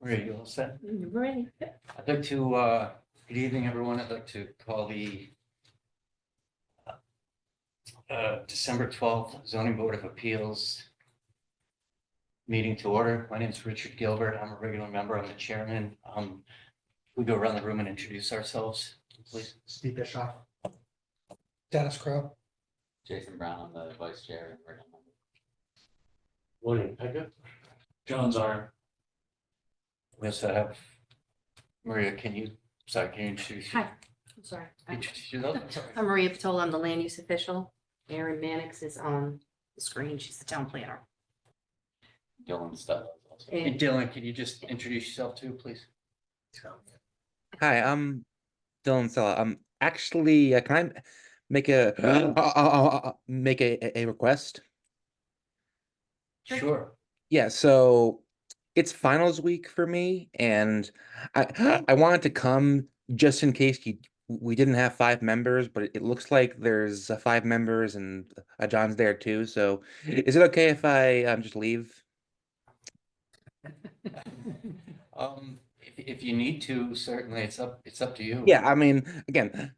Maria, you all set? Ready. I'd like to, good evening, everyone. I'd like to call the December 12th Zoning Board of Appeals meeting to order. My name is Richard Gilbert. I'm a regular member. I'm the chairman. We go around the room and introduce ourselves, please. Steve Bischoff. Dennis Crow. Jason Brown, I'm the vice chair and regular member. William Pickett. John's are. We also have Maria. Can you introduce? Hi, I'm sorry. Introduce yourself. Sorry. I'm Maria Patola. I'm the land use official. Erin Mannix is on the screen. She's the town planner. Dylan Studd. And Dylan, can you just introduce yourself too, please? Hi, I'm Dylan Sella. Actually, can I make a make a request? Sure. Yeah, so it's finals week for me, and I wanted to come just in case we didn't have 5 members, but it looks like there's 5 members and John's there too. So is it okay if I just leave? If you need to, certainly it's up to you. Yeah, I mean, again,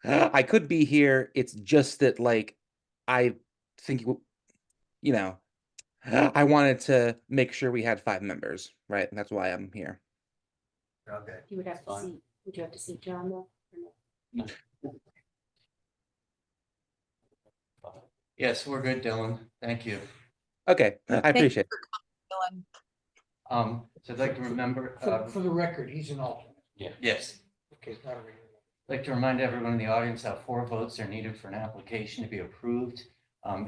I could be here. It's just that, like, I think, you know, I wanted to make sure we had 5 members, right? And that's why I'm here. Okay. You would have to Fine. see, would you have to see John though? or no? Yes, we're good, Dylan. Thank you. Okay, I appreciate it. So I'd like to remember, For the record, he's an alternate. yes, Okay, it's not a regular. I'd like to remind everyone in the audience how 4 votes are needed for an application to be approved.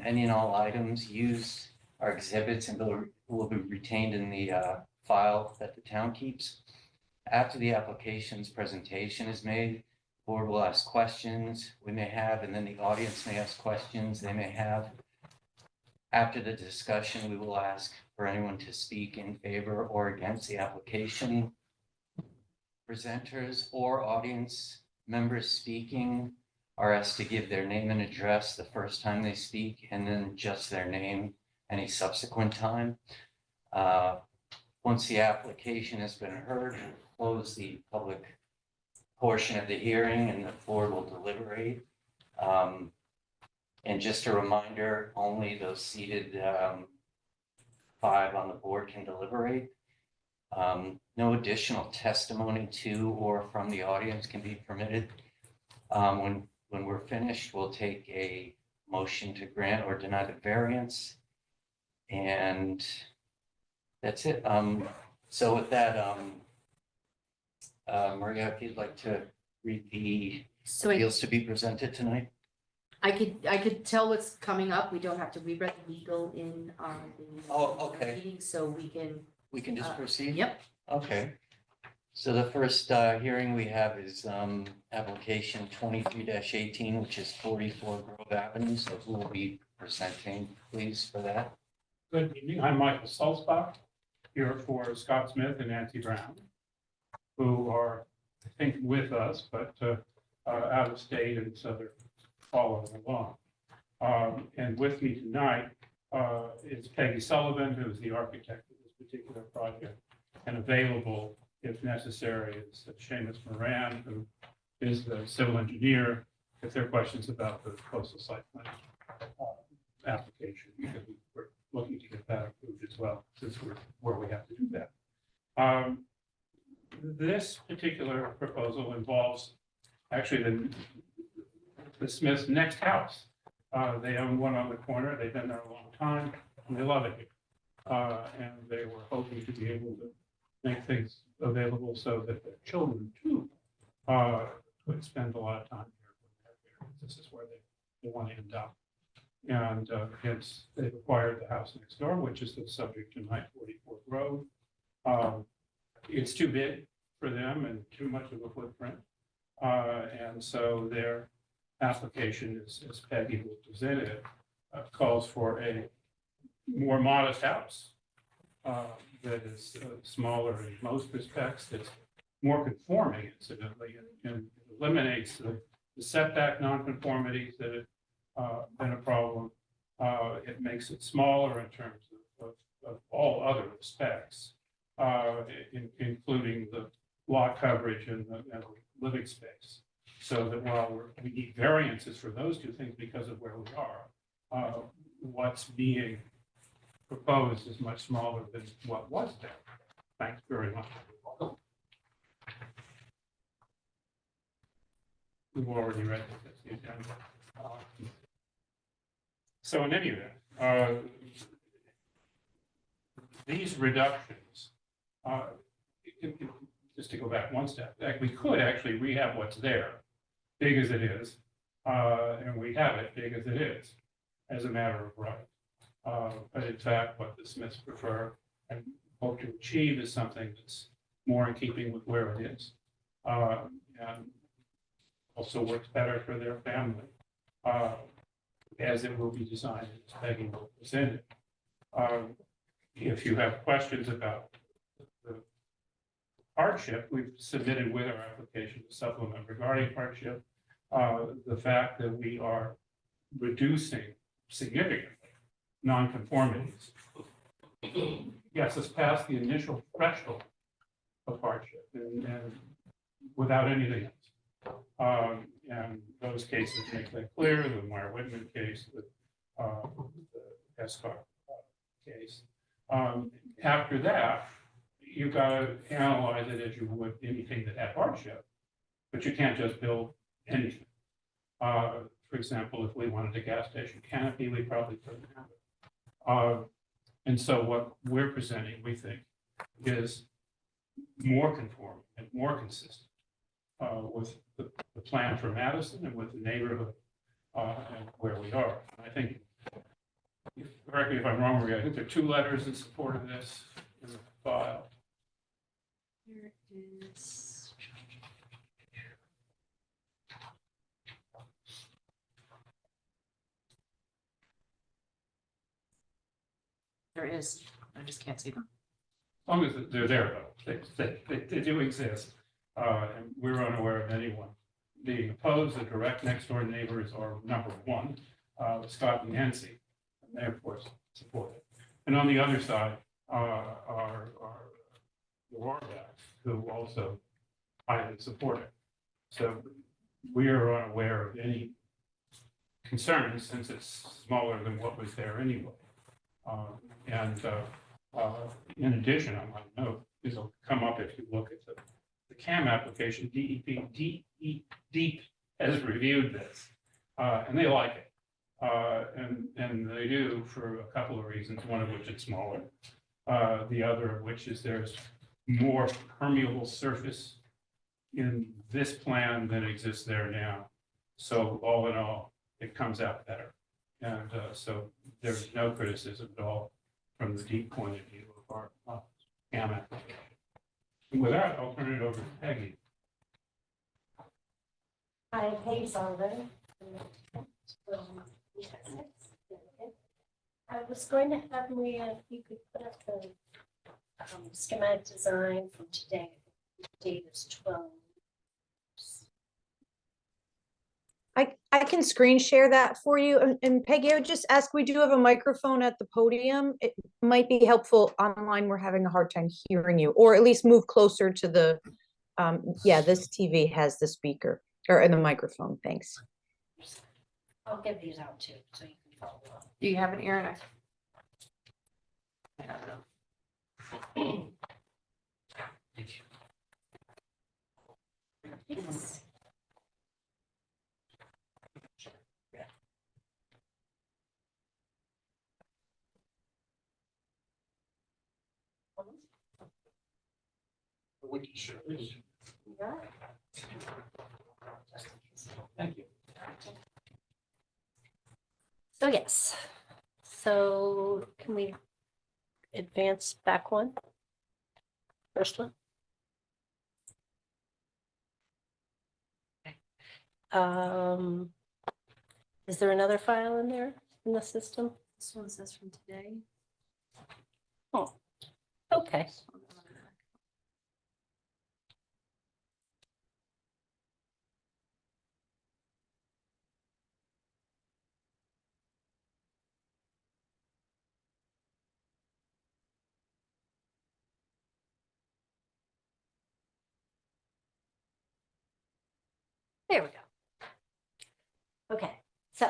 Any and all items used are exhibits and will be retained in the file that the town keeps. After the application's presentation is made, the board will ask questions we may have, and then the audience may ask questions they may have. After the discussion, we will ask for anyone to speak in favor or against the application. Presenters or audience members speaking are asked to give their name and address the first time they speak, and then just their name any subsequent time. Once the application has been heard, we'll close the public portion of the hearing and the board will deliberate. And just a reminder, only those seated 5 on the board can deliberate. No additional testimony to or from the audience can be permitted. When we're finished, we'll take a motion to grant or deny the variance. And that's it. So with that, Maria, if you'd like to read the So appeals to be presented tonight. I could tell what's coming up. We don't have to reread the legal in the Oh, okay. meeting, so we can, We can just proceed? yep. Okay. So the first hearing we have is application 23-18, which is 44 Grove Avenue. So who will be presenting, please, for that? Good evening. I'm Michael Salzbach, here for Scott Smith and Nancy Brown, who are, I think, with us, but out of state, and so they're following along. And with me tonight is Peggy Sullivan, who is the architect of this particular project, and available, if necessary, is Seamus Moran, who is the civil engineer, if there are questions about the coastal site plan application, because we're looking to get that approved as well, since we're where we have to do that. This particular proposal involves actually the Smith's next house. They own one on the corner. They've been there a long time, and they love it here. And they were hoping to be able to make things available so that their children too would spend a lot of time here. This is where they want to end up. And hence they've acquired the house next door, which is the subject tonight, 44 Grove. It's too big for them and too much of a footprint. And so their application, as Peggy will present it, calls for a more modest house that is smaller in most respects, that's more conforming, incidentally, and eliminates the setback nonconformities that have been a problem. It makes it smaller in terms of all other respects, including the lot coverage and the living space. So that while we need variances for those two things because of where we are, what's being proposed is much smaller than what was there. Thanks very much. We've already read this, the agenda. So in any event, these reductions, just to go back one step, like we could actually rehab what's there, big as it is, and we have it big as it is, as a matter of right. But in fact, what the Smiths prefer and hope to achieve is something that's more in keeping with where it is, and also works better for their family, as it will be designed, as Peggy will present it. If you have questions about the hardship, we've submitted with our application a supplement regarding hardship, the fact that we are reducing significantly nonconformities. Yes, it's past the initial threshold of hardship and without anything else. And those cases make that clear, the Meyer Whitman case, the Escott case. After that, you've got to analyze it as you would anything that had hardship, but you can't just build anything. For example, if we wanted a gas station canopy, we probably couldn't have it. And so what we're presenting, we think, is more conforming and more consistent with the plan for Madison and with the neighborhood and where we are. And I think, correct me if I'm wrong, Maria, I think there are 2 letters in support of this in the file. Here is. There is, I just can't see them. As long as they're there, though, they do exist, and we're unaware of anyone being opposed, the direct next door neighbors are number one, Scott and Nancy, and they of course support it. And on the other side, are the Rohrbachs, who also highly support it. So we are unaware of any concerns since it's smaller than what was there anyway. And in addition, I might note, this will come up if you look at the CAM application, DEP has reviewed this, and they like it. And they do for a couple of reasons, one of which it's smaller. The other of which is there's more permeable surface in this plan than exists there now. So all in all, it comes out better. And so there's no criticism at all from the deep point of view of our CAM application. And with that, I'll turn it over to Peggy. Hi, Peggy Sullivan. I was going to have Maria, if you could put up the schematic design from today. The date is 12. I can screen share that for you. And Peggy, I would just ask, we do have a microphone at the podium. It might be helpful online. We're having a hard time hearing you, or at least move closer to the, yeah, this TV has the speaker or in the microphone. Thanks. I'll give these out too, so you can follow along. Do you have it, Aaron? I don't know. Yes. Yeah. Thank you. So yes, so can we advance back one? First one? Is there another file in there in the system? This one says from today. Oh, okay. There we go. Okay, so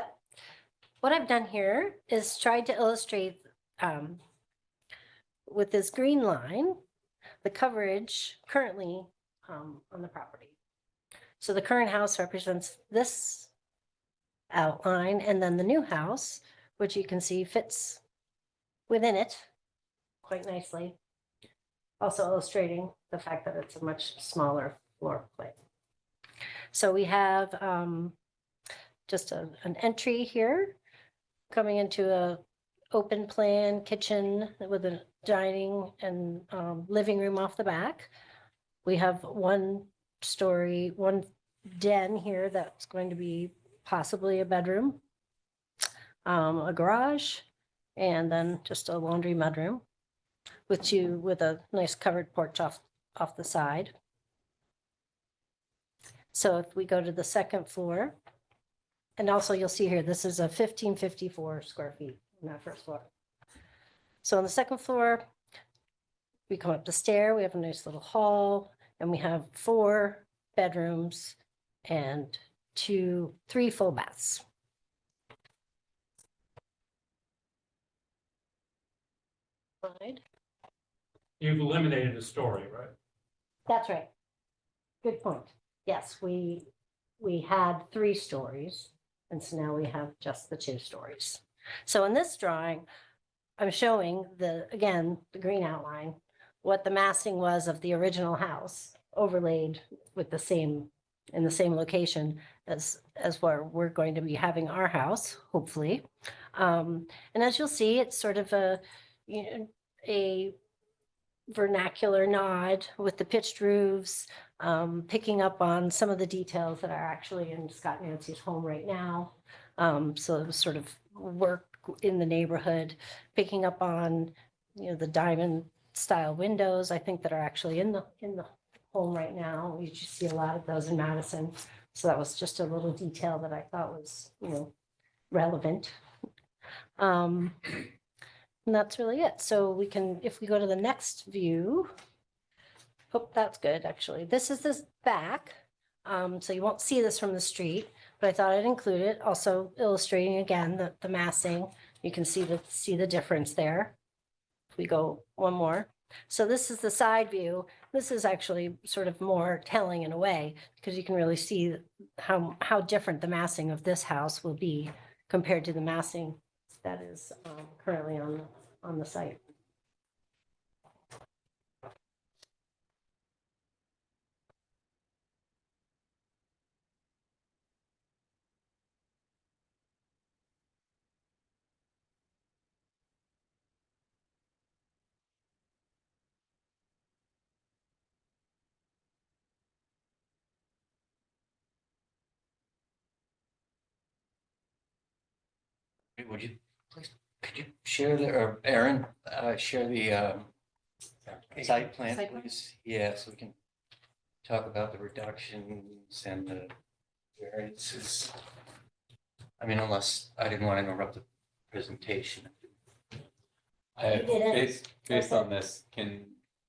what I've done here is tried to illustrate with this green line, the coverage currently on the property. So the current house represents this outline, and then the new house, which you can see fits within it quite nicely. Also illustrating the fact that it's a much smaller floor plate. So we have just an entry here coming into a open plan kitchen with a dining and living room off the back. We have one den here that's going to be possibly a bedroom, a garage, and then just a laundry mudroom with a nice covered porch off the side. So if we go to the second floor, and also you'll see here, this is a 1554 square feet on that first floor. So on the second floor, we come up the stair, we have a nice little hall, and we have 4 bedrooms and 3 full baths. Slide. You've eliminated a story, right? That's right. Good point. Yes, we had 3 stories, and so now we have just the 2 stories. So in this drawing, I'm showing again, the green outline, what the massing was of the original house overlaid with in the same location as where we're going to be having our house, hopefully. And as you'll see, it's sort of a vernacular nod with the pitched roofs, picking up on some of the details that are actually in Scott and Nancy's home right now. So it was sort of work in the neighborhood, picking up on, the diamond style windows, I think, that are actually in the home right now. You just see a lot of those in Madison, So that was just a little detail that I thought was, relevant. And that's really it. So we can, if we go to the next view, oh, that's good, actually. This is this back. So you won't see this from the street, but I thought I'd include it. Also illustrating again the massing. You can see the difference there. If we go one more. So this is the side view. This is actually sort of more telling in a way, because you can really see how different the massing of this house will be compared to the massing that is currently on the site. Would you please, could you share the, or Aaron, share the site plan, Site plan? please? Yeah, so we can talk about the reductions and the variances. I mean, unless I didn't want to interrupt the presentation. You didn't. Based on this, can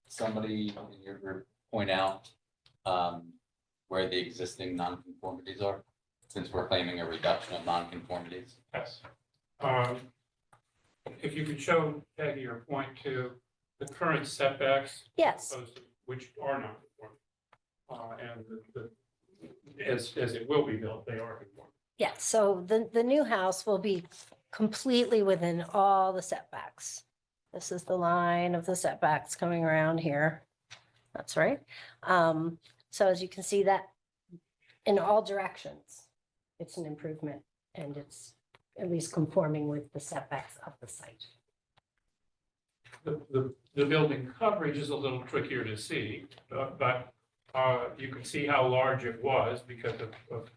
somebody in your group point out where the existing nonconformities are? Since we're claiming a reduction of nonconformities. Yes. If you could show Peggy or point to the current setbacks. Yes. Which are not conforming. And as it will be built, they are conforming. Yeah, so the new house will be completely within all the setbacks. This is the line of the setbacks coming around here. That's right. So as you can see that in all directions, it's an improvement and it's at least conforming with the setbacks of the site. The building coverage is a little trickier to see, but you can see how large it was because of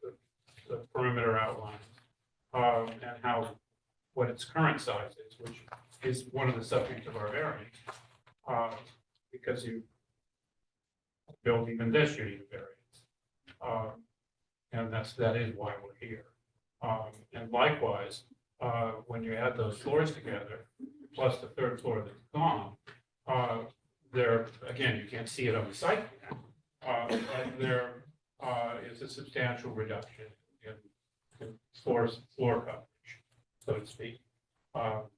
the perimeter outlines. And what its current size is, which is one of the subjects of our variance. Because you build even this, you need a variance. And that is why we're here. And likewise, when you add those floors together, plus the third floor that's gone, there, again, you can't see it on the site plan, but there is a substantial reduction in floor coverage, so to speak. All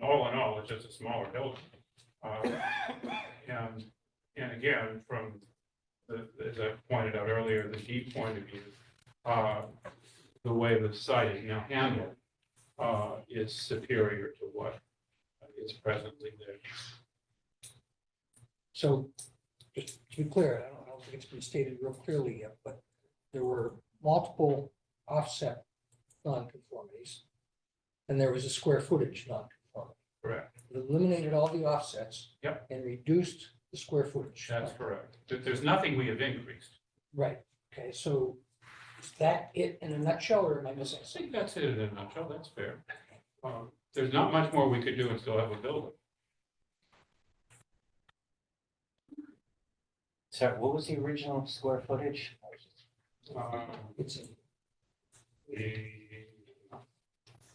in all, it's just a smaller building. And again, from as I pointed out earlier, the deep point of view, the way the site is now handled is superior to what is presently there. So, just to be clear, I don't think it's been stated real clearly yet, but there were multiple offset nonconformities. And there was a square footage nonconformity. Correct. It eliminated all the offsets. Yep. And reduced the square footage. That's correct. There's nothing we have increased. Right, okay, so is that it in a nutshell, or am I missing I something? think that's it in a nutshell. That's fair. There's not much more we could do and still have a building. So what was the original square footage? It's The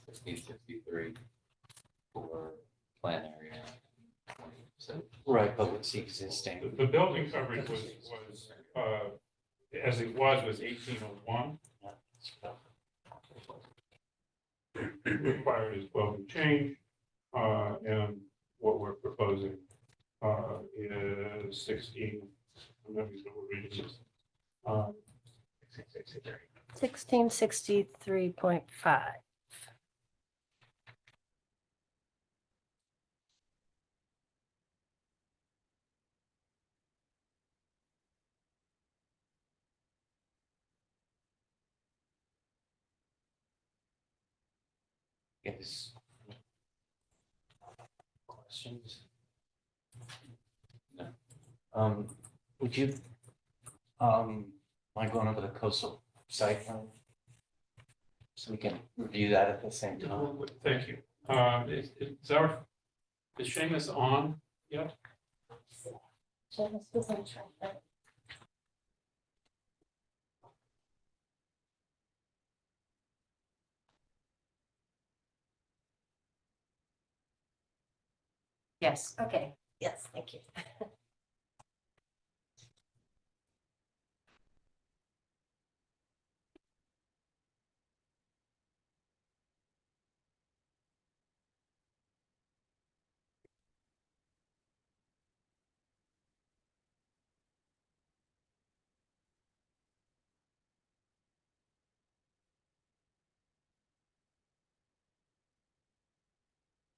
1663 for plan area. So Right, but what's the existing? The building coverage was as it was 1801. Required is 12 and change, and what we're proposing is 16. I'm not using the word regions. 1663.5. Yes. Questions? No. Would you, mind going over the coastal site plan? So we can review that at the same time. Thank you. Is Seamus on yet? Yes. Okay, yes, thank you.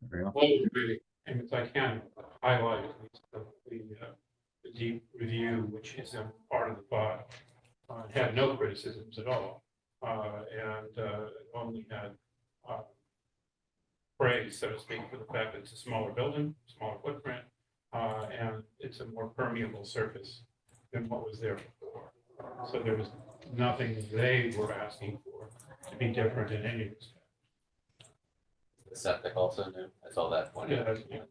Very well. Well, really, and if I can highlight at least the deep review, which is a part of the file, had no criticisms at all. And only had praise, so to speak, for the fact that it's a smaller building, smaller footprint, and it's a more permeable surface than what was there before. So there was nothing they were asking for to be different in any respect. The septic also new, I saw that pointed out. Yeah.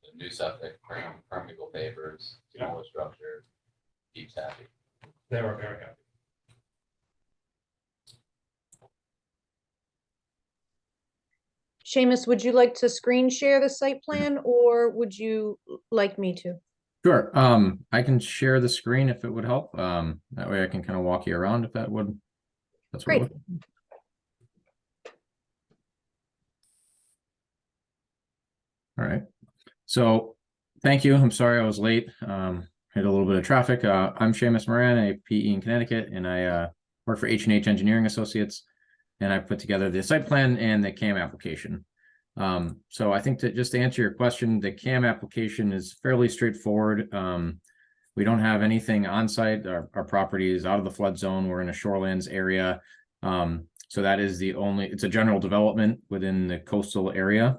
The new septic, permeable pavers, smaller structure, deep happy. They were very happy. Seamus, would you like to screen share the site plan or would you like me to? Sure. I can share the screen if it would help. That way I can kind of walk you around if that would. That's what. Great. All right. So thank you. I'm sorry I was late. Had a little bit of traffic. I'm Seamus Moran, a PE in Connecticut, and I work for H&H Engineering Associates, and I put together the site plan and the CAM application. So I think that just to answer your question, the CAM application is fairly straightforward. We don't have anything on site. Our property is out of the flood zone. We're in a shorelands area. So that is it's a general development within the coastal area.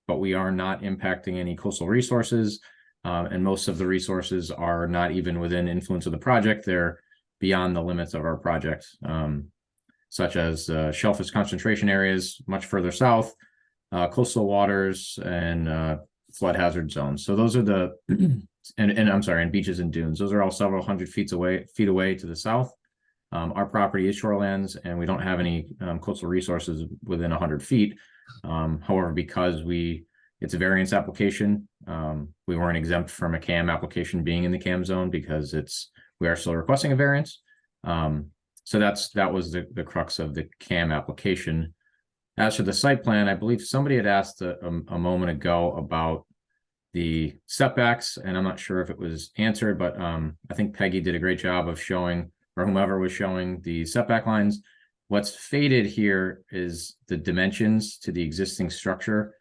But we are not impacting any coastal resources. And most of the resources are not even within influence of the project. They're beyond the limits of our project, such as shellfish concentration areas much further south, coastal waters, and flood hazard zones. So those are the, and I'm sorry, and beaches and dunes. Those are all several hundred feet away to the south. Our property is shorelands, and we don't have any coastal resources within 100 feet. However, because it's a variance application, we weren't exempt from a CAM application being in the CAM zone because we are still requesting a variance. So that was the crux of the CAM application. As for the site plan, I believe somebody had asked a moment ago about the setbacks, and I'm not sure if it was answered, but I think Peggy did a great job of showing, or whomever was showing, the setback lines. What's faded here is the dimensions to the existing structure.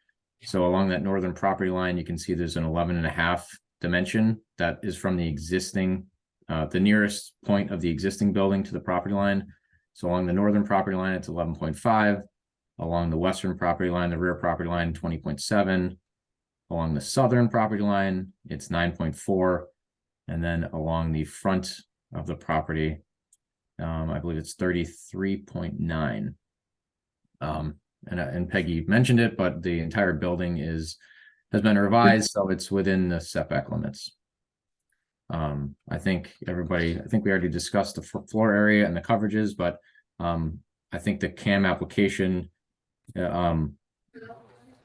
So along that northern property line, you can see there's an 11.5 dimension that is from the existing, the nearest point of the existing building to the property line. So along the northern property line, it's 11.5. Along the western property line, the rear property line, 20.7. Along the southern property line, it's 9.4. And then along the front of the property, I believe it's 33.9. And Peggy mentioned it, but the entire building has been revised, so it's within the setback limits. I think we already discussed the floor area and the coverages, but I think the CAM application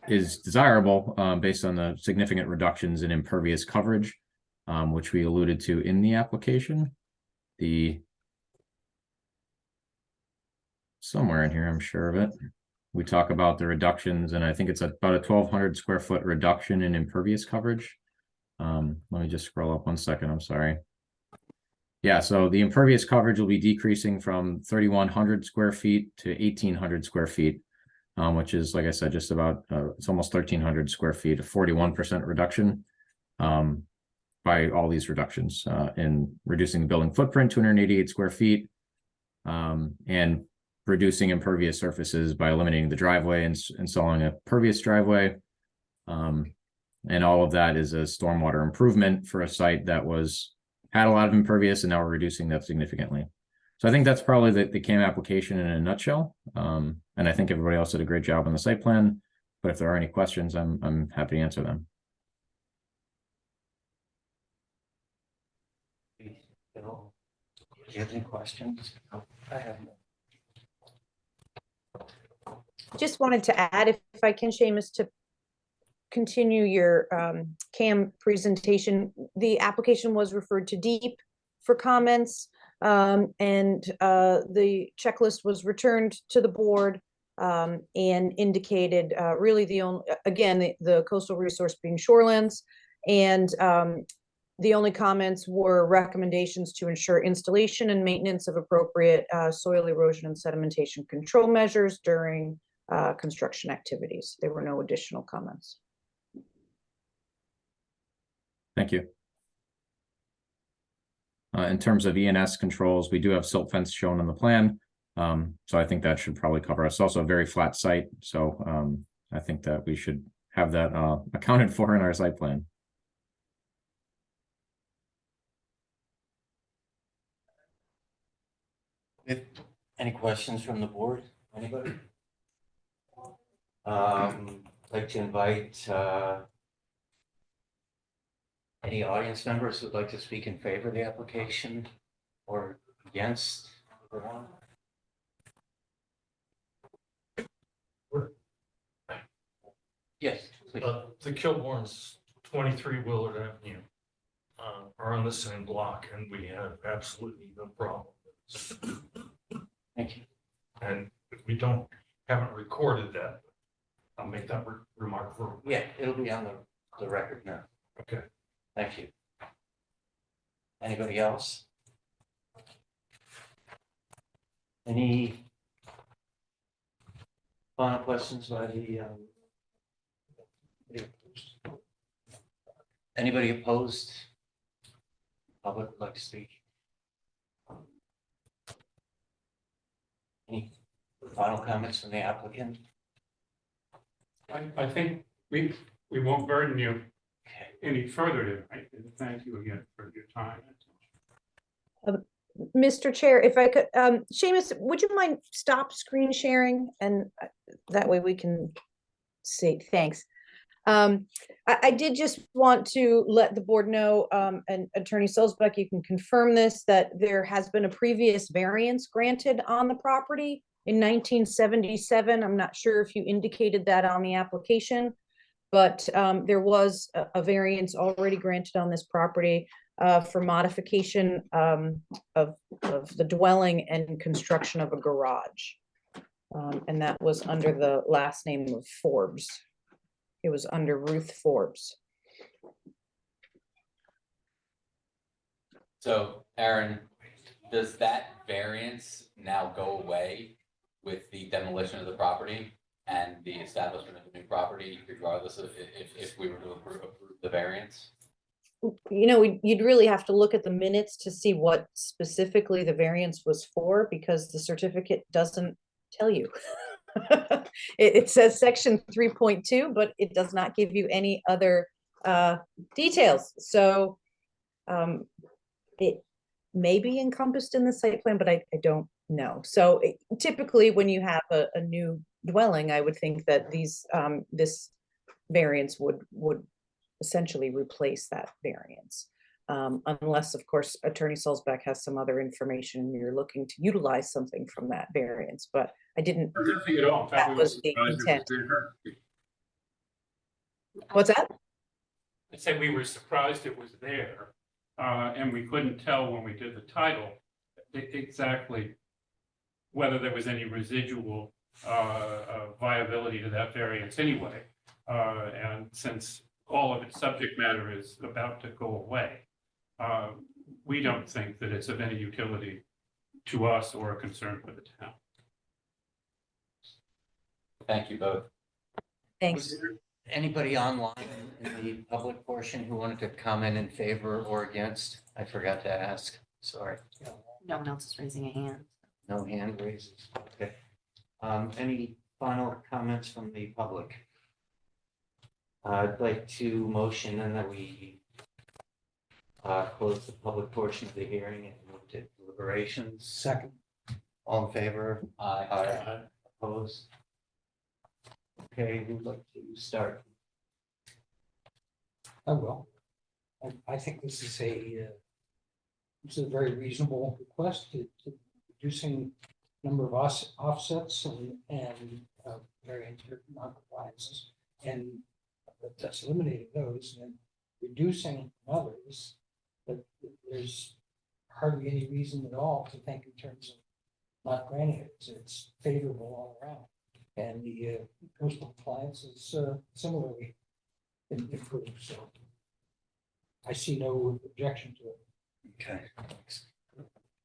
is desirable based on the significant reductions in impervious coverage, which we alluded to in the application. Somewhere in here, I'm sure of it. We talk about the reductions, and I think it's about a 1,200 square foot reduction in impervious coverage. Let me just scroll up one second. I'm sorry. Yeah, so the impervious coverage will be decreasing from 3,100 square feet to 1,800 square feet, which is, like I said, just about, it's almost 1,300 square feet, a 41% reduction by all these reductions in reducing the building footprint, 288 square feet, and reducing impervious surfaces by eliminating the driveway and installing a pervious driveway. And all of that is a stormwater improvement for a site that had a lot of impervious, and now we're reducing that significantly. So I think that's probably the CAM application in a nutshell. And I think everybody else did a great job on the site plan, but if there are any questions, I'm happy to answer them. Bill, do you have any questions? I have no. Just wanted to add, if I can, Seamus, to continue your CAM presentation, the application was referred to Deep for comments. And the checklist was returned to the board and indicated really the only, again, the coastal resource being shorelands. And the only comments were recommendations to ensure installation and maintenance of appropriate soil erosion and sedimentation control measures during construction activities. There were no additional comments. Thank you. In terms of ENS controls, we do have silt fence shown on the plan. So I think that should probably cover us. Also a very flat site. So I think that we should have that accounted for in our site plan. Any questions from the board? Anybody? Like to invite any audience members who'd like to speak in favor of the application or against the one? Yes, please. The Kilbournes, 23 Willard Avenue, are on the same block, and we have absolutely no problem. Thank you. And we haven't recorded that. I'll make that remark for. Yeah, it'll be on the record now. Okay. Thank you. Anybody else? Any final questions by the anybody opposed? Public would like to speak. Any final comments from the applicant? I think we won't burden you any further tonight. Thank you again for your time. Mr. Chair, if I could, Seamus, would you mind stop screen sharing? And that way we can see. Thanks. I did just want to let the board know, and Attorney Sulzbeck, you can confirm this, that there has been a previous variance granted on the property in 1977. I'm not sure if you indicated that on the application, but there was a variance already granted on this property for modification of the dwelling and construction of a garage. And that was under the last name of Forbes. It was under Ruth Forbes. So, Aaron, does that variance now go away with the demolition of the property and the establishment of the new property, regardless of if we were to approve the variance? You know, you'd really have to look at the minutes to see what specifically the variance was for, because the certificate doesn't tell you. It says section 3.2, but it does not give you any other details. So it may be encompassed in the site plan, but I don't know. So typically when you have a new dwelling, I would think that this variance would essentially replace that variance. Unless, of course, Attorney Sulzbeck has some other information and you're looking to utilize something from that variance, but I didn't. Nothing at all. In fact, That we was the were surprised intent. it was there. What's that? I said we were surprised it was there, and we couldn't tell when we did the title exactly whether there was any residual viability to that variance anyway. And since all of its subject matter is about to go away, we don't think that it's of any utility to us or a concern for the town. Thank you both. Thanks. Was there anybody online in the public portion who wanted to comment in favor or against? I forgot to ask, sorry. No one else is raising a hand. No hand raises, okay. Any final comments from the public? I'd like to motion and that we close the public portion of the hearing and move to deliberations. Second. All in favor? Aye. Opposed? Okay, who'd like to start? I will. I think this is a very reasonable request to reducing number of offsets and variance non-compliances. And the that's eliminating those and then reducing others. But there's hardly any reason at all to think in terms of not granting it. It's favorable all around. And the coastal compliance is similarly improved, so I see no objection to it. Okay.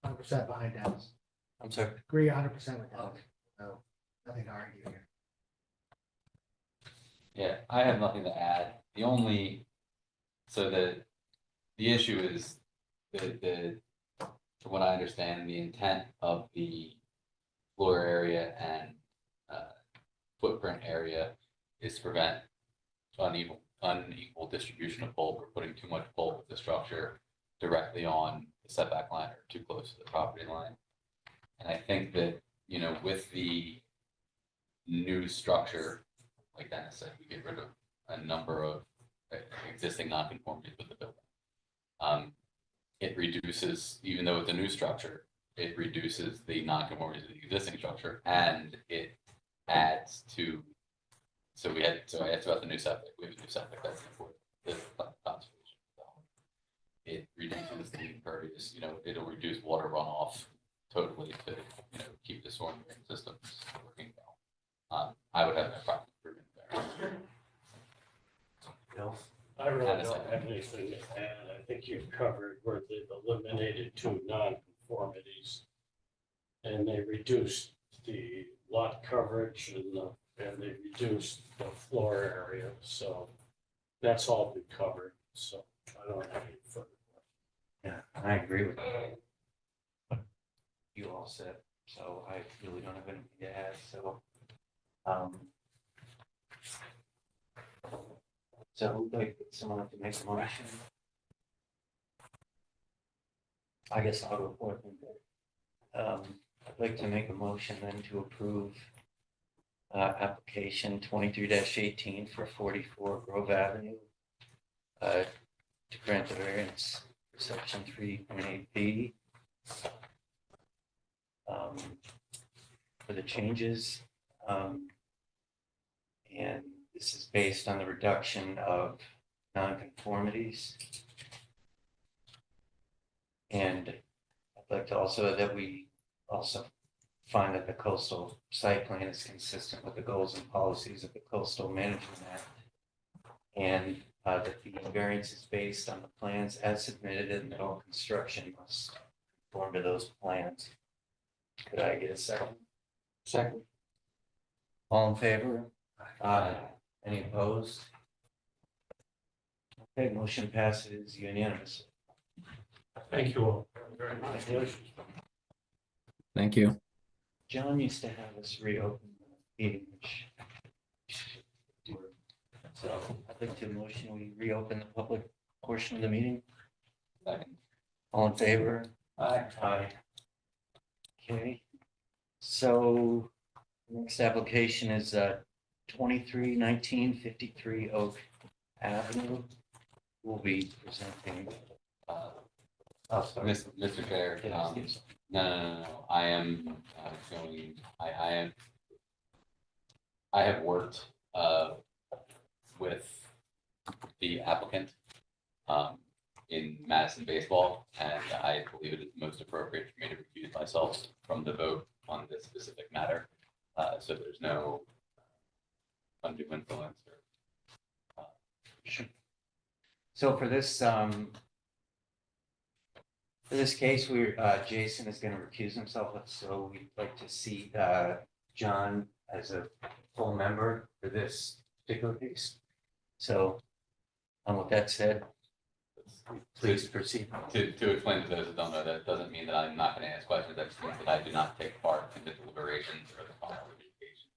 100% behind Dennis. I'm sorry. Agree 100% with Dennis. No, nothing to argue here. Yeah, I have nothing to add. The only, so the issue is from what I understand, the intent of the floor area and footprint area is to prevent unequal distribution of bulk or putting too much bulk of the structure directly on the setback line or too close to the property line. And I think that, you know, with the new structure, like Dennis said, we get rid of a number of existing nonconformities with the building. It reduces, even though it's a new structure, it reduces the nonconformities of the existing structure, and it adds to. So I asked about the new septic. We have a new septic that's for the conservation. It reduces the impervious. You know, it'll reduce water runoff totally to, you know, keep the storm drain systems working well. I would have no problem improving there. Bill? I really don't have anything to add. I think you've covered where they've eliminated two non-conformities. And they reduced the lot coverage and they reduced the floor area. So that's all been covered. So I don't have any further. Yeah, I agree with you all said, so I really don't have anything to add, so. So like someone have to make a motion. I guess I'll go forth and I'd like to make a motion then to approve application 23-18 for 44 Grove Avenue to grant the variance for section 3.8B for the changes. And this is based on the reduction of nonconformities. And I'd like to also that we also find that the coastal site plan is consistent with the goals and policies of the Coastal Management Act. And that the variance is based on the plans as submitted and that all construction must conform to those plans. Could I get a second? Second. All in favor? Aye. Any opposed? Okay, motion passes unanimously. Thank you all very much. Thank you. John used to have us reopen the meeting, which. So I'd like to motion we reopen the public portion of the meeting. Second. All in favor? Aye. Aye. Okay, so next application is 2319 Oak Avenue. We'll be presenting. Oh, sorry. Mr. Chair, Did I skip something? no. I am going. I have worked with the applicant in Madison baseball, and I believe it is most appropriate for me to recuse myself from the vote on this specific matter. So there's no undue influence or. Sure. So for this case, Jason is going to recuse himself, so we'd like to see John as a full member for this particular case. So, with that said, please proceed. To explain to those who don't know, that doesn't mean that I'm not going to ask questions. That just means that I do not take part in the deliberations or the final adjudication.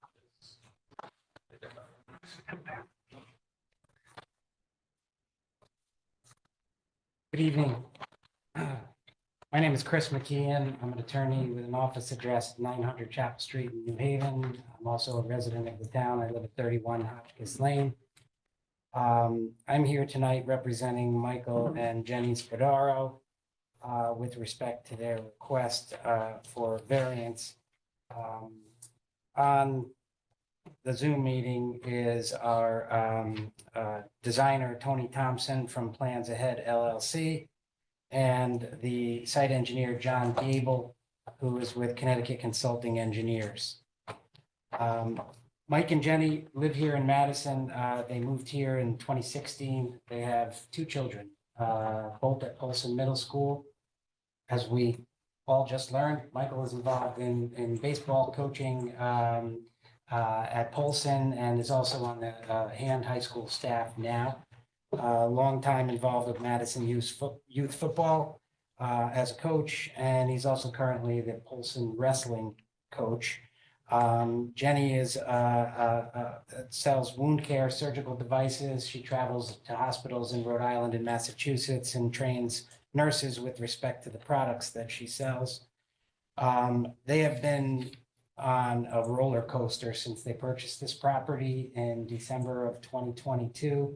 Good evening. My name is Chris McKeon. I'm an attorney with an office address at 900 Chapel Street in New Haven. I'm also a resident of the town. I live at 31 Hotchkiss Lane. I'm here tonight representing Michael and Jenny Spadaro with respect to their request for variance on the Zoom meeting is our designer, Tony Thompson from Plans Ahead LLC, and the site engineer, John Gable, who is with Connecticut Consulting Engineers. Mike and Jenny live here in Madison. They moved here in 2016. They have two children, both at Polson Middle School. As we all just learned, Michael is involved in baseball coaching at Polson and is also on the Hand High School staff now. Long time involved with Madison youth football as a coach, and he's also currently the Polson wrestling coach. Jenny is sells wound care surgical devices. She travels to hospitals in Rhode Island and Massachusetts and trains nurses with respect to the products that she sells. They have been on a roller coaster since they purchased this property in December of 2022.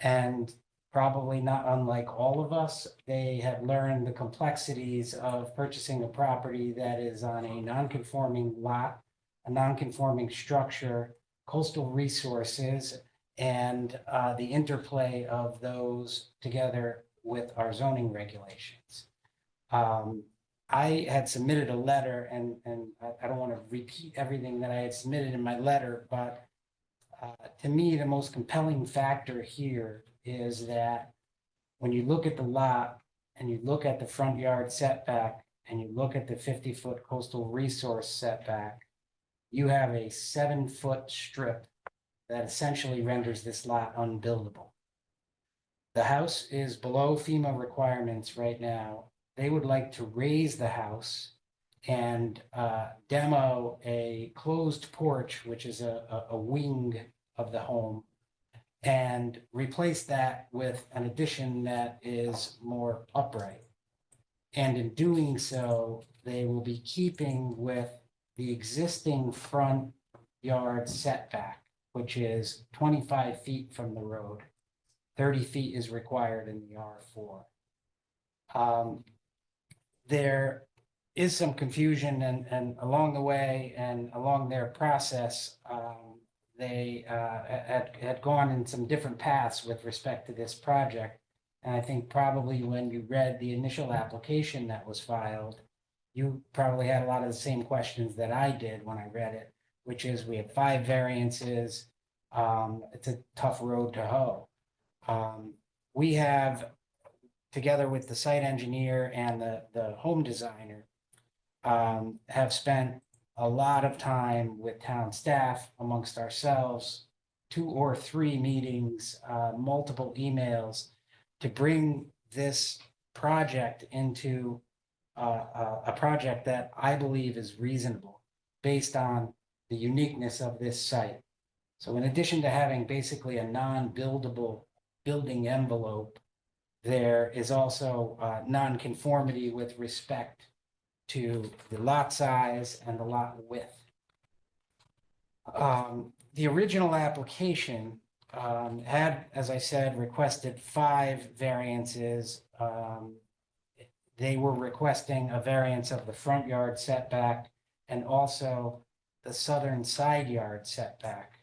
And probably not unlike all of us, they have learned the complexities of purchasing a property that is on a non-conforming lot, a non-conforming structure, coastal resources, and the interplay of those together with our zoning regulations. I had submitted a letter, and I don't want to repeat everything that I had submitted in my letter, but to me, the most compelling factor here is that when you look at the lot and you look at the front yard setback and you look at the 50-foot coastal resource setback, you have a 7-foot strip that essentially renders this lot unbuildable. The house is below FEMA requirements right now. They would like to raise the house and demo a closed porch, which is a wing of the home, and replace that with an addition that is more upright. And in doing so, they will be keeping with the existing front yard setback, which is 25 feet from the road. 30 feet is required in the R4. There is some confusion, and along the way and along their process, they had gone in some different paths with respect to this project. And I think probably when you read the initial application that was filed, you probably had a lot of the same questions that I did when I read it, which is we have 5 variances. It's a tough road to hoe. We have, together with the site engineer and the home designer, have spent a lot of time with town staff, amongst ourselves, 2 or 3 meetings, multiple emails to bring this project into a project that I believe is reasonable based on the uniqueness of this site. So in addition to having basically a non-buildable building envelope, there is also non-conformity with respect to the lot size and the lot width. The original application had, as I said, requested 5 variances. They were requesting a variance of the front yard setback and also the southern side yard setback.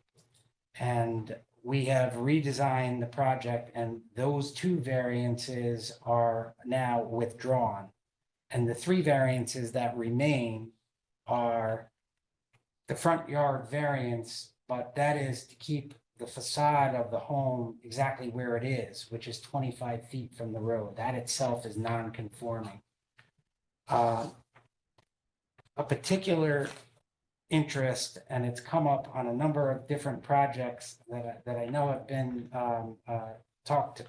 And we have redesigned the project, and those 2 variances are now withdrawn. And the 3 variances that remain are the front yard variance, but that is to keep the facade of the home exactly where it is, which is 25 feet from the road. That itself is non-conforming. A particular interest, and it's come up on a number of different projects that I know have been talked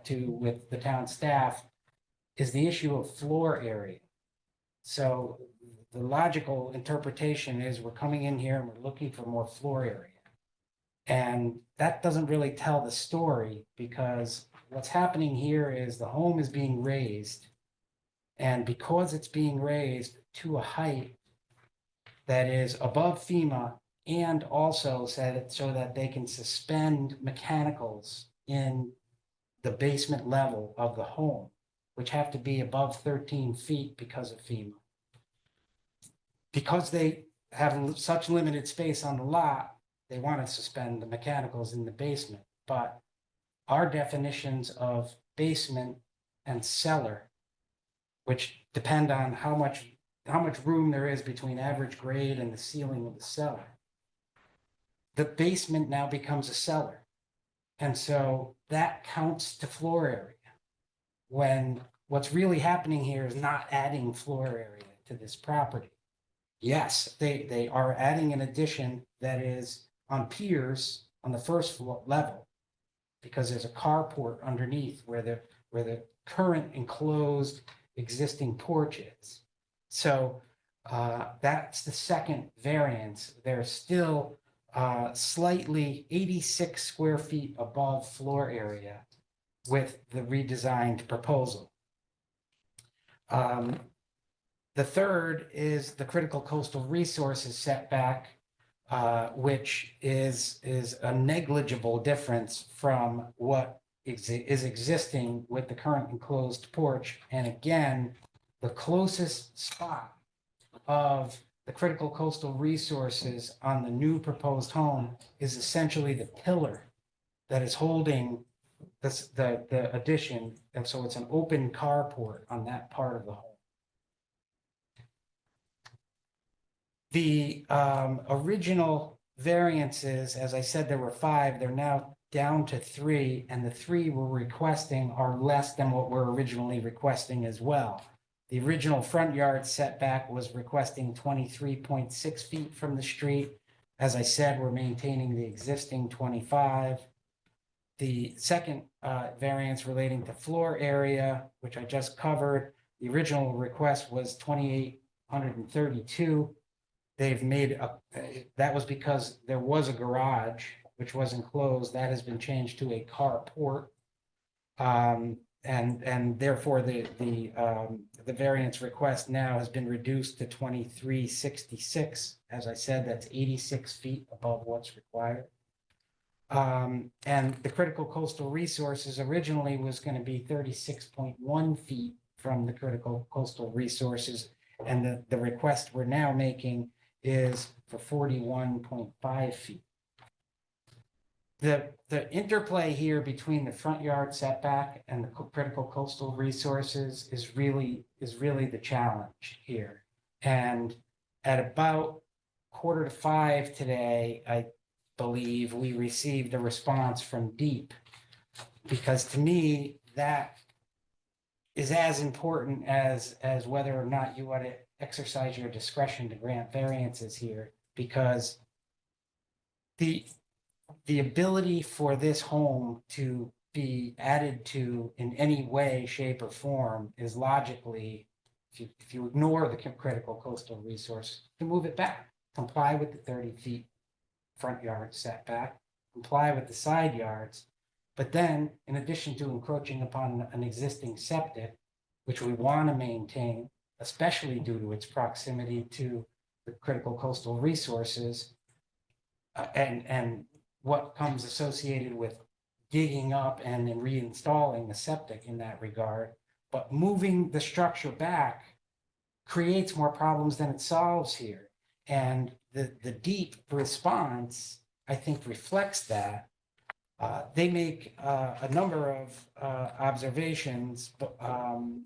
to with the town staff, is the issue of floor area. So the logical interpretation is we're coming in here and we're looking for more floor area. And that doesn't really tell the story, because what's happening here is the home is being raised. And because it's being raised to a height that is above FEMA, and also said so that they can suspend mechanicals in the basement level of the home, which have to be above 13 feet because of FEMA. Because they have such limited space on the lot, they want to suspend the mechanicals in the basement, but our definitions of basement and cellar, which depend on how much room there is between average grade and the ceiling of the cellar. The basement now becomes a cellar. And so that counts to floor area. When what's really happening here is not adding floor area to this property. Yes, they are adding an addition that is on piers on the first floor level, because there's a carport underneath where the current enclosed existing porch is. So that's the second variance. They're still slightly 86 square feet above floor area with the redesigned proposal. The third is the critical coastal resources setback, which is a negligible difference from what is existing with the current enclosed porch. And again, the closest spot of the critical coastal resources on the new proposed home is essentially the pillar that is holding the addition. And so it's an open carport on that part of the home. The original variances, as I said, there were 5, they're now down to 3, and the 3 we're requesting are less than what we're originally requesting as well. The original front yard setback was requesting 23.6 feet from the street. As I said, we're maintaining the existing 25. The second variance relating to floor area, which I just covered, the original request was 2,832. They've made that was because there was a garage which was enclosed. That has been changed to a carport. And therefore the variance request now has been reduced to 2366. As I said, that's 86 feet above what's required. And the critical coastal resources originally was going to be 36.1 feet from the critical coastal resources. And the request we're now making is for 41.5 feet. The interplay here between the front yard setback and the critical coastal resources is really the challenge here. And at about 4:45 today, I believe we received a response from DEEP, because to me that is as important as whether or not you ought to exercise your discretion to grant variances here, because the ability for this home to be added to in any way, shape, or form is logically, if you ignore the critical coastal resource, to move it back, comply with the 30 feet front yard setback, comply with the side yards. But then, in addition to encroaching upon an existing septic, which we want to maintain, especially due to its proximity to the critical coastal resources, and what comes associated with digging up and then reinstalling the septic in that regard, but moving the structure back creates more problems than it solves here. And the DEEP response, I think, reflects that. They make a number of observations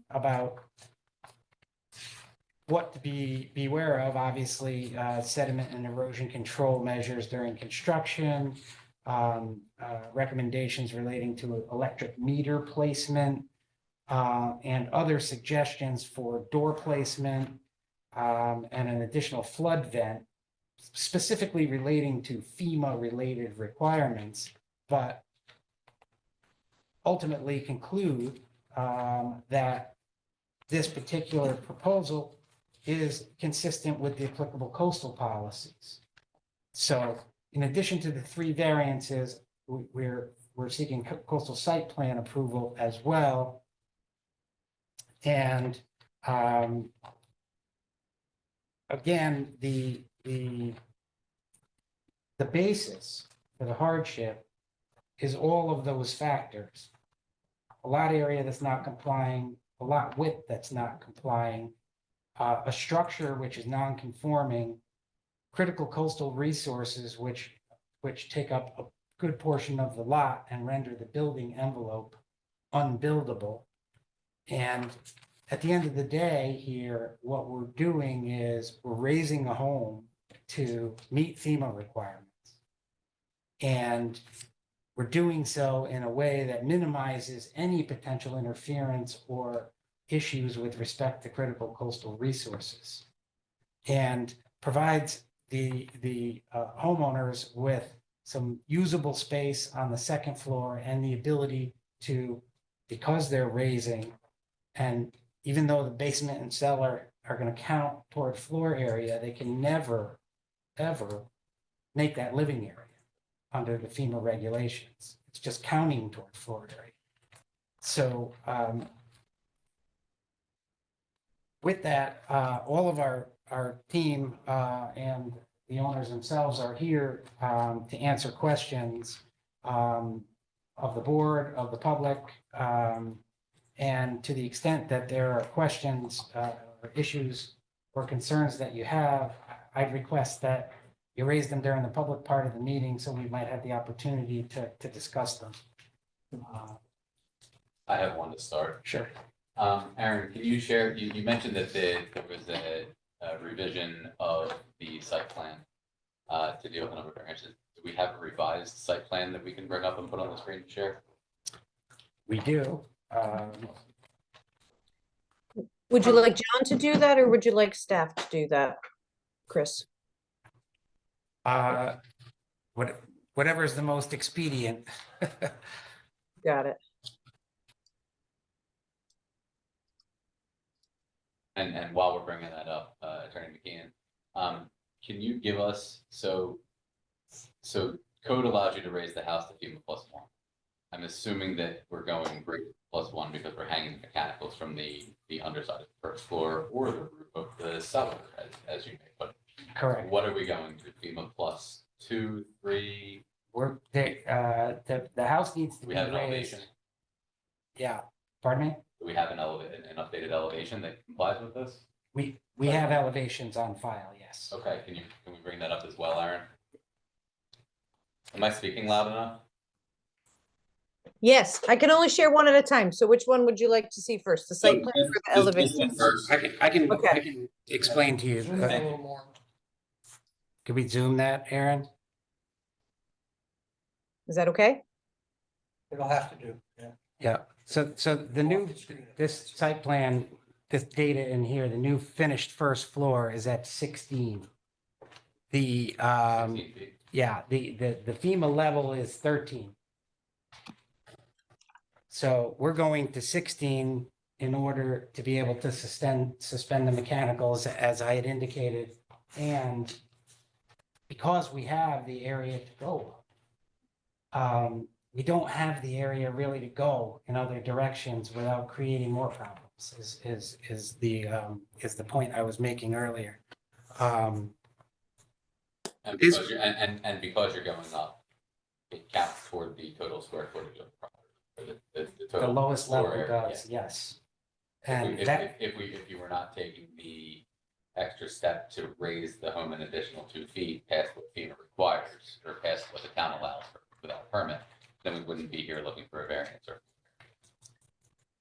about what to beware of. Obviously, sediment and erosion control measures during construction, recommendations relating to electric meter placement, and other suggestions for door placement, and an additional flood vent, specifically relating to FEMA-related requirements, but ultimately conclude that this particular proposal is consistent with the applicable coastal policies. So in addition to the 3 variances, we're seeking coastal site plan approval as well. And again, the basis for the hardship is all of those factors. A lot area that's not complying, a lot width that's not complying, a structure which is non-conforming, critical coastal resources which which take up a good portion of the lot and render the building envelope unbuildable. And at the end of the day here, what we're doing is we're raising a home to meet FEMA requirements. And we're doing so in a way that minimizes any potential interference or issues with respect to critical coastal resources. And provides the homeowners with some usable space on the second floor and the ability to, because they're raising, and even though the basement and cellar are going to count toward floor area, they can never, ever make that living area under the FEMA regulations. It's just counting toward floor area. So with that, all of our team and the owners themselves are here to answer questions of the board, of the public, and to the extent that there are questions or issues or concerns that you have, I'd request that you raise them during the public part of the meeting so we might have the opportunity to discuss them. I have one to start. Sure. Aaron, can you share, you mentioned that there was a revision of the site plan to deal with the number of variances. Do we have a revised site plan that we can bring up and put on the screen to share? We do. Would you like John to do that or would you like staff to do that, Chris? Whatever is the most expedient. Got it. And while we're bringing that up, Attorney McKeon, can you give us, so code allows you to raise the house to FEMA +1. I'm assuming that we're going grade +1 because we're hanging mechanicals from the underside of the first floor or the roof of the cellar, as you may put it. Correct. What are we going to, FEMA +2, 3? We're the house needs to We be have an raised. elevation. Yeah, pardon me? Do we have an updated elevation that complies with this? We have elevations on file, yes. Okay, can we bring that up as well, Aaron? Am I speaking loud enough? Yes, I can only share one at a time. So which one would you like to see first? The site plan or the elevation? I can Okay. explain to you. Zoom in a little more. Could we zoom that, Aaron? Is that okay? It'll have to do, yeah. Yeah, so the new, this site plan, this data in here, the new finished first floor is at 16. The 16 feet. yeah, the FEMA level is 13. So we're going to 16 in order to be able to suspend the mechanicals, as I had indicated. And because we have the area to go, we don't have the area really to go in other directions without creating more problems, is the point I was making earlier. And because you're going up, it counts toward the total square footage of the property. Or the The total lowest floor level area, does, yeah. yes. And If you were not taking the extra step to raise the home an additional 2 feet past what FEMA requires, or past what the town allows without a permit, then we wouldn't be here looking for a variance or.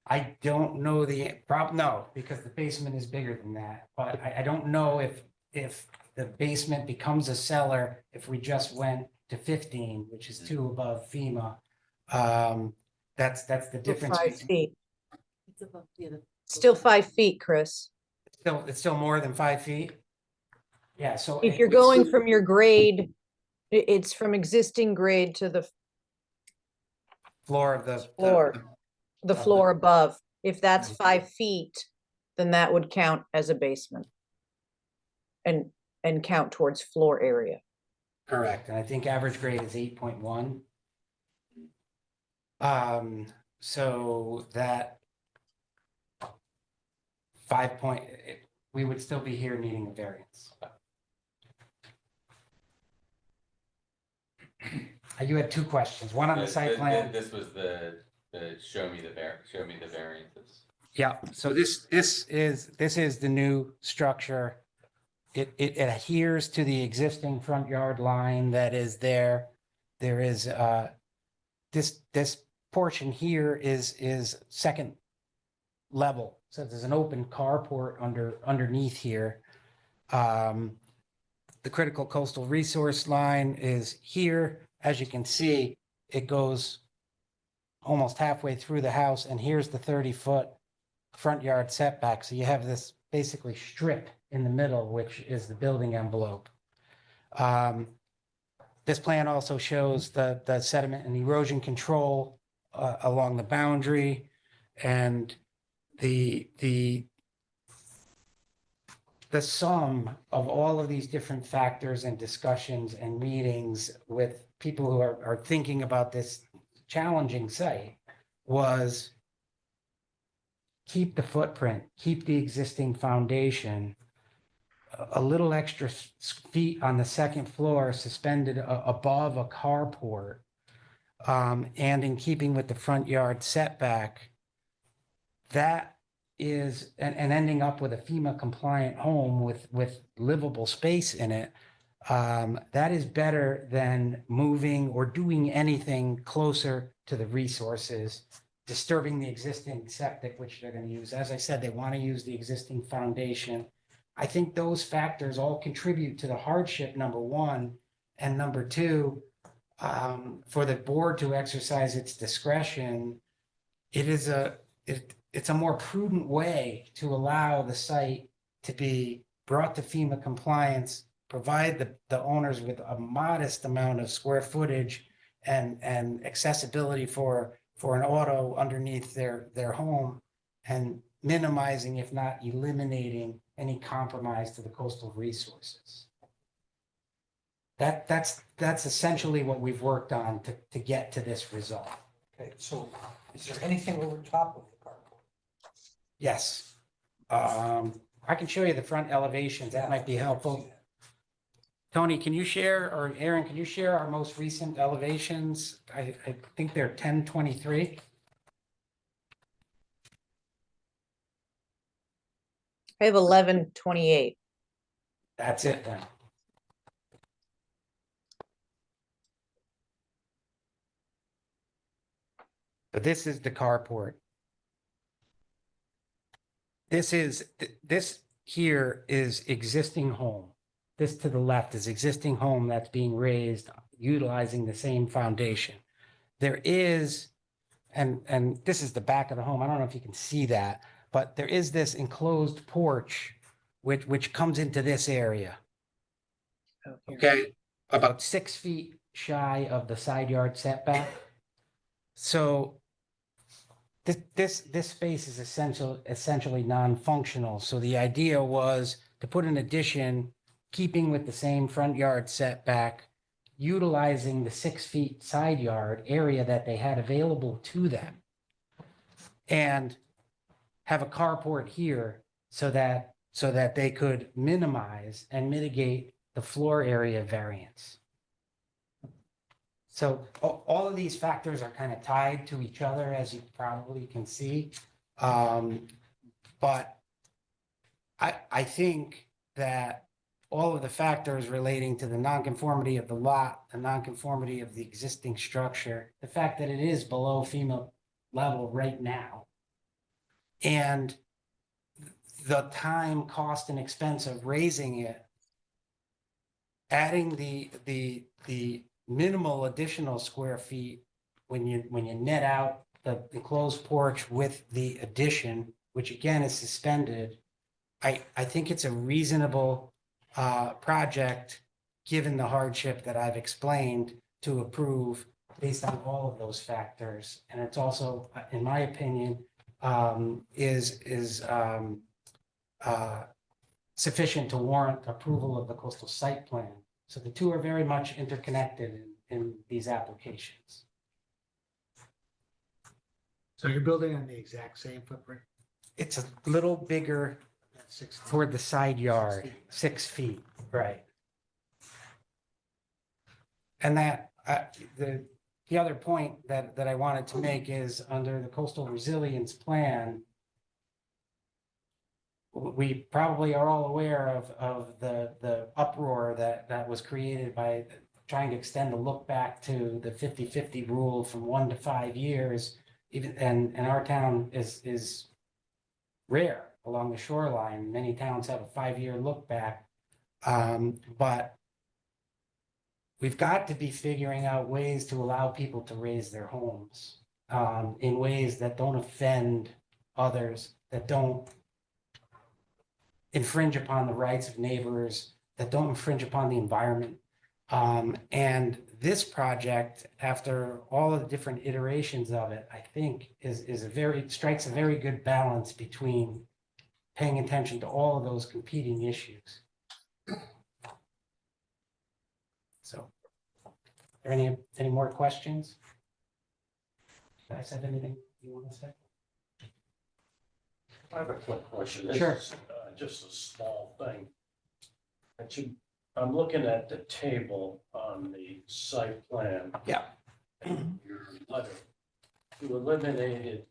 I don't know the problem, no, because the basement is bigger than that, but I don't know if the basement becomes a cellar, if we just went to 15, which is 2 above FEMA. That's the difference. 5 feet. It's above the other. Still 5 feet, Chris. It's still more than 5 feet. Yeah, so. If you're going from your grade, it's from existing grade to the Floor of floor, the of floor above. If that's 5 feet, then that would count as a basement. And count towards floor area. Correct, and I think average grade is 8.1. So that 5 point, we would still be here needing a variance. You had 2 questions, one on the site plan. This was the show me the variances. Yeah, so this is the new structure it adheres to the existing front yard line that is there. There is, this portion here is second level. So there's an open carport underneath here. The critical coastal resource line is here. As you can see, it goes almost halfway through the house, and here's the 30-foot front yard setback. So you have this basically strip in the middle, which is the building envelope. This plan also shows the sediment and erosion control along the boundary, and the sum of all of these different factors and discussions and meetings with people who are thinking about this challenging site was keep the footprint, keep the existing foundation, a little extra feet on the second floor suspended above a carport, and in keeping with the front yard setback. That is, and ending up with a FEMA compliant home with livable space in it, that is better than moving or doing anything closer to the resources, disturbing the existing septic, which they're going to use. As I said, they want to use the existing foundation. I think those factors all contribute to the hardship, number one, and number two, for the board to exercise its discretion. It's a more prudent way to allow the site to be brought to FEMA compliance, provide the owners with a modest amount of square footage and accessibility for an auto underneath their home, and minimizing, if not eliminating, any compromise to the coastal resources. That's essentially what we've worked on to get to this result. Okay, so is there anything over top of the carport? Yes. I can show you the front elevations. That might be helpful. Tony, can you share, or Aaron, can you share our most recent elevations? I think they're 1023. I have 1128. That's it then. But this is the carport. This here is existing home. This to the left is existing home that's being raised utilizing the same foundation. There is, and this is the back of the home. I don't know if you can see that, but there is this enclosed porch which comes into this area. Okay, about 6 feet shy of the side yard setback. So this space is essentially non-functional. So the idea was to put an addition, keeping with the same front yard setback, utilizing the 6 feet side yard area that they had available to them, and have a carport here so that they could minimize and mitigate the floor area variance. So all of these factors are kind of tied to each other, as you probably can see. But I think that all of the factors relating to the nonconformity of the lot, the nonconformity of the existing structure, the fact that it is below FEMA level right now, and the time, cost, and expense of raising it, adding the minimal additional square feet when you net out the enclosed porch with the addition, which again is suspended, I think it's a reasonable project, given the hardship that I've explained, to approve based on all of those factors. And it's also, in my opinion, is sufficient to warrant approval of the coastal site plan. So the two are very much interconnected in these applications. So you're building on the exact same footprint? It's a little bigger That's 6 feet. toward the side yard, 6 feet. 6 feet, right? And that, the other point that I wanted to make is, under the coastal resilience plan, we probably are all aware of the uproar that was created by trying to extend the look back to the 50-50 rule from 1 to 5 years. Even, and our town is rare along the shoreline. Many towns have a 5-year look back. But we've got to be figuring out ways to allow people to raise their homes in ways that don't offend others, that don't infringe upon the rights of neighbors, that don't infringe upon the environment. And this project, after all of the different iterations of it, I think strikes a very good balance between paying attention to all of those competing issues. So, are there any more questions? Did I say anything you want to say? I have a quick question. This Sure. is, just a small thing. I'm looking at the table on the site plan. Yeah. And your letter. You eliminated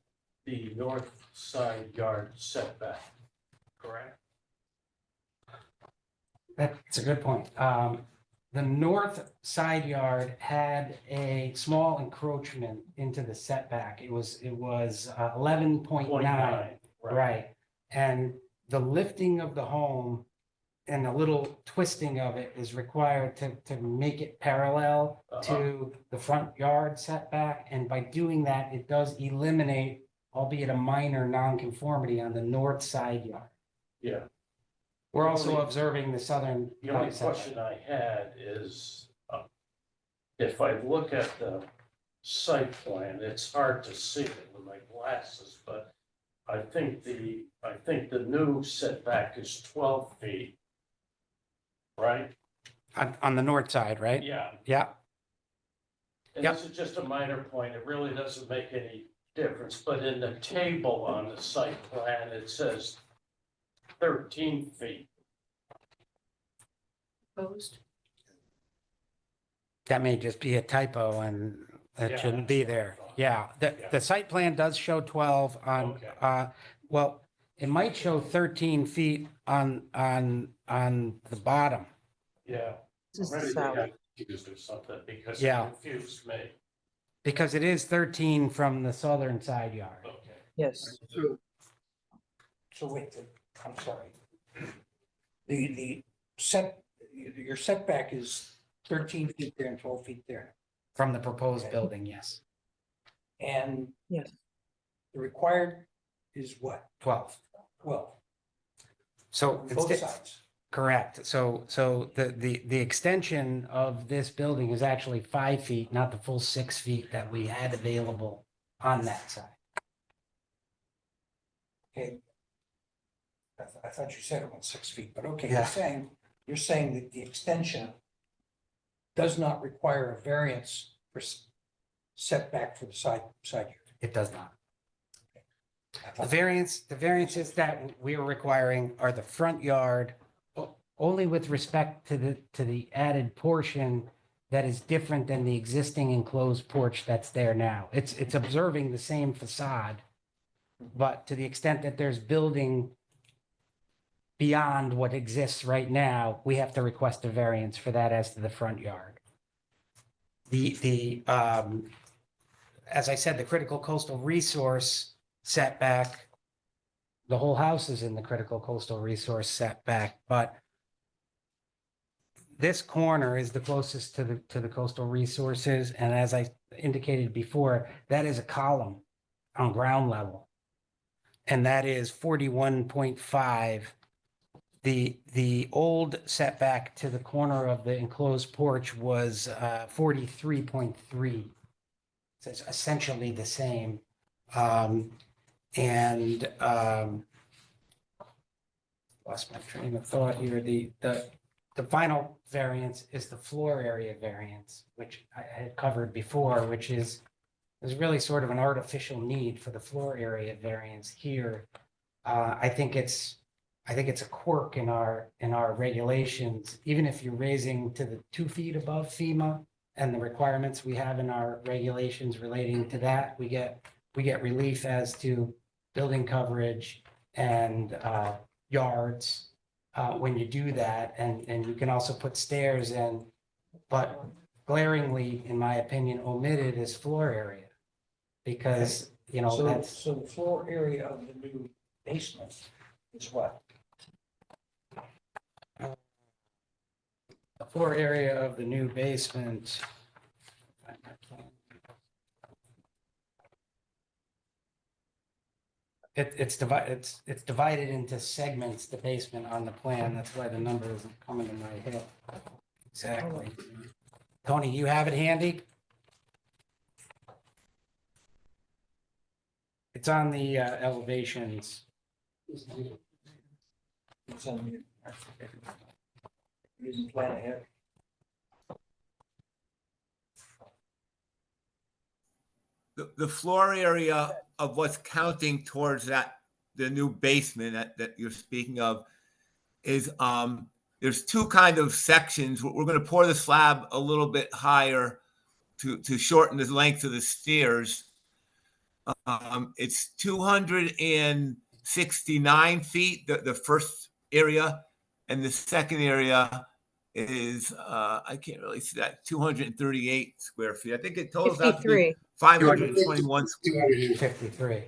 the north side yard setback, correct? That's a good point. The north side yard had a small encroachment into the setback. It was 11.9. Right. And the lifting of the home and a little twisting of it is required to make it parallel to the front yard setback. And by doing that, it does eliminate, albeit a minor nonconformity on the north side yard. Yeah. We're also observing the southern. The only setback. question I had is, if I look at the site plan, it's hard to see it with my glasses, but I think the new setback is 12 feet. Right? On the north side, right? Yeah. Yeah. And this is just a minor point. It really doesn't make any difference, but in the table on the site plan, it says 13 feet. Opposed? That may just be a typo and it Yeah, shouldn't be that's what I there. thought. Yeah, the Yeah. site plan does show 12 on, Okay. well, it might show 13 feet on the bottom. Yeah. This is Maybe they south. got confused or something because it Yeah. confused me. Because it is 13 from the southern side yard. Okay. Yes. So wait, I'm sorry. The your setback is 13 feet there and 12 feet there. From the proposed building, yes, And Yes. the required is what? 12. 12, So both instead, sides. correct. So the extension of this building is actually 5 feet, not the full 6 feet that we had available on that side. Okay. I thought you said it was 6 feet, but okay, Yeah. you're saying that the extension does not require a variance for setback for the side yard. It does not. I The thought- variances that we are requiring are the front yard, only with respect to the added portion that is different than the existing enclosed porch that's there now. It's observing the same facade, but to the extent that there's building beyond what exists right now, we have to request a variance for that as to the front yard. As I said, the critical coastal resource setback, the whole house is in the critical coastal resource setback, but this corner is the closest to the coastal resources, and as I indicated before, that is a column on ground level. And that is 41.5. The old setback to the corner of the enclosed porch was 43.3. So it's essentially the same. Lost my train of thought here. The final variance is the floor area variance, which I had covered before, which is there's really sort of an artificial need for the floor area variance here. I think it's a quirk in our regulations, even if you're raising to the 2 feet above FEMA and the requirements we have in our regulations relating to that, we get relief as to building coverage and yards when you do that, and you can also put stairs in, but glaringly, in my opinion, omitted is floor area. Because, you know, So, that's, so the floor area of the new basement is what? the floor area of the new basement. It's divided into segments, the basement on the plan. That's why the number isn't coming to my head. Exactly. Tony, you have it handy? It's on the elevations. It's on the, using plan ahead. The floor area of what's counting towards the new basement that you're speaking of is, there's two kind of sections. We're gonna pour the slab a little bit higher to shorten the length of the stairs. It's 269 feet, the first area, and the second area is, I can't really see that, 238 square feet. I think it totals out to be 53. 521. 253.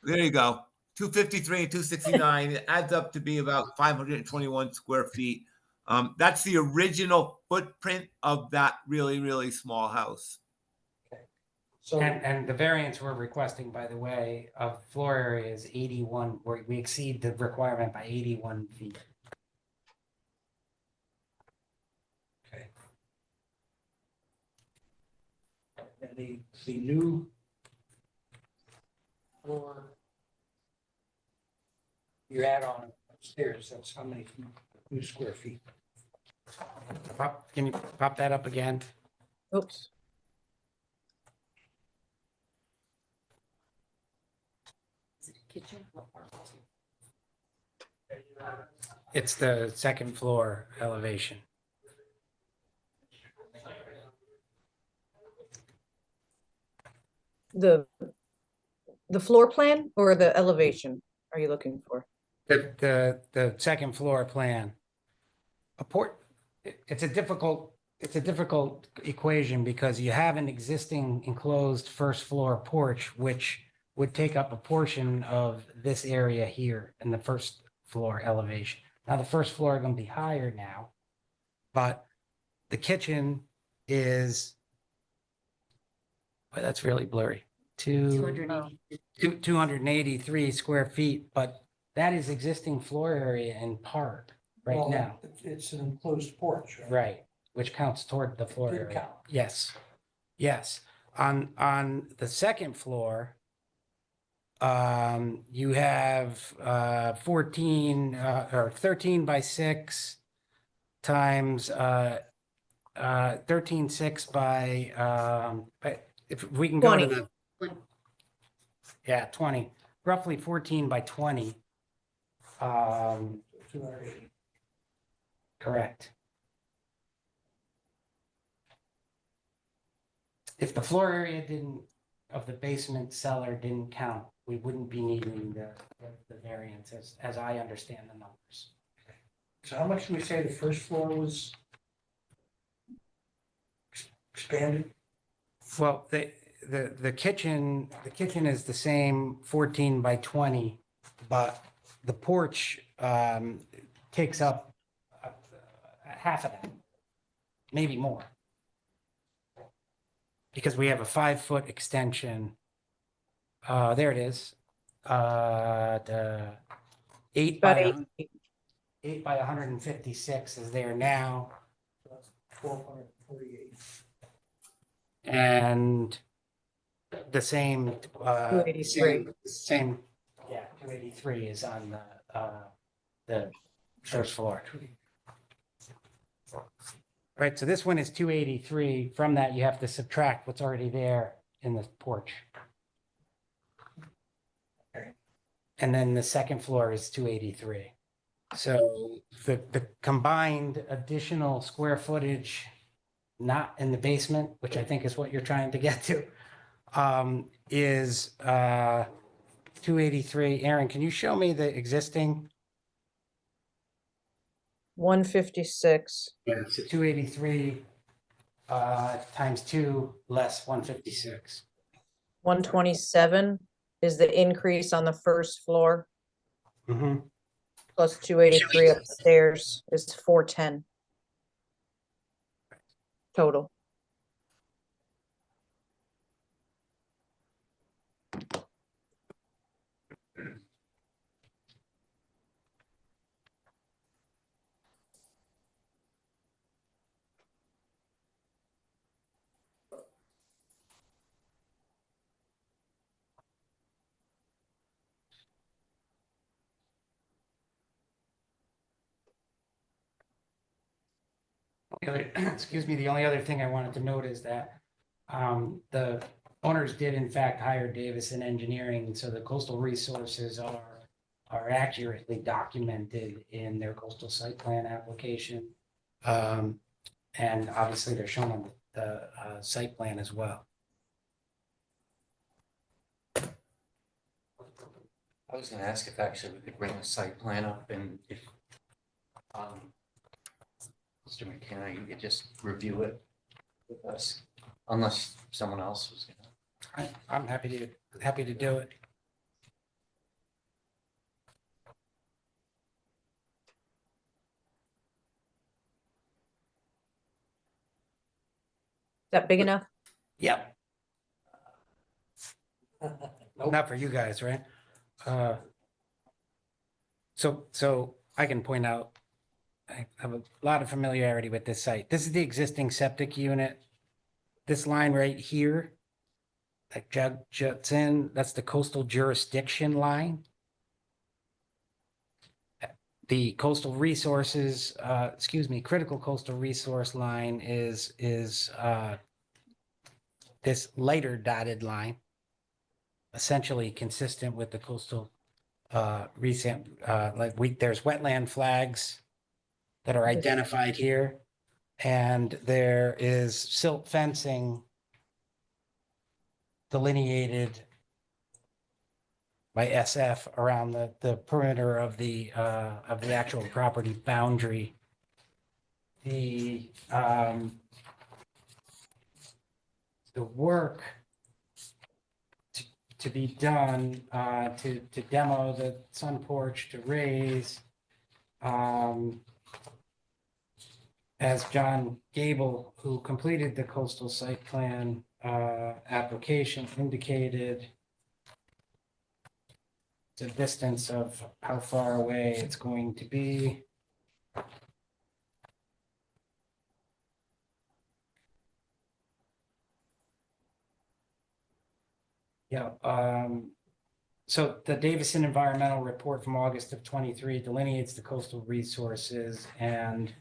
There you go. 253 and 269. It adds up to be about 521 square feet. That's the original footprint of that really, really small house. So, And the variance we're requesting, by the way, of floor area is 81, where we exceed the requirement by 81 feet. okay. And the new floor, you add on upstairs, that's how many new square feet? Can you pop that up again? Oops. Is it a kitchen? It's the second floor elevation. The floor plan or the elevation are you looking for? The second floor plan. It's a difficult equation because you have an existing enclosed first floor porch, which would take up a portion of this area here in the first floor elevation. Now, the first floor is going to be higher now, but the kitchen is, well, that's really blurry. 283 square feet, but that is existing floor area in part right Well, now. It's an enclosed porch, right? Right, which counts toward the floor Did area. count. Yes, yes. On the second floor, you have 14 or 13 by 6 times 13.6 by if we can go to 20. the 20, roughly 14 by 20. 280. Correct. If the floor area of the basement cellar didn't count, we wouldn't be needing the variance as I understand the numbers. So how much do we say the first floor was expanded? Well, the kitchen is the same 14 by 20, but the porch takes up half of that, maybe more. Because we have a 5-foot extension. There it is. The 8 About by 8. 8 by 156 is there now. 1,248. And the same, 283. same, yeah, 283 is on the first floor. Right, so this one is 283. From that, you have to subtract what's already there in the porch. And then the second floor is 283. So the combined additional square footage, not in the basement, which I think is what you're trying to get to, is 283. Aaron, can you show me the existing? 156. Yeah. So 283 times 2 less 156. 127 is the increase on the first floor, Mm-hmm. plus 283 upstairs is 410 total. Excuse me, the only other thing I wanted to note is that the owners did in fact hire Davison Engineering, so the coastal resources are accurately documented in their coastal site plan application. And obviously they're shown on the site plan as well. I was gonna ask if actually we could bring the site plan up and if, Mr. McKenna, you could just review it with us, unless someone else was gonna. I'm happy to do it. Is that big enough? Yep. Not for you guys, right? So I can point out, I have a lot of familiarity with this site. This is the existing septic unit. This line right here, that juts in, that's the coastal jurisdiction line. The coastal resources, critical coastal resource line is this lighter dotted line, essentially consistent with the coastal recent, there's wetland flags that are identified here. And there is silt fencing delineated by SF around the perimeter of the actual property boundary. The work to be done to demo the sun porch, to raise, as John Gable, who completed the coastal site plan application, indicated, the distance of how far away it's going to be. Yeah, so the Davison Environmental Report from August of 23 delineates the coastal resources and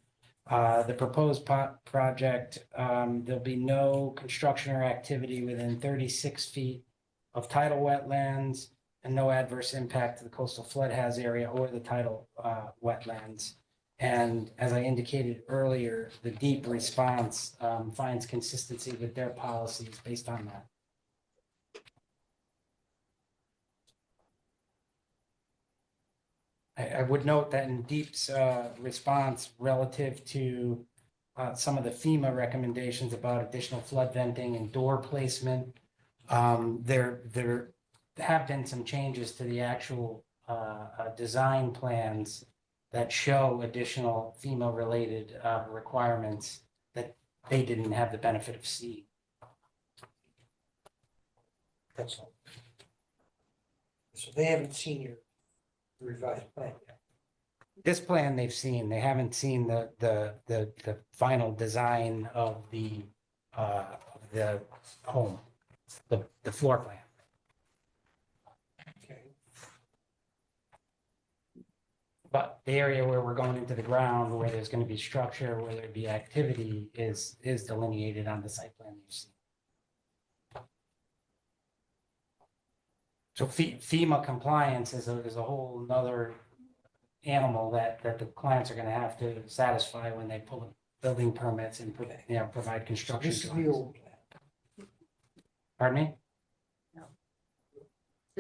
the proposed project, there'll be no construction or activity within 36 feet of tidal wetlands and no adverse impact to the coastal flood hazard area or the tidal wetlands. And as I indicated earlier, the deep response finds consistency with their policies based on that. I would note that in Deep's response relative to some of the FEMA recommendations about additional flood venting and door placement, there have been some changes to the actual design plans that show additional FEMA-related requirements that they didn't have the benefit of seeing. That's all. So they haven't seen your revised plan yet. This plan they've seen, they haven't seen the final design of the home, the floor plan. Okay. But the area where we're going into the ground, where there's going to be structure, where there'd be activity is delineated on the site plan you see. So FEMA compliance is a whole nother animal that the clients are going to have to satisfy when they pull building permits and provide construction. This is the drawings. old plan. Pardon me?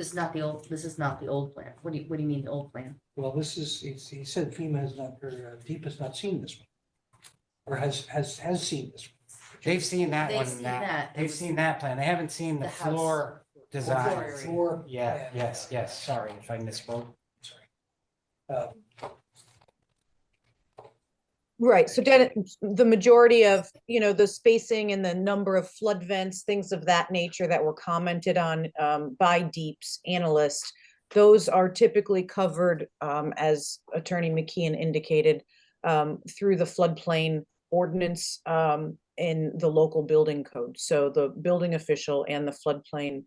This is not the old, this is not the old plan. What do you mean, the old plan? Well, this is, he said FEMA has not, or DEEP has not seen this one. Or has seen this one. They've seen that They've one, seen that, that. It they've was seen that plan. They haven't seen the the house. floor design. Floor area. Floor Yeah, plan. yes, sorry if I misspoke. Right, so the majority of, the spacing and the number of flood vents, things of that nature that were commented on by DEEP's analyst, those are typically covered, as Attorney McKeon indicated, through the floodplain ordinance in the local building code. So the building official and the floodplain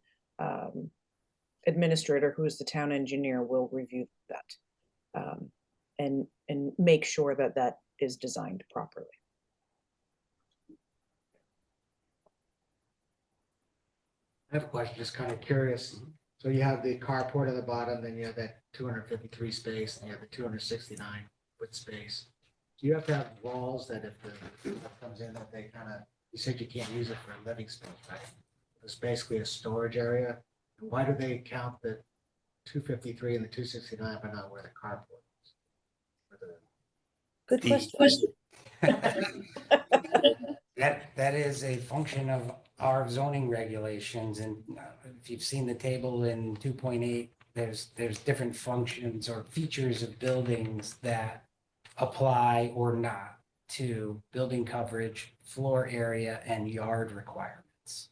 administrator, who is the town engineer, will review that and make sure that that is designed properly. I have a question, just kind of curious. So you have the carport at the bottom, then you have that 253 space, and you have the 269 foot space. Do you have to have walls that if the stuff comes in, that they kind of, you said you can't use it for a living space, right? It's basically a storage area. Why do they count the 253 and the 269 but not where the carport is? For the- Good question. That is a function of our zoning regulations, and if you've seen the table in 2.8, there's different functions or features of buildings that apply or not to building coverage, floor area, and yard requirements.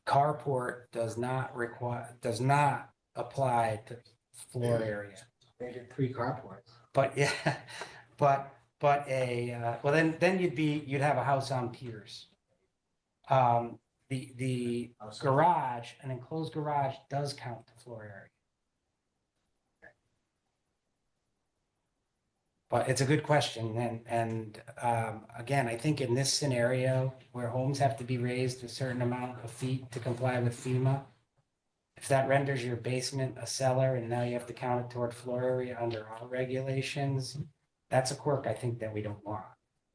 Carport does not apply to floor area. They did 3 carports. But yeah, but well, then you'd have a house on piers. The garage, an enclosed garage does count the floor area. But it's a good question, and again, I think in this scenario where homes have to be raised a certain amount of feet to comply with FEMA, if that renders your basement a cellar and now you have to count it toward floor area under our regulations, that's a quirk I think that we don't want,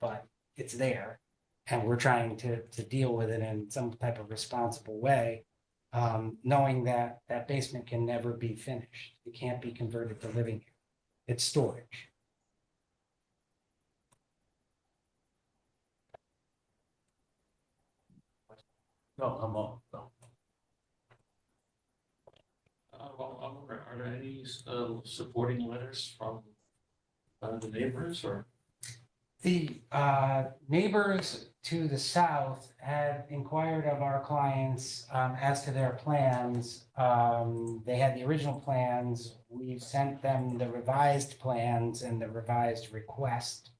but it's there. And we're trying to deal with it in some type of responsible way, knowing that that basement can never be finished. It can't be converted to living area. It's storage. No, I'm on, no. Well, are there any supporting letters from the neighbors or? The neighbors to the south had inquired of our clients as to their plans. They had the original plans. We've sent them the revised plans and the revised request,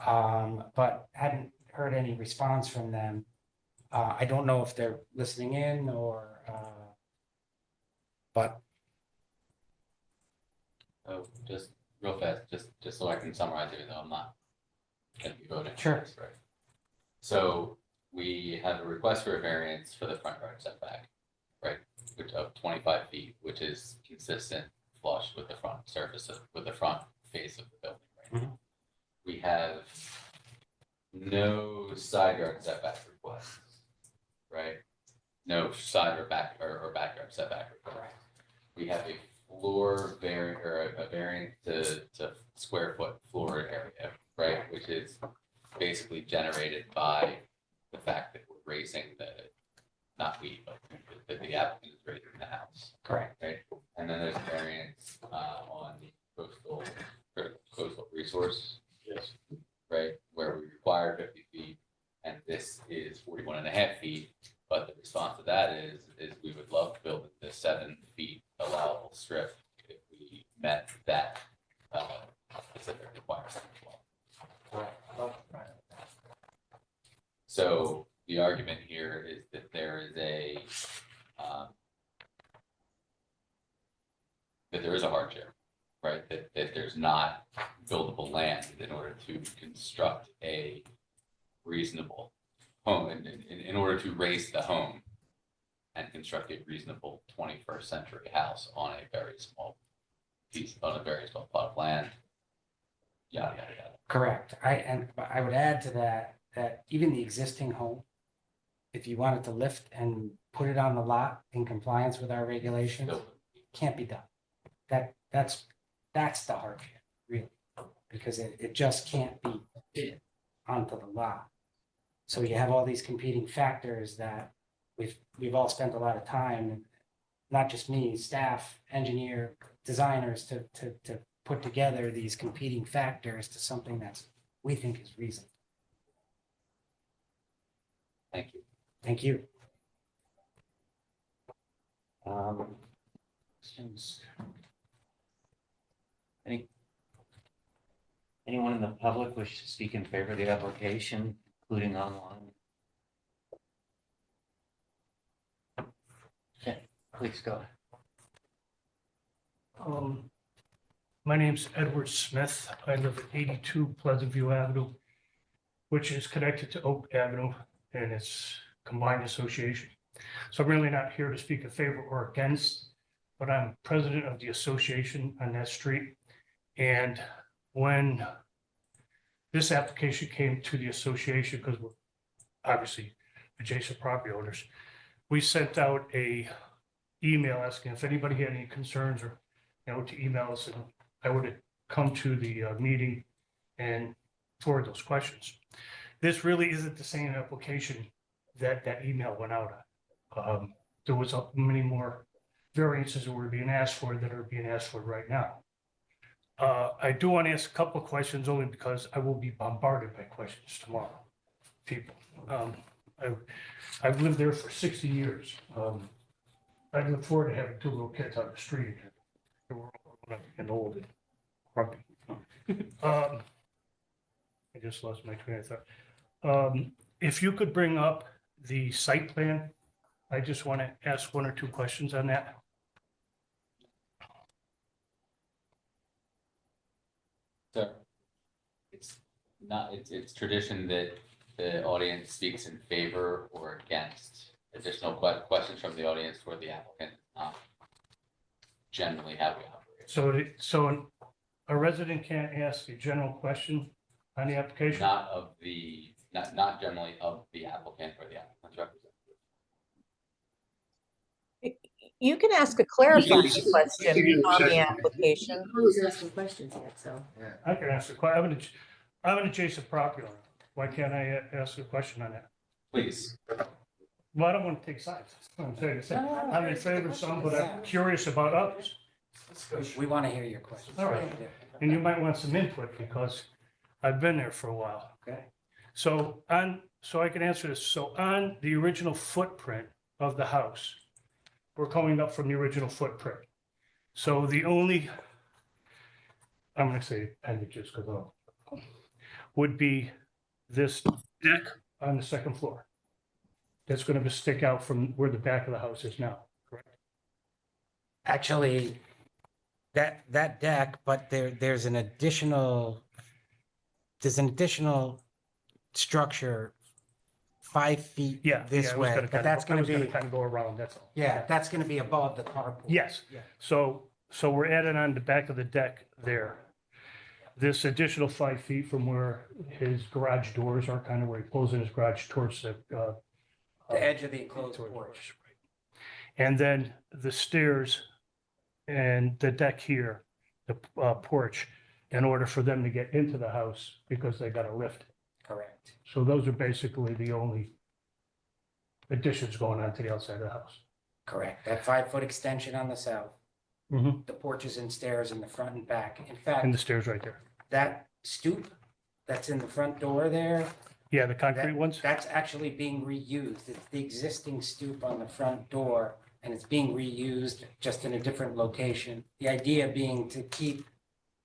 but hadn't heard any response from them. I don't know if they're listening in or, but. Oh, just real fast, just so I can summarize it, though I'm not gonna be voting. on Sure. this, right? So we have a request for a variance for the front yard setback, right, which of 25 feet, which is consistent flush with the front surface with the front face of the building, right? Mhm. We have no side yard setback requests, right? No side or backyard setback request. We have a floor variant or a variant to square foot floor area, right? Which is basically generated by the fact that we're raising not we, but the applicant is raising the house. Correct. Right? And then there's a variance on the coastal resource. Yes. Right, where we require 50 feet, and this is 41.5 feet. But the response to that is we would love to build the 7 feet allowable strip if we met that specific requirement as well. So the argument here is that there is a hardship, right? That there's not buildable land in order to construct a reasonable home, in order to raise the home and construct a reasonable 21st century house on a very small plot of land. Yada, yada, yada. Correct. I would add to that even the existing home, if you wanted to lift and put it on the lot in compliance with our regulations, can't be done. That's the hardship, really, because it just can't be fit onto the lot. So you have all these competing factors that we've all spent a lot of time, not just me, staff, engineer, designers, to put together these competing factors to something that's, we think is reasonable. Thank you. Thank you. Questions? Anyone in the public wish to speak in favor of the application, including online? Okay, please go. My name's Edward Smith. I live at 82 Pleasant View Avenue, which is connected to Oak Avenue, and it's combined association. So I'm really not here to speak in favor or against, but I'm president of the association on that street. And when this application came to the association, because we're obviously adjacent property owners, we sent out a email asking if anybody had any concerns or, to email us, and I would come to the meeting and forward those questions. This really isn't the same application that email went out on. There was many more variances that were being asked for that are being asked for right now. I do want to ask a couple of questions only because I will be bombarded by questions tomorrow. People, I've lived there for 60 years. I look forward to having 2 little kids on the street. They were getting old and grumpy. I just lost my train of thought. If you could bring up the site plan, I just want to ask 1 or 2 questions on that. Sir, it's tradition that the audience speaks in favor or against. Additional questions from the audience for the applicant, generally how we operate. So a resident can't ask a general question on the application? Not generally of the applicant or the applicant's representative. You can ask a clarifying question on the application. Who's asking questions yet, so. I can ask a question. I'm an adjacent property owner. Why can't I ask a question on that? Please. Well, I don't want to take sides. That's what I'm trying to say. I'm in favor of some, but I'm curious about others. We want to hear your questions. All right. And you might want some input because I've been there for a while. Okay. So I can answer this. So on the original footprint of the house, we're coming up from the original footprint. So the only, I'm going to say appendages because would be this deck on the 2nd floor. That's going to stick out from where the back of the house is now, correct? Actually, that deck, but there's an additional structure 5 feet this way, but that's going to be kind of go around, that's all. Yeah, that's going to be above the carport. Yes. Yeah. So we're adding on the back of the deck there. This additional 5 feet from where his garage doors are, kind of where he pulls in his garage towards the edge of the enclosed porch. And then the stairs and the deck here, the porch, in order for them to get into the house because they got a lift. Correct. So those are basically the only additions going on to the outside of the house. Correct. That 5-foot extension on the south, the porches and stairs in the front and back. In fact, And the stairs right there. that stoop that's in the front door there, Yeah, the concrete ones? that's actually being reused. It's the existing stoop on the front door, and it's being reused just in a different location. The idea being to keep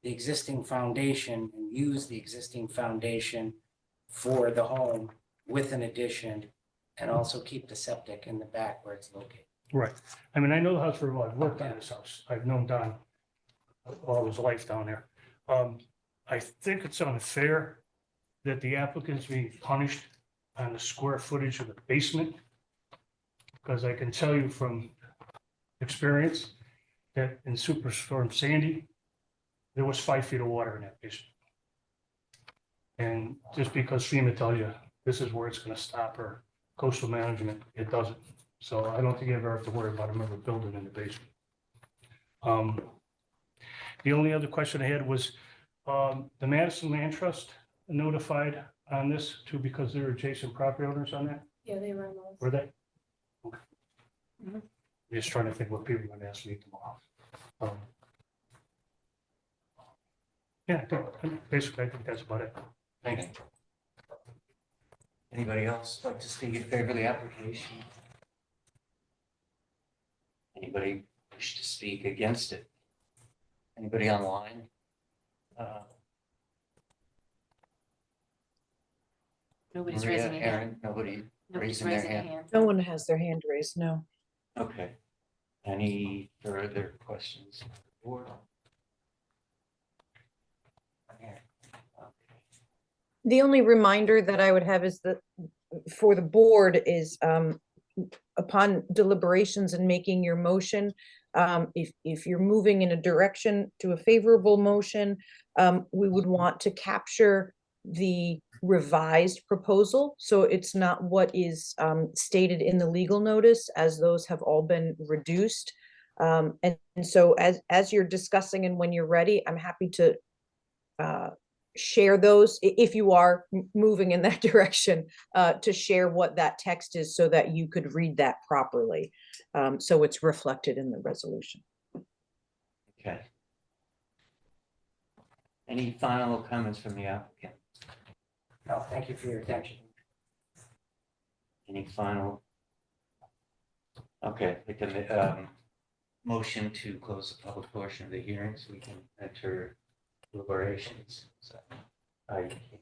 the existing foundation and use the existing foundation for the home with an addition, and also keep the septic in the back where it's located. Right. I mean, I know the house very well. I've worked on this house. I've known Don all his life down there. I think it's unfair that the applicant's being punished on the square footage of the basement. Because I can tell you from experience that in Superstorm Sandy, there was 5 feet of water in that basement. And just because FEMA tells you this is where it's going to stop, or coastal management, it doesn't. So I don't think you ever have to worry about them ever building in the basement. The only other question I had was, the Madison Land Trust notified on this too, because they're adjacent property owners on that, Yeah, they were on those. were they? Okay. Mhm. Just trying to think what people are gonna ask me tomorrow. Yeah, basically, I think that's about it. Thank you. Anybody else like to speak in favor of the application? Anybody wish to speak against it? Anybody online? Nobody's Maria, raising a hand. Aaron, nobody Nobody's raising their raising a hand? hand. No one has their hand raised, no. Okay. Any further questions? Board? Okay. The only reminder that I would have is that for the board is upon deliberations and making your motion, if you're moving in a direction to a favorable motion, we would want to capture the revised proposal. So it's not what is stated in the legal notice, as those have all been reduced. And so as you're discussing and when you're ready, I'm happy to share those, if you are moving in that direction, to share what that text is so that you could read that properly. So it's reflected in the resolution. Okay. Any final comments from the applicant? No, thank you for your attention. Any final? Okay, we can, motion to close the public portion of the hearing so we can enter deliberations. So I can't.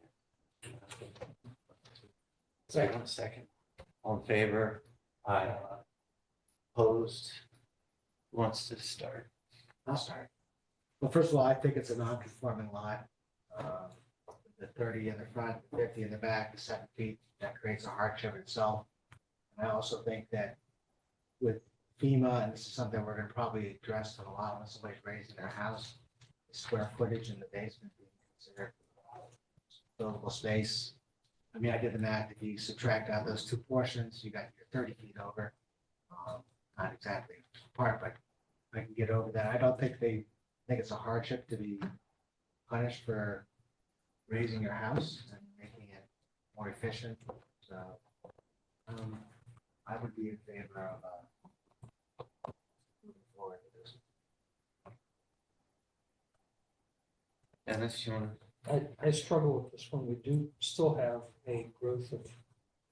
Second. All in favor? Aye. Opposed? Who wants to start? I'll start. Well, first of all, I think it's a non-conforming lot. The 30 in the front, 50 in the back, the 7 feet, that creates a hardship itself. And I also think that with FEMA, and this is something we're gonna probably address to allow when somebody's raising their house, the square footage in the basement being considered buildable space. I mean, I did the math. If you subtract out those two portions, you got your 30 feet over. Not exactly apart, but I can get over that. I don't think they think it's a hardship to be punished for raising your house and making it more efficient. So I would be in favor of moving forward with this. Dennis, you want I struggle with this one. We do still have a growth of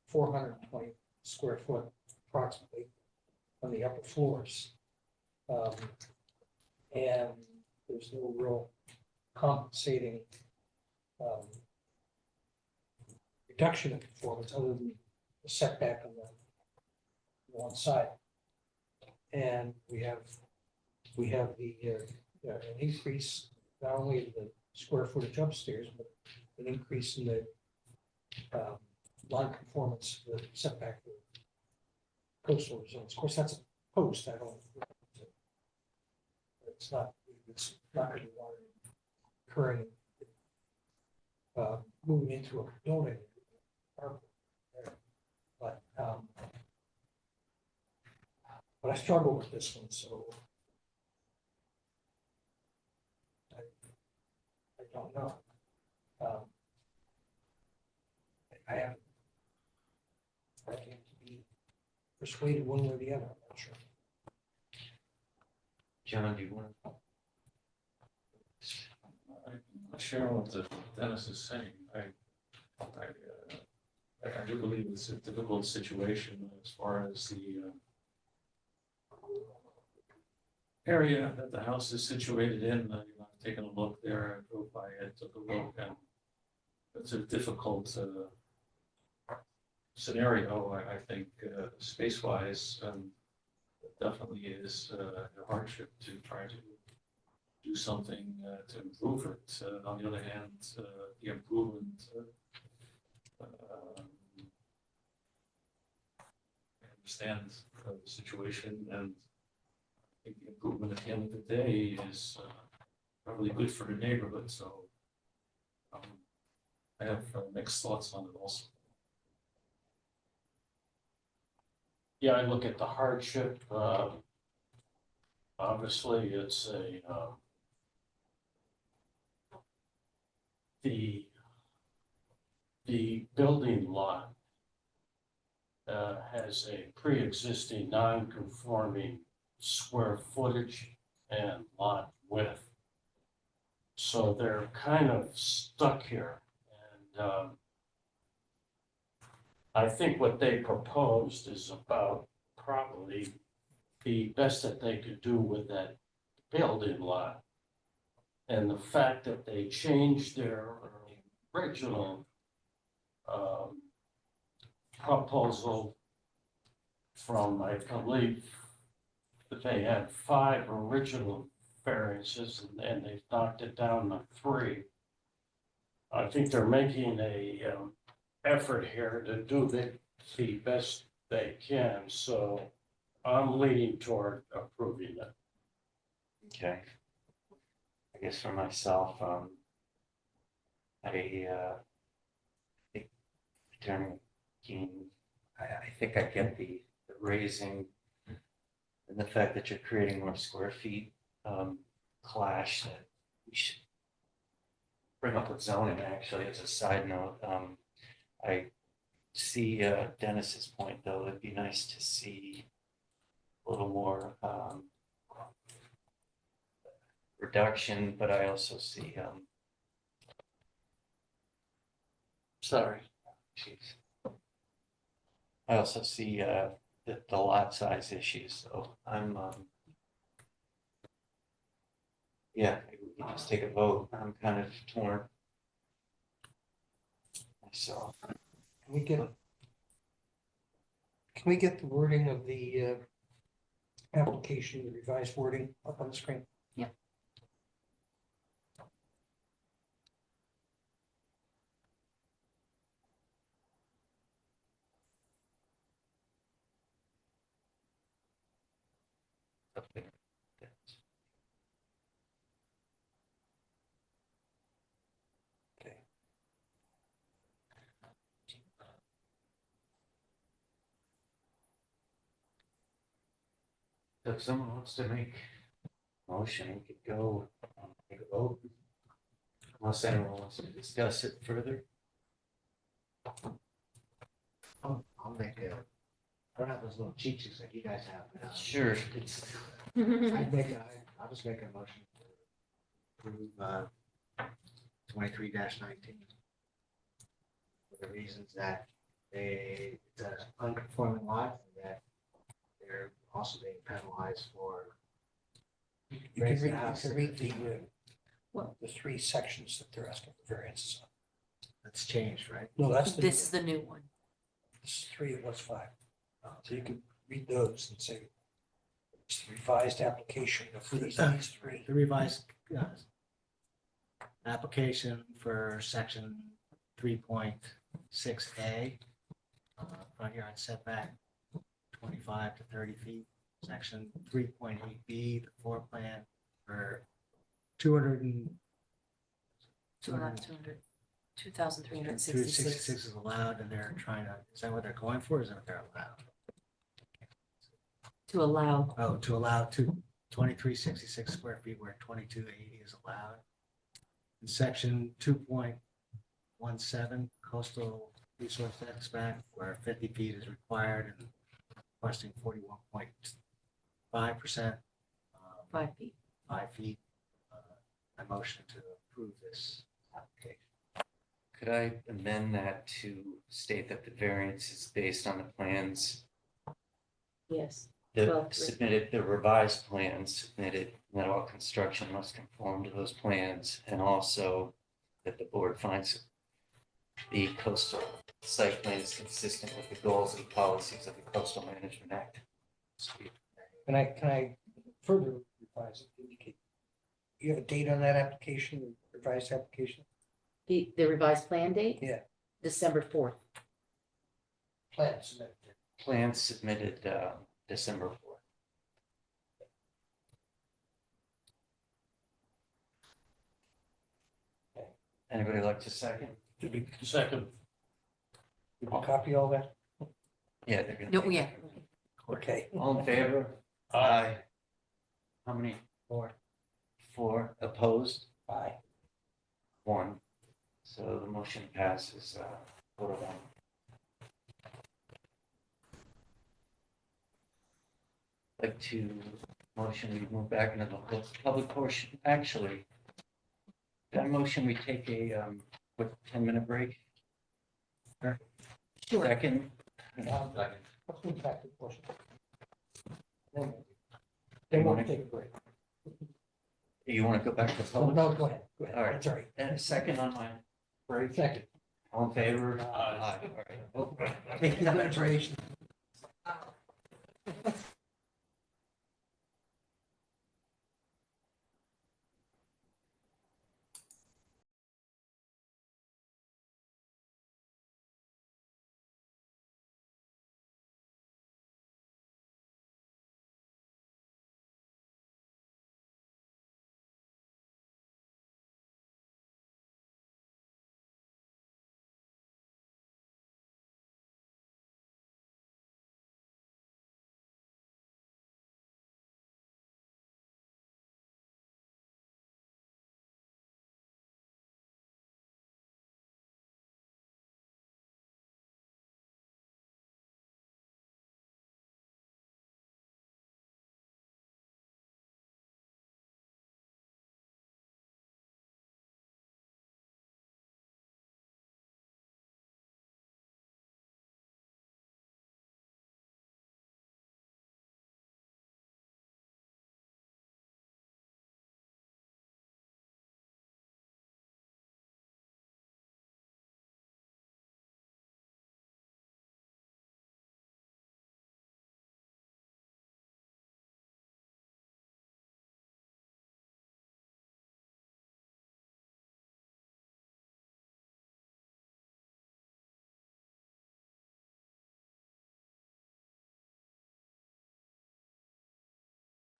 420 square foot approximately on the upper floors. And there's no real compensating reduction in performance other than the setback on the one side. And we have the an increase not only in the square footage upstairs, but an increase in the non-conformance, the setback for coastal zones. Of course, that's a post. I don't. It's not going to be water occurring. Moving into a building, but I struggle with this one, so I don't know. I can't be persuaded one way or the other. I'm not sure. John, do you want to? I'm sharing what Dennis is saying. I do believe it's a difficult situation as far as the area that the house is situated in. I've taken a look there. I drove by it, took a look, and it's a difficult scenario. I think space-wise, it definitely is a hardship to try to do something to improve it. On the other hand, the improvement, I understand the situation, and I think the improvement at the end of the day is probably good for the neighborhood. So I have mixed thoughts on it also. Yeah, I look at the hardship. obviously it's the building lot has a pre-existing non-conforming square footage and lot width. So they're kind of stuck here. And I think what they proposed is about probably the best that they could do with that building lot. And the fact that they changed their original proposal from, I believe, that they had 5 original variances and they've knocked it down to 3. I think they're making a effort here to do the best they can, so I'm leaning toward approving it. Okay. I guess for myself, Attorney Keene, I think I get the raising and the fact that you're creating more square feet clash that we should bring up with zoning, actually, as a side note. I see Dennis's point, though. It'd be nice to see a little more reduction, but I also see sorry, jeez. I also see the lot size issues, so I'm yeah, maybe we can just take a vote. I'm kind of torn myself. Can we get the wording of the application, the revised wording up on the screen? Yeah. Okay. So if someone wants to make a motion, we could go take a vote. Unless anyone wants to discuss it further. I'll make a, I don't have those little cheat sheets like you guys have. but, Sure, it's I'll just make a motion to approve 23-19. For the reasons that it's an unconforming lot and that they're also being penalized for. You can raising read, the you house can at read 50. the 3 sections that they're asking for variances on. That's changed, right? No, that's the, This is the new one. this is 3 and what's 5. So you can read those and say, it's the revised application of these 3. The revised application for section 3.6A, front yard setback 25 to 30 feet. Section 3.8B, the floor plan for 2,366. 266 is allowed, and they're trying to, is that what they're going for? Is that what they're allowed? To allow, Oh, to allow 2,366 square feet where 2,280 is allowed. In section 2.17 coastal resource setback where 50 feet is required and requesting 41.5%. 5 feet. 5 feet. I motion to approve this application. Could I amend that to state that the variance is based on the plans Yes. that 12.3. submitted, the revised plans submitted, and that all construction must conform to those plans, and also that the board finds the coastal site plan is consistent with the goals and policies of the Coastal Management Act. Can I further revise it, indicate, you have a date on that application, revised application? The revised plan date? Yeah. December 4th. Plan submitted. Plans submitted December 4th. Okay. Anybody like to second? Did we, Second. did we copy all that? Yeah, they're gonna. No, take yeah. it. Okay. All in favor? Aye. How many? 4. 4 opposed? 1. So the motion passes, 4-1. Like to motion, we move back into the public portion. Actually, that motion, we take a, quick 10-minute break. Sure. Second. Let's move back to the portion. Then we'll take a break. You want to go back to No, public? no, go ahead. Go ahead. All right. That's all right. And a second on my break? Second. All in favor? Aye. All right. Take your deliberation.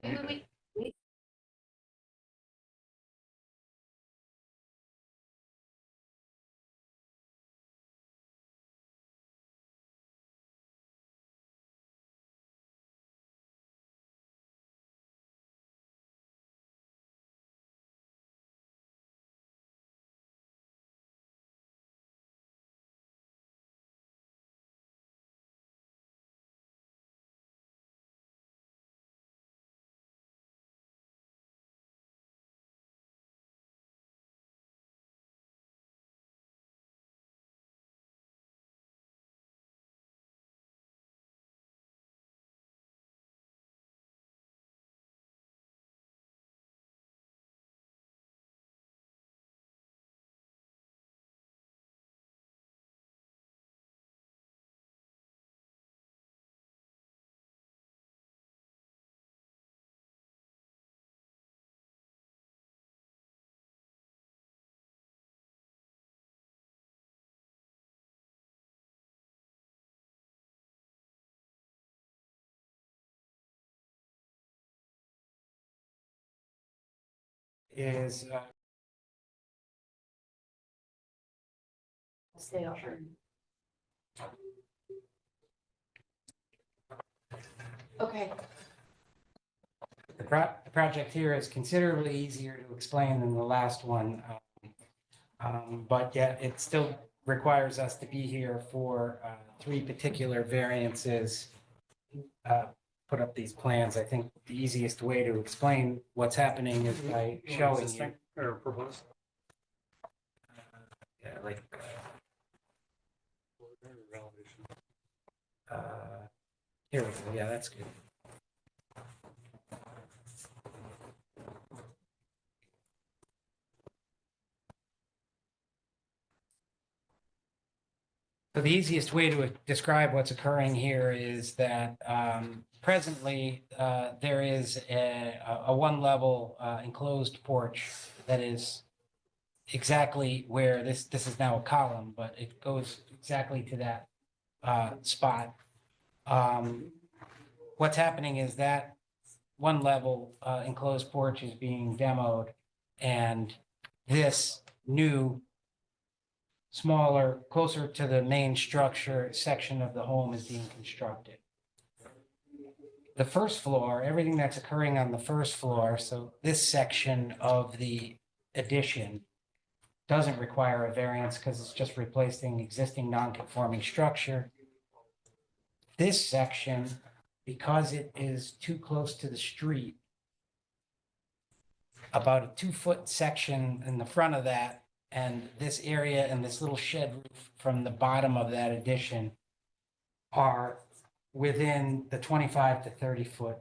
Wait. Is, Stay off. Okay. the project here is considerably easier to explain than the last one. But yet it still requires us to be here for 3 particular variances. Put up these plans. I think the easiest way to explain what's happening is by showing you. Or proposed. Yeah, like, here we go. Yeah, that's good. So the easiest way to describe what's occurring here is that presently there is a one-level enclosed porch that is exactly where this is now a column, but it goes exactly to that spot. What's happening is that one level enclosed porch is being demoed, and this new smaller, closer to the main structure section of the home is being constructed. the first floor, everything that's occurring on the first floor, so this section of the addition doesn't require a variance because it's just replacing existing non-conforming structure. This section, because it is too close to the street, about a 2-foot section in the front of that, and this area and this little shed roof from the bottom of that addition are within the 25 to 30-foot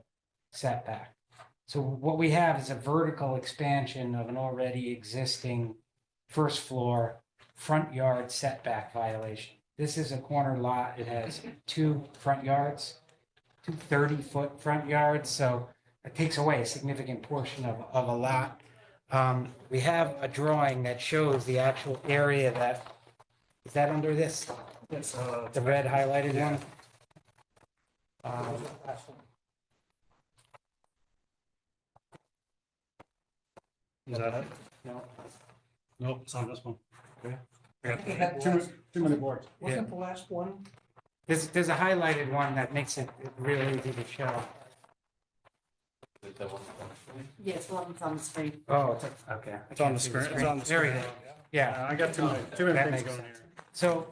setback. So what we have is a vertical expansion of an already existing first floor front yard setback violation. This is a corner lot. It has 2 front yards, 2 30-foot front yards, so it takes away a significant portion of a lot. We have a drawing that shows the actual area that, is that under this? Yes. The red highlighted one? Is that it? No. Nope, it's on this one. Okay. We I think I had got the too last- many boards. Wasn't the last one? There's a highlighted one that makes it really easy to show. Is that one? Yes, the one's on the screen. Oh, okay. It's on the screen. It's on the There we screen. go. Yeah. I got too many That things makes going here. So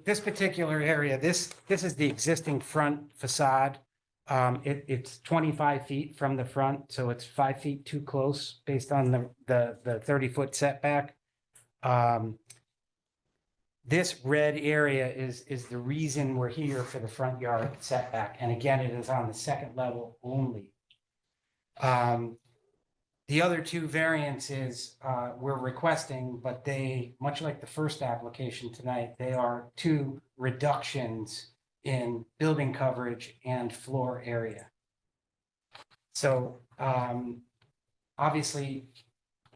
this particular area, this is the existing front facade. It's 25 feet from the front, so it's 5 feet too close based on the 30-foot setback. This red area is the reason we're here for the front yard setback. And again, it is on the second level only. The other 2 variances we're requesting, but they, much like the first application tonight, they are 2 reductions in building coverage and floor area. So obviously,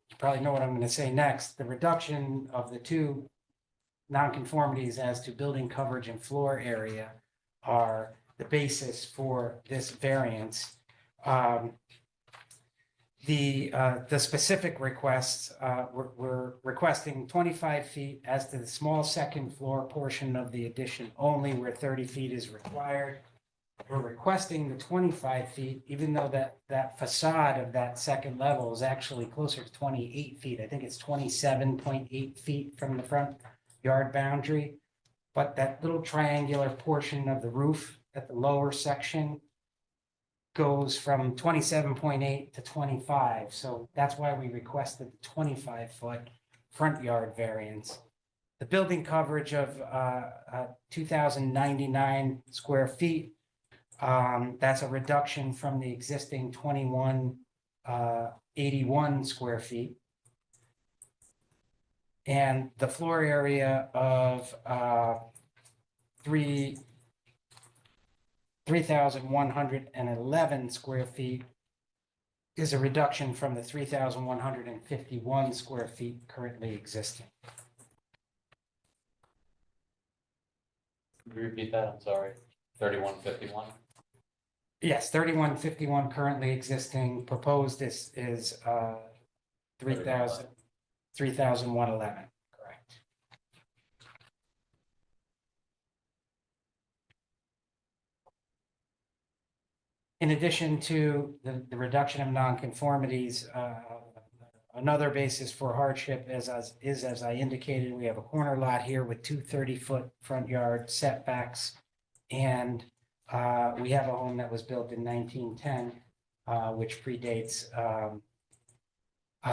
you probably know what I'm going to say next. The reduction of the 2 nonconformities as to building coverage and floor area are the basis for this variance. The specific requests, we're requesting 25 feet as to the small second floor portion of the addition only, where 30 feet is required. We're requesting the 25 feet, even though that facade of that second level is actually closer to 28 feet. I think it's 27.8 feet from the front yard boundary. But that little triangular portion of the roof at the lower section goes from 27.8 to 25. So that's why we requested the 25-foot front yard variance. The building coverage of 2,099 square feet, that's a reduction from the existing 2,181 square feet. And the floor area of 3,111 square feet is a reduction from the 3,151 square feet currently existing. Can you repeat that? I'm sorry. 3151? Yes, 3,151 currently existing. Proposed is 3,111, correct. In addition to the reduction of nonconformities, another basis for hardship is as I indicated, we have a corner lot here with 2 30-foot front yard setbacks. And we have a home that was built in 1910, which predates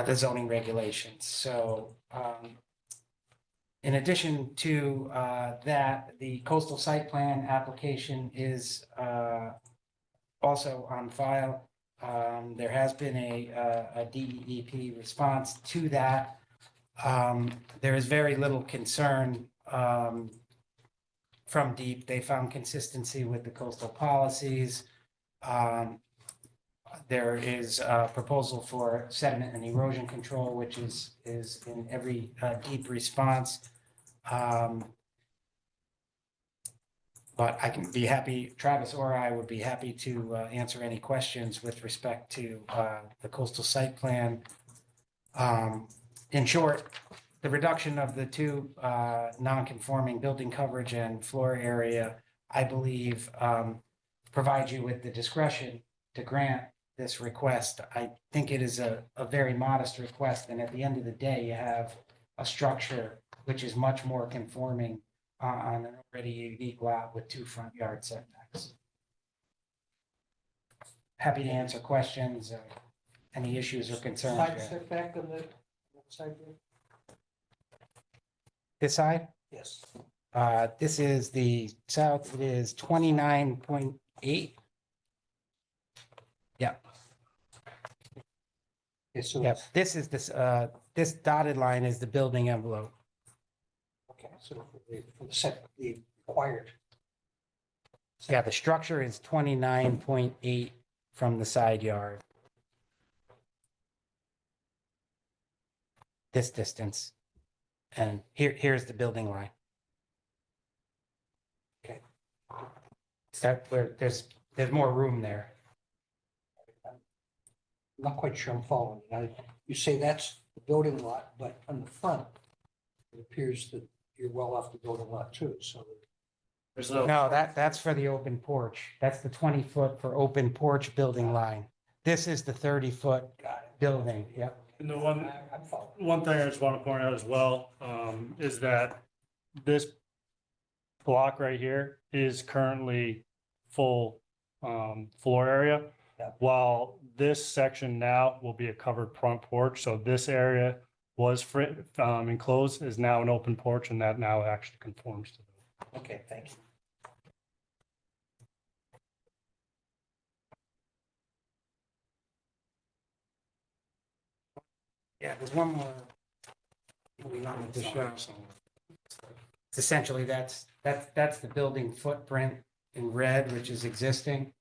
the zoning regulations. So in addition to that, the coastal site plan application is also on file. There has been a DEP response to that. There is very little concern from DEEP. They found consistency with the coastal policies. There is a proposal for sediment and erosion control, which is in every DEEP response. But I can be happy, Travis or I would be happy to answer any questions with respect to the coastal site plan. In short, the reduction of the 2 non-conforming building coverage and floor area, I believe, provide you with the discretion to grant this request. I think it is a very modest request, and at the end of the day, you have a structure which is much more conforming on an already unique lot with 2 front yard setbacks. Happy to answer questions, any issues or concerns. Side you have. setback on the side there? This side, Yes. this is the south, it is 29.8. Yep, Okay, so, yep, this is this dotted line is the building envelope. okay, so for the set, the required. Yeah, the structure is 29.8 from the side yard. This distance. And here's the building line. Okay. That where there's more room there. I'm not quite sure I'm following. Now, you say that's the building lot, but on the front, it appears that you're well off the building lot too, so. There's no. No, that's for the open porch. That's the 20-foot for open porch building line. This is the 30-foot Got it. building. Yep. And the I'm following. one thing I just want to point out as well, is that this block right here is currently full, floor area. Yeah. While this section now will be a covered front porch, so this area was enclosed, is now an open porch, and that now actually conforms to the. Okay, thank you. Yeah, there's one more. We wanted to show. It's essentially, that's the building footprint in red, which is existing.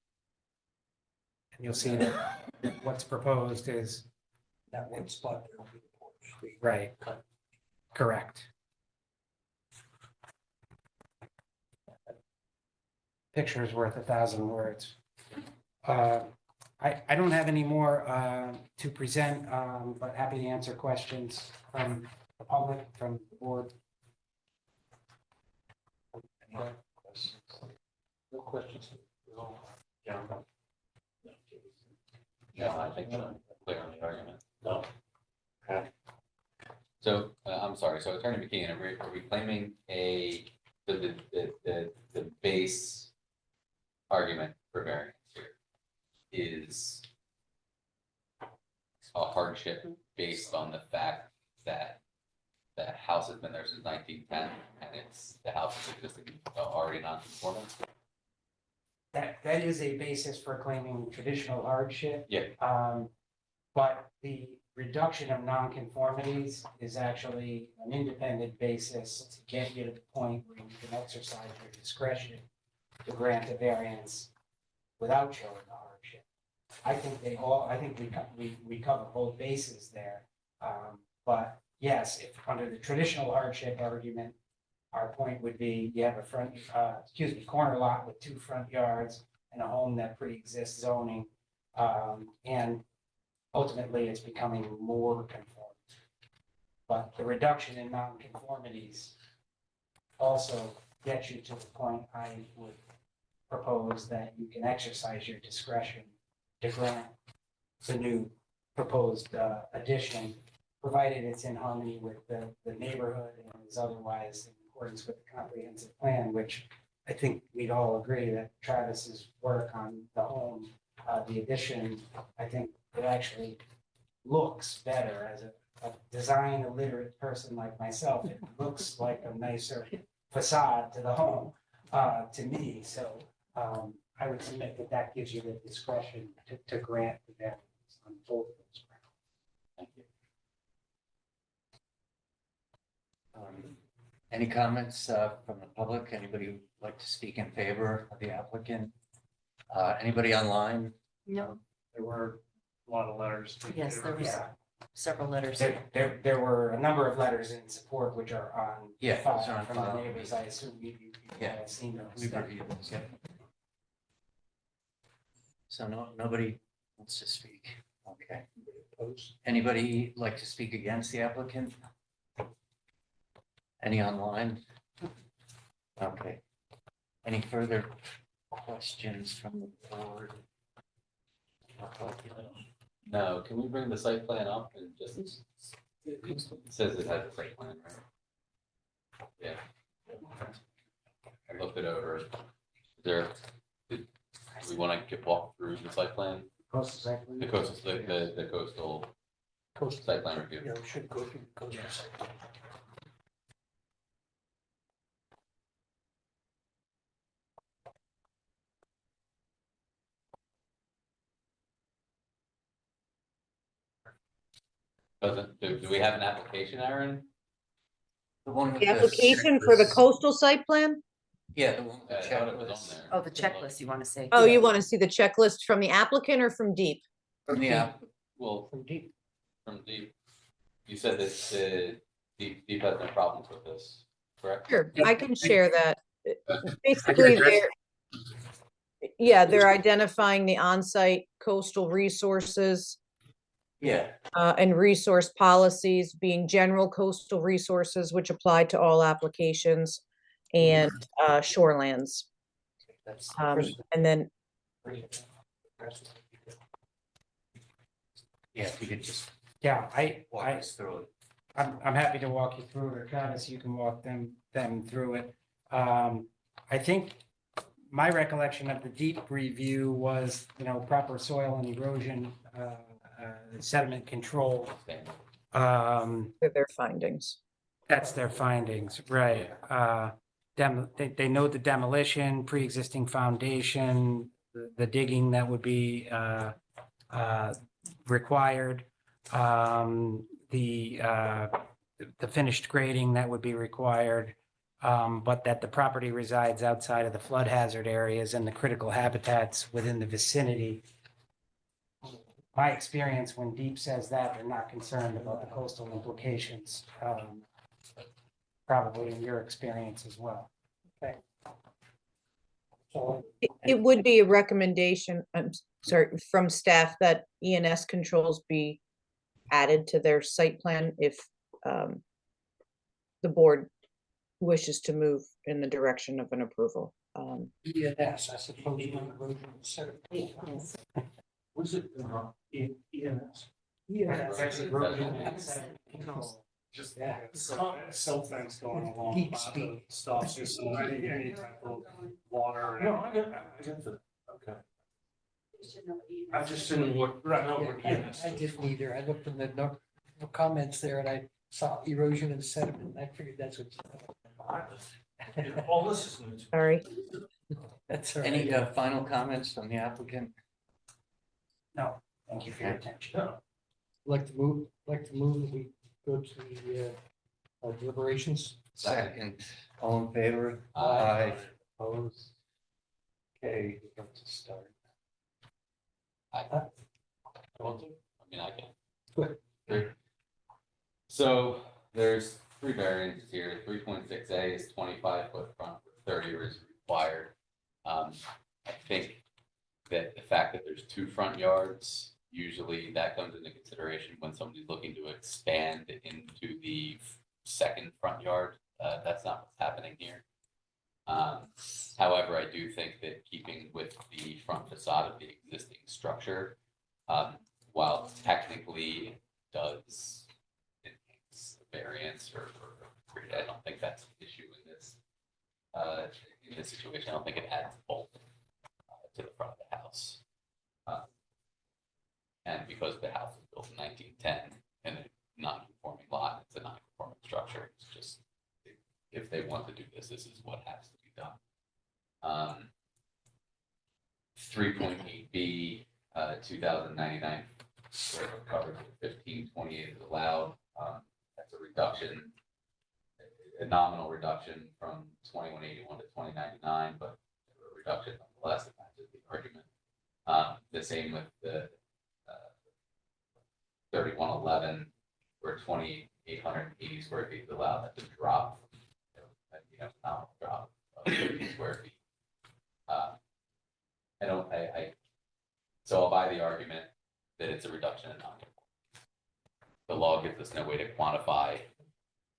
And you'll see that what's proposed is, That one spot there will be the porch. right, correct. Picture is worth 1,000 words. I don't have any more to present, but happy to answer questions from the public, from the board. Any other questions? No questions? No. Yeah. No, I think so. Clear on the argument. No. Okay. So, I'm sorry, so Attorney McKeon, are we claiming the base argument for variance here is a hardship based on the fact that the house has been there since 1910 and the house is existing already non-conforming? That is a basis for claiming traditional hardship. Yeah. But the reduction of nonconformities is actually an independent basis to get you to the point where you can exercise your discretion to grant a variance without showing the hardship. I think we cover both bases there. But yes, if under the traditional hardship argument, our point would be you have a corner lot with 2 front yards and a home that pre-exists zoning. And ultimately, it's becoming more conforming. But the reduction in nonconformities also gets you to the point I would propose that you can exercise your discretion to grant the new proposed addition, provided it's in harmony with the neighborhood and is otherwise in accordance with the comprehensive plan, which I think we'd all agree that Travis's work on the home, the addition, I think it actually looks better as a design illiterate person like myself. It looks like a nicer facade to the home, to me. So I would submit that gives you the discretion to grant the variance on both of those grounds. Thank you. Any comments from the public? Anybody who'd like to speak in favor of the applicant? Anybody online? No, There were a lot of letters. yes, there was Yeah. several letters. There were a number of letters in support which are on Yeah, file those are on from the file. neighbors. I assume you Yeah. have seen those. We've reviewed those, yeah. So nobody wants to speak. Okay. Opposed? Anybody like to speak against the applicant? Any online? Okay. Any further questions from the board? No, can we bring the site plan up and just, it says it has a site plan, right? Yeah. I looked it over. There, do we want to walk through the site plan? Coastal site plan? The coastal, the coastal site plan review. Yeah, we should go through the coastal site. Do we have an application, Aaron? The one with The application for the checklist. coastal site plan? Yeah, the one with I the thought it was on checklist. there. Oh, the checklist you want to see. Oh, you want to see the checklist from the applicant or from Deep? From the app, Well, From deep. from Deep, you said that the Deep has no problems with this, correct? Sure, I can share that. Basically, they're identifying the on-site coastal resources yeah, and resource policies being general coastal resources, which apply to all applications, and shorelands. That's. And then, yeah, if you could just Yeah, walk us through it. I'm happy to walk you through it, or Travis, you can walk them through it. I think my recollection of the deep review was, proper soil and erosion, sediment control. their findings. That's their findings, right? They note the demolition, pre-existing foundation, the digging that would be required, the finished grading that would be required, but that the property resides outside of the flood hazard areas and the critical habitats within the vicinity. My experience, when Deep says that, they're not concerned about the coastal implications. Probably in your experience as well. So It would be a recommendation, I'm sorry, from staff that ENS controls be added to their site plan if the board wishes to move in the direction of an approval. ENS, I suppose. Was it ENS? That's erosion and sediment control. Just Yeah. Cell fence going along. Deep the speed. bottom Stops just any type of water. No, I get that, okay. I I just didn't look, right, no, we're Yeah, I didn't either. I looked in the no comments there and I saw erosion and sediment. I figured that's what. All this is new. Sorry. That's all right. Any final comments from the applicant? No, thank you for your attention. Like to move, we go to the deliberations. Second, all in favor? Aye. Opposed? Okay, we're about to start. I mean, I can. Good. Great. So there's three variances here. 3.6A is 25-foot front, 30 is required. I think that the fact that there's two front yards, usually that comes into consideration when somebody's looking to expand into the second front yard. That's not what's happening here. However, I do think that keeping with the front facade of the existing structure, while technically it does enhance the variance or I don't think that's an issue in this situation. I don't think it adds bulk to the front of the house. And because the house was built in 1910 in a non-conforming lot, it's a non-conforming structure. It's just, if they want to do this, this is what has to be done. 3.8B, 2,099 square foot coverage, 1528 is allowed. That's a reduction, a nominal reduction from 2181 to 2099, but a reduction nonetheless, that matches the argument. The same with the 3111, where 2,880 square feet is allowed. That's a drop, nominal drop of 30 square feet. So I'll buy the argument that it's a reduction in non-conformity. The law gives us no way to quantify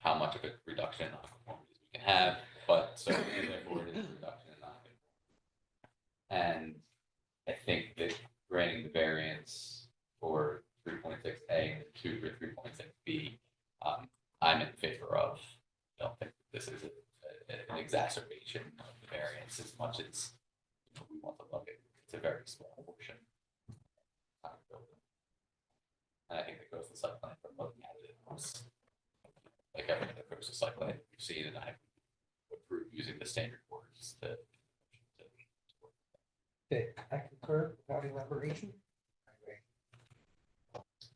how much of a reduction in non-conformities we can have, but so therefore it is a reduction in non-conformity. And I think that granting the variance for 3.6A and 2 for 3.6B, I'm in favor of. I don't think this is an exacerbation of the variance as much as we want to look at. It's a very small portion. And I think the coastal site plan, from looking at it, was like every other coastal site plan you've seen, and I approve using the standard words that. Okay, I concur, without elaboration.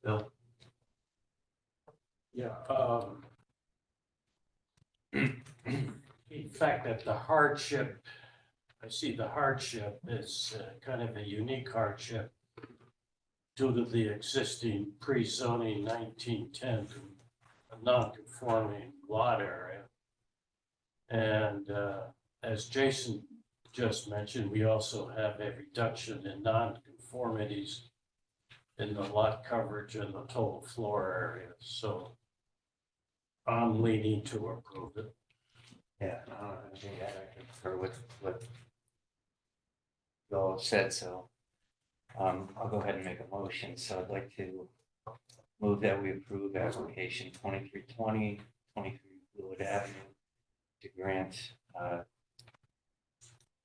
Bill? Yeah, the fact that the hardship, I see the hardship is kind of a unique hardship due to the existing pre-zoning 1910 non-conforming lot area. And as Jason just mentioned, we also have a reduction in non-conformities in the lot coverage and the total floor area. So I'm leaning to approve it. Yeah, I think I concur with what you all have said, so I'll go ahead and make a motion. So I'd like to move that we approve application 2320, 23 Willard Avenue to grant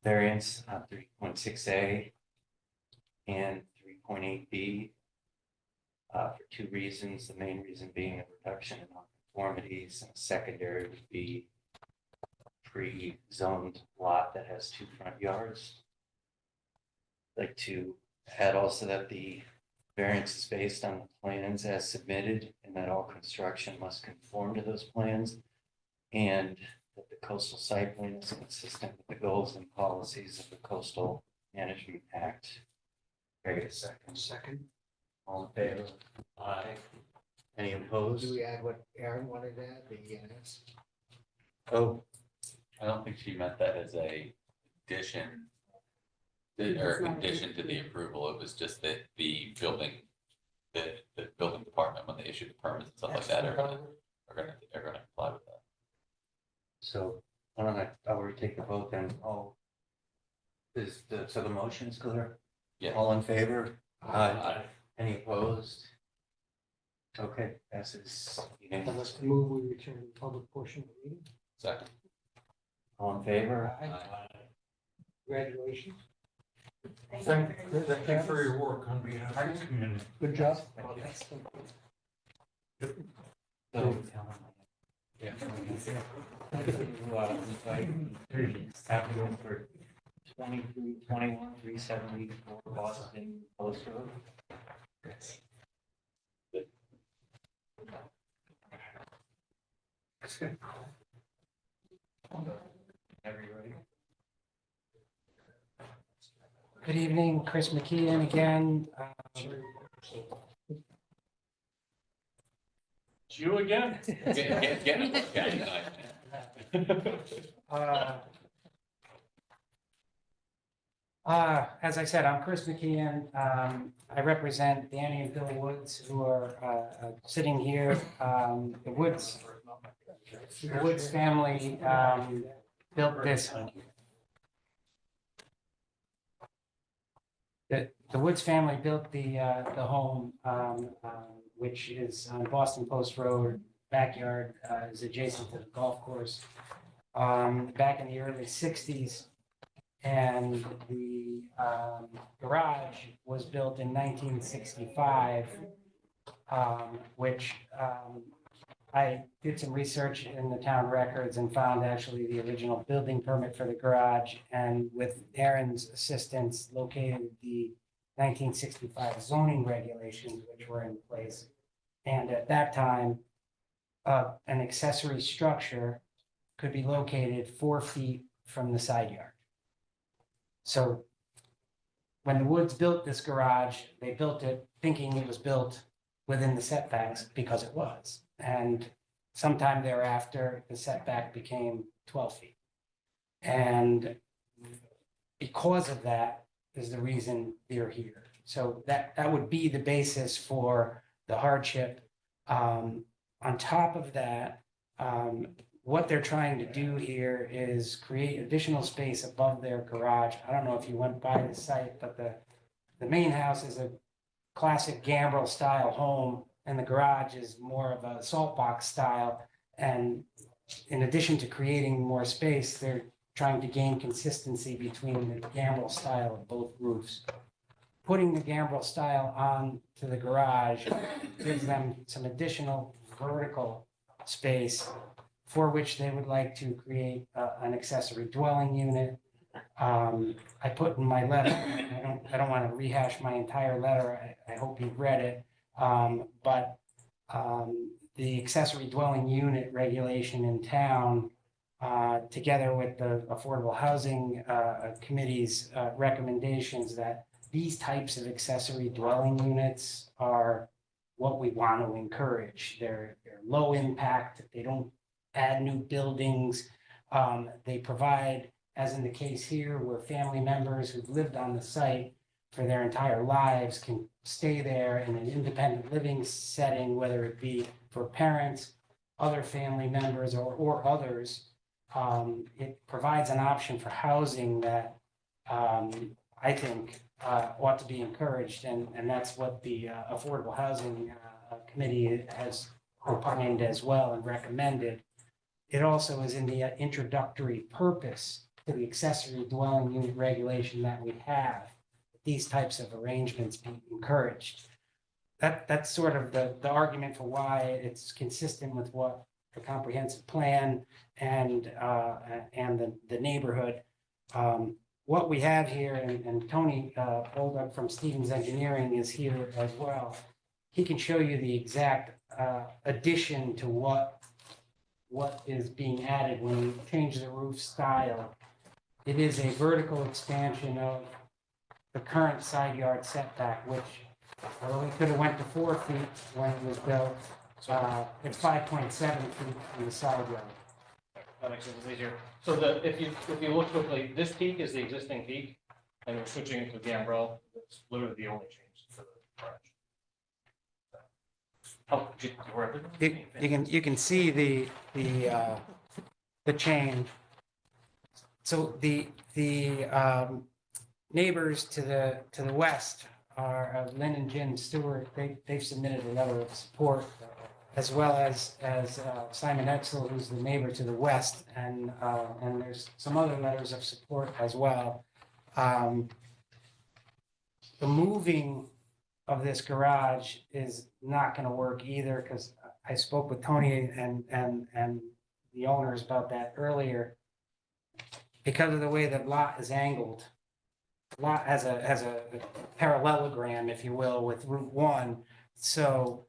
variance on 3.6A and 3.8B for two reasons. The main reason being a reduction in nonconformities, and a secondary would be pre-zoned lot that has 2 front yards. I'd like to add also that the variance is based on the plans as submitted, and that all construction must conform to those plans, and that the coastal site plan is consistent with the goals and policies of the Coastal Management Act. Very second. Second. All in favor? Aye. Any opposed? Do we add what Aaron wanted to add, the ENS? Oh, I don't think she meant that as a addition. Or It's not a condition to the approval, it was just that the building department, when they issue the permits and stuff like that, are gonna comply with that. so why don't I already take the vote then? Oh, so the motion is clear? Yeah. All in favor? Aye. Any opposed? Okay, passes And unanimous. let's move, we return to the public portion of the meeting. Second. All in favor? Congratulations. Thank you for your work on behalf of the community. Good job. So, yeah. Applicant for 2321 374 Boston Post Road. Everybody. Good evening, Chris McKeon again. It's you again? As I said, I'm Chris McKeon. I represent Danny and Bill Woods, who are sitting here. The Woods family built this. The Woods family built the home, which is on Boston Post Road. Backyard is adjacent to the golf course. Back in the early 60s. And the garage was built in 1965, which I did some research in the town records and found actually the original building permit for the garage, and with Aaron's assistance, located the 1965 zoning regulations which were in place. And at that time, an accessory structure could be located 4 feet from the side yard. So when the Woods built this garage, they built it thinking it was built within the setbacks, because it was. And sometime thereafter, the setback became 12 feet. And because of that is the reason they're here. So that would be the basis for the hardship. On top of that, what they're trying to do here is create additional space above their garage. I don't know if you went by the site, but the main house is a classic gambrel style home, and the garage is more of a salt box style. And in addition to creating more space, they're trying to gain consistency between the gambrel style of both roofs. Putting the gambrel style on to the garage gives them some additional vertical space for which they would like to create an accessory dwelling unit. I put in my letter, I don't want to rehash my entire letter. I hope you've read it. But the accessory dwelling unit regulation in town, together with the Affordable Housing Committee's recommendations, that these types of accessory dwelling units are what we want to encourage. They're low impact. They don't add new buildings. They provide, as in the case here, where family members who've lived on the site for their entire lives can stay there in an independent living setting, whether it be for parents, other family members, or others. It provides an option for housing that I think ought to be encouraged, and that's what the Affordable Housing Committee has opined as well and recommended. It also is in the introductory purpose to the accessory dwelling unit regulation that we have. These types of arrangements be encouraged. That's sort of the argument for why it's consistent with what the comprehensive plan and the neighborhood. What we have here, and Tony Olga from Stevens Engineering is here as well. He can show you the exact addition to what is being added when you change the roof style. It is a vertical expansion of the current side yard setback, which we could have went to 4 feet when it was built. It's 5.7 feet from the side yard. That makes it easier. So if you look quickly, this peak is the existing peak, and we're switching it to gambrel. It's literally the only change for the garage. You can see the change. So the neighbors to the west are Lynn and Jim Stewart. They've submitted a letter of support, as well as Simon Etzel, who's the neighbor to the west, and there's some other letters of support as well. The moving of this garage is not going to work either, because I spoke with Tony and the owners about that earlier. Because of the way the lot is angled, lot has a parallelogram, if you will, with Route 1. So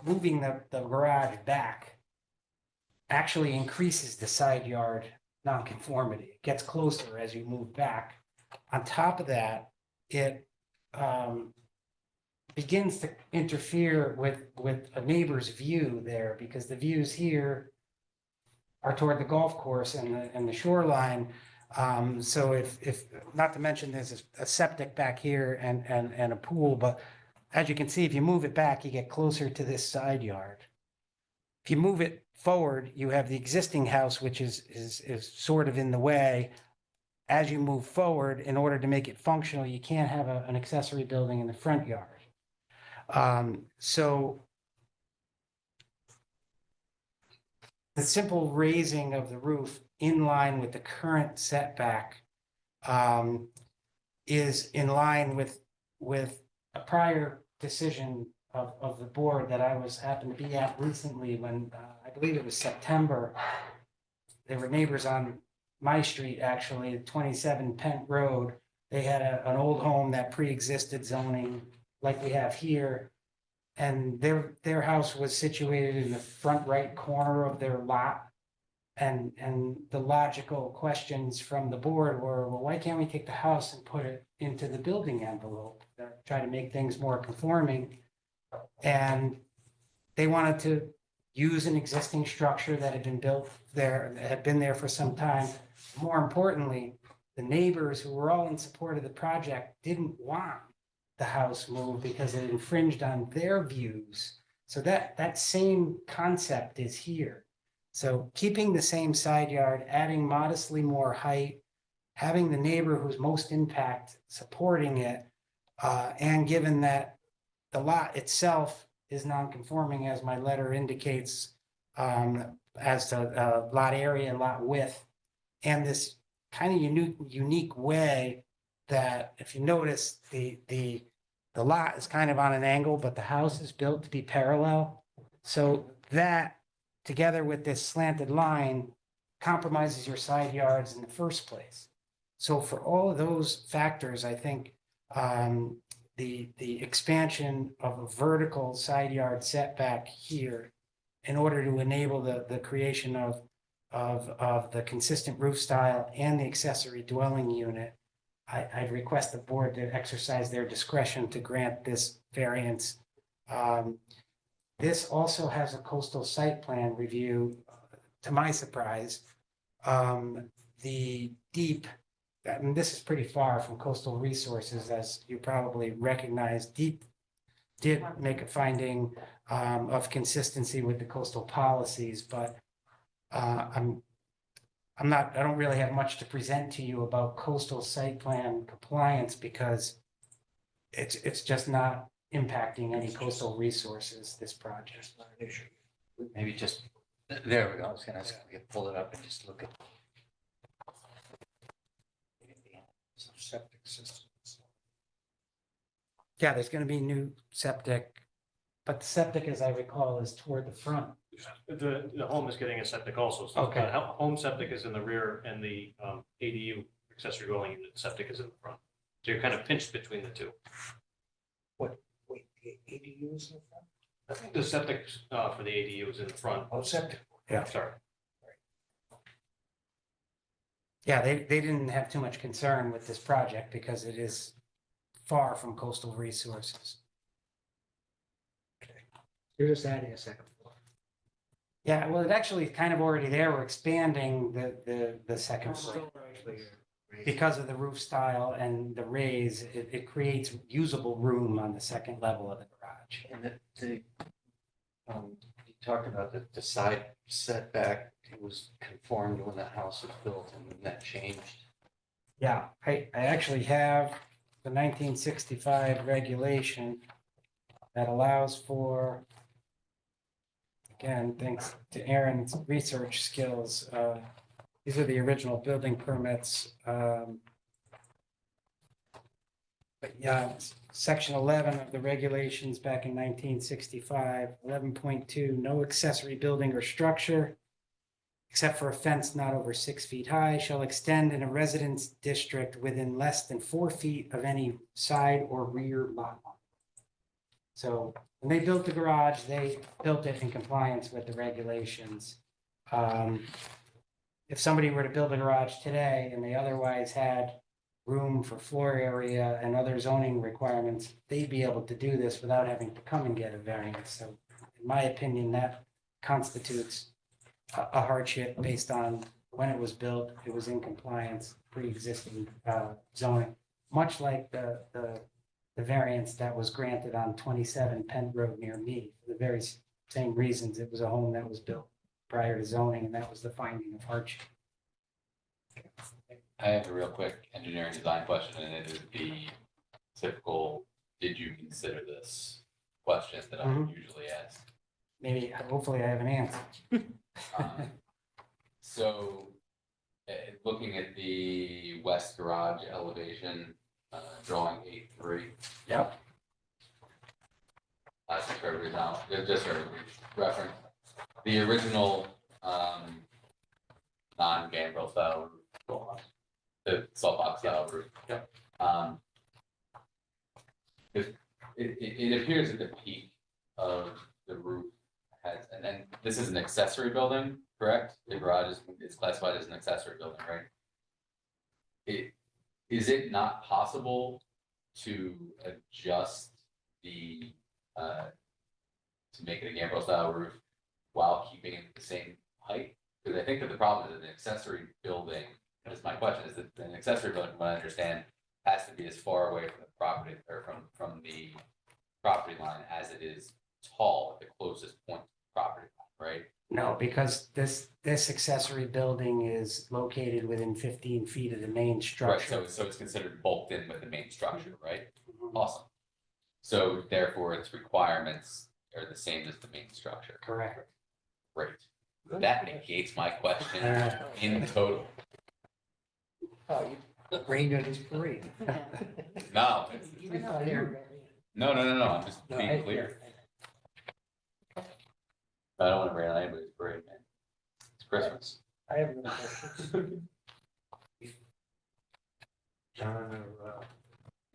moving the garage back actually increases the side yard nonconformity. It gets closer as you move back. On top of that, it begins to interfere with a neighbor's view there, because the views here are toward the golf course and the shoreline. So if not to mention there's a septic back here and a pool, but as you can see, if you move it back, you get closer to this side yard. If you move it forward, you have the existing house, which is sort of in the way. As you move forward, in order to make it functional, you can't have an accessory building in the front yard. So the simple raising of the roof in line with the current setback is in line with a prior decision of the board that I happened to be at recently when I believe it was September. There were neighbors on my street, actually, 27 Pent Road. They had an old home that pre-existed zoning like we have here. And their house was situated in the front right corner of their lot. And the logical questions from the board were, well, why can't we take the house and put it into the building envelope? Try to make things more conforming. And they wanted to use an existing structure that had been built there, that had been there for some time. More importantly, the neighbors who were all in support of the project didn't want the house moved because it infringed on their views. So that same concept is here. So keeping the same side yard, adding modestly more height, having the neighbor who's most impact supporting it, and given that the lot itself is non-conforming, as my letter indicates, as to lot area and lot width, and this kind of unique way that, if you notice, the lot is kind of on an angle, but the house is built to be parallel. So that, together with this slanted line, compromises your side yards in the first place. So for all of those factors, I think the expansion of a vertical side yard setback here in order to enable the creation of the consistent roof style and the accessory dwelling unit, I'd request the board to exercise their discretion to grant this variance. This also has a coastal site plan review, to my surprise. The deep, I mean, this is pretty far from coastal resources, as you probably recognize. Deep did make a finding of consistency with the coastal policies, but I don't really have much to present to you about coastal site plan compliance because it's just not impacting any coastal resources, this project. Maybe just, there we go. I was gonna ask if we could pull it up and just look at. Septic systems. Yeah, there's gonna be new septic, but the septic, as I recall, is toward the front. The home is getting a septic also. So Okay. the home septic is in the rear and the ADU accessory dwelling unit septic is in the front. So you're kind of pinched between the two. Wait, the ADUs in the front? I think the septic for the ADU is in the front. Oh, septic. Yeah. Sorry. Yeah, they didn't have too much concern with this project because it is far from coastal resources. You're just adding a second floor. Yeah, well, it actually is kind of already there. We're expanding the second floor. Because of the roof style and the raise, it creates usable room on the second level of the garage. And you talked about the side setback, it was conformed when the house was built and then that changed. Yeah, I actually have the 1965 regulation that allows for, again, thanks to Aaron's research skills, these are the original building permits. But yeah, section 11 of the regulations back in 1965, 11.2, no accessory building or structure, except for a fence not over 6 feet high, shall extend in a residence district within less than 4 feet of any side or rear lot line. So when they built the garage, they built it in compliance with the regulations. If somebody were to build a garage today and they otherwise had room for floor area and other zoning requirements, they'd be able to do this without having to come and get a variance. So in my opinion, that constitutes a hardship based on when it was built, it was in compliance, pre-existing zoning, much like the variance that was granted on 27 Penn Road near me, for the very same reasons. It was a home that was built prior to zoning, and that was the finding of hardship. I have a real quick engineering design question, and it is the typical, did you consider this question that I usually ask? Maybe, hopefully I have an answer. So, looking at the west garage elevation, drawing 8.3. Yep. Just for everybody's now, just for everybody's reference, the original non-gambrel style roof, the salt box style roof. Yep. It appears that the peak of the roof has, and then this is an accessory building, correct? The garage is classified as an accessory building, right? Is it not possible to adjust the to make it a gambrel style roof while keeping it the same height? Because I think that the problem is that an accessory building, and it's my question, is that an accessory building, from what I understand, has to be as far away from the property or from the property line as it is tall at the closest point to the property line, right? No, because this accessory building is located within 15 feet of the main Right, structure. so it's considered bulked in with the main structure, right? Awesome. So therefore, its requirements are the same as the main structure. Correct. Great. That negates my question in total. Oh, you rained on his parade. No, We thought you were- no, I'm just No, being clear. I don't want to rain on anybody's parade, man. It's Christmas. I have no questions. John or,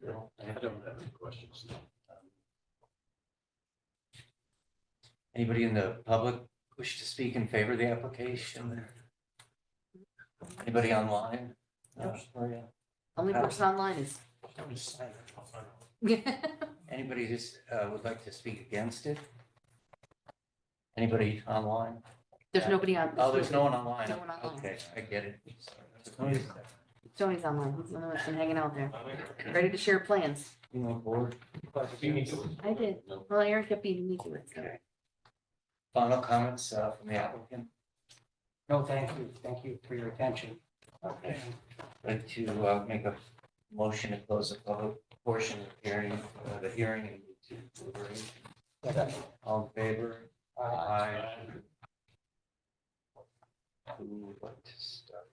Bill? I don't have any questions. Anybody in the public wish to speak in favor of the application? Anybody online? Maria? Only person online is. Anybody just would like to speak against it? Anybody online? There's nobody on. Oh, there's no one online. No one online. Okay, I get it. Tony's Tony's online. He's the only one that's been hanging out there, ready to share plans. on board. I did. Well, Aaron kept beating me to it. So. Okay. Final comments from the applicant? No, thank you. Thank you for your attention. Okay. Like to make a motion to close the public portion of the hearing and to deliberation. All in favor? Aye. Who would like to start?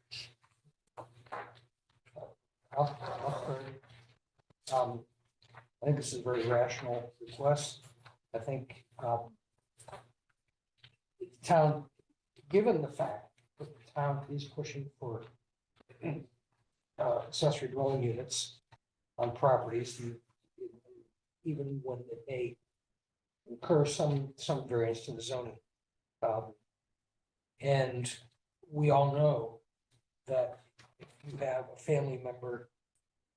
I think this is a very rational request. I think the town, given the fact that the town is pushing for accessory dwelling units on properties, even when it may incur some variance to the zoning. And we all know that if you have a family member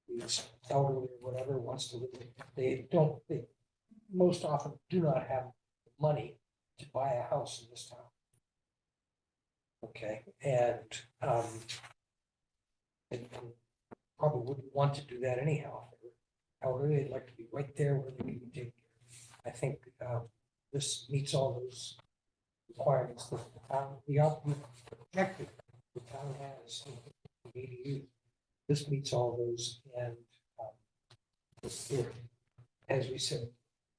who's elderly or whatever, wants to live, they most often do not have the money to buy a house in this town. Okay, and probably wouldn't want to do that anyhow. Elderly, they'd like to be right there where they can be taken care of. I think this meets all those requirements that the town, the objective the town has in the ADU. This meets all those, and it, as we said,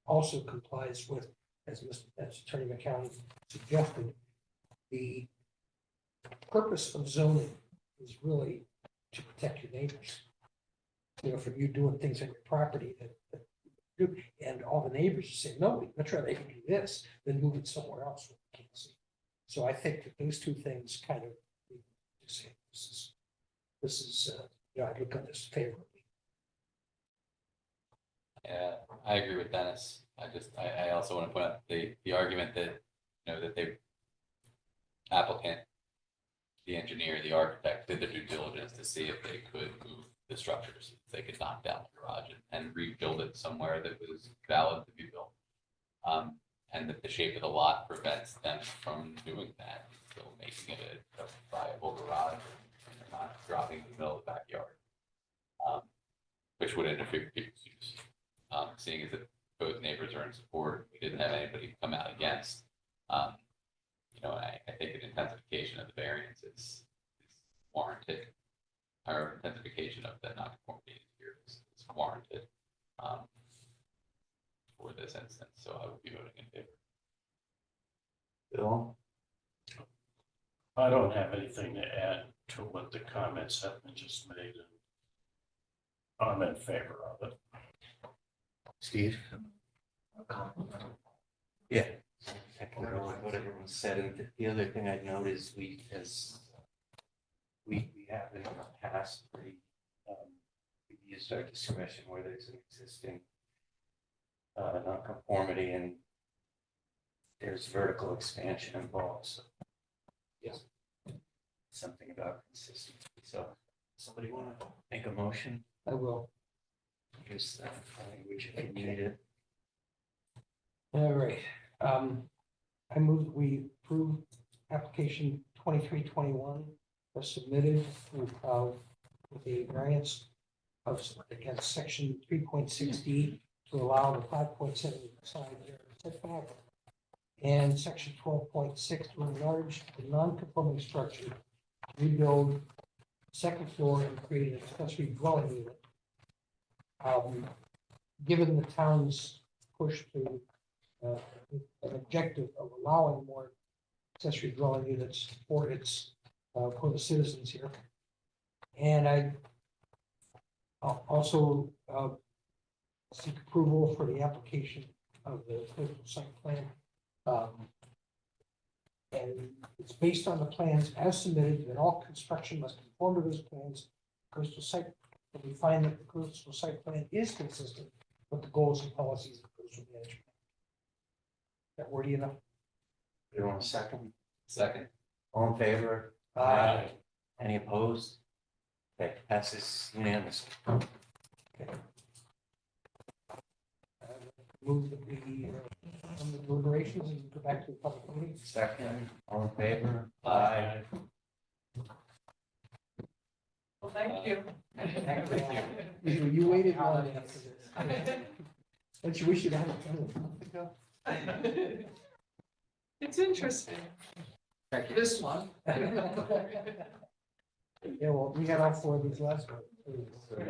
also complies with, as Attorney McCown suggested, the purpose of zoning is really to protect your neighbors. You know, from you doing things on your property that do, and all the neighbors say, no, much rather they can do this than move it somewhere else where we can't see. So I think that those two things kind of say this is you know, I look at this favorably. Yeah, I agree with Dennis. I also want to point out the argument that, you know, that the applicant, the engineer, the architect did the due diligence to see if they could move the structures, if they could knock down the garage and rebuild it somewhere that was valid to be built. And that the shape of the lot prevents them from doing that, still making it a viable garage, and they're not dropping in the middle of the backyard. Which would interfere with people's use. Seeing as that both neighbors are in support, we didn't have anybody come out against. You know, I think an intensification of the variance is warranted. Or intensification of the non-conformity here is warranted for this instance, so I would be voting in favor. Bill? I don't have anything to add to what the comments have been just made. I'm in favor of it. Steve? Yeah. I can go with what everyone said, and the other thing I'd note is we have in the past, we've used our discretion where there's an existing non-conformity and there's vertical expansion involved, so yes, something about consistency. So somebody want to make a motion? I will. Here's that language if you need it. All right, I move that we approve application 2321 as submitted with a variance of against section 3.6D to allow the 5.7 side yard setback And section 12.6 to enlarge the non-conforming structure, rebuild second floor and create an accessory dwelling unit. Given the town's push to an objective of allowing more accessory dwelling units for for the citizens here. And I also seek approval for the application of the coastal site plan. And it's based on the plans as submitted, that all construction must conform to those plans. Coastal site, and we find that the coastal site plan is consistent with the goals and policies of coastal management. That wordy enough? You want a second? Second. All in favor? Aye. Any opposed? Okay, passes unanimously. Move that we, from the deliberations and go back to the public meeting. Second, all in favor? Aye. Well, thank you. You waited long enough for this. Don't you wish you'd had it done a month ago? It's interesting. This one. Yeah, well, we had all four of these last one. You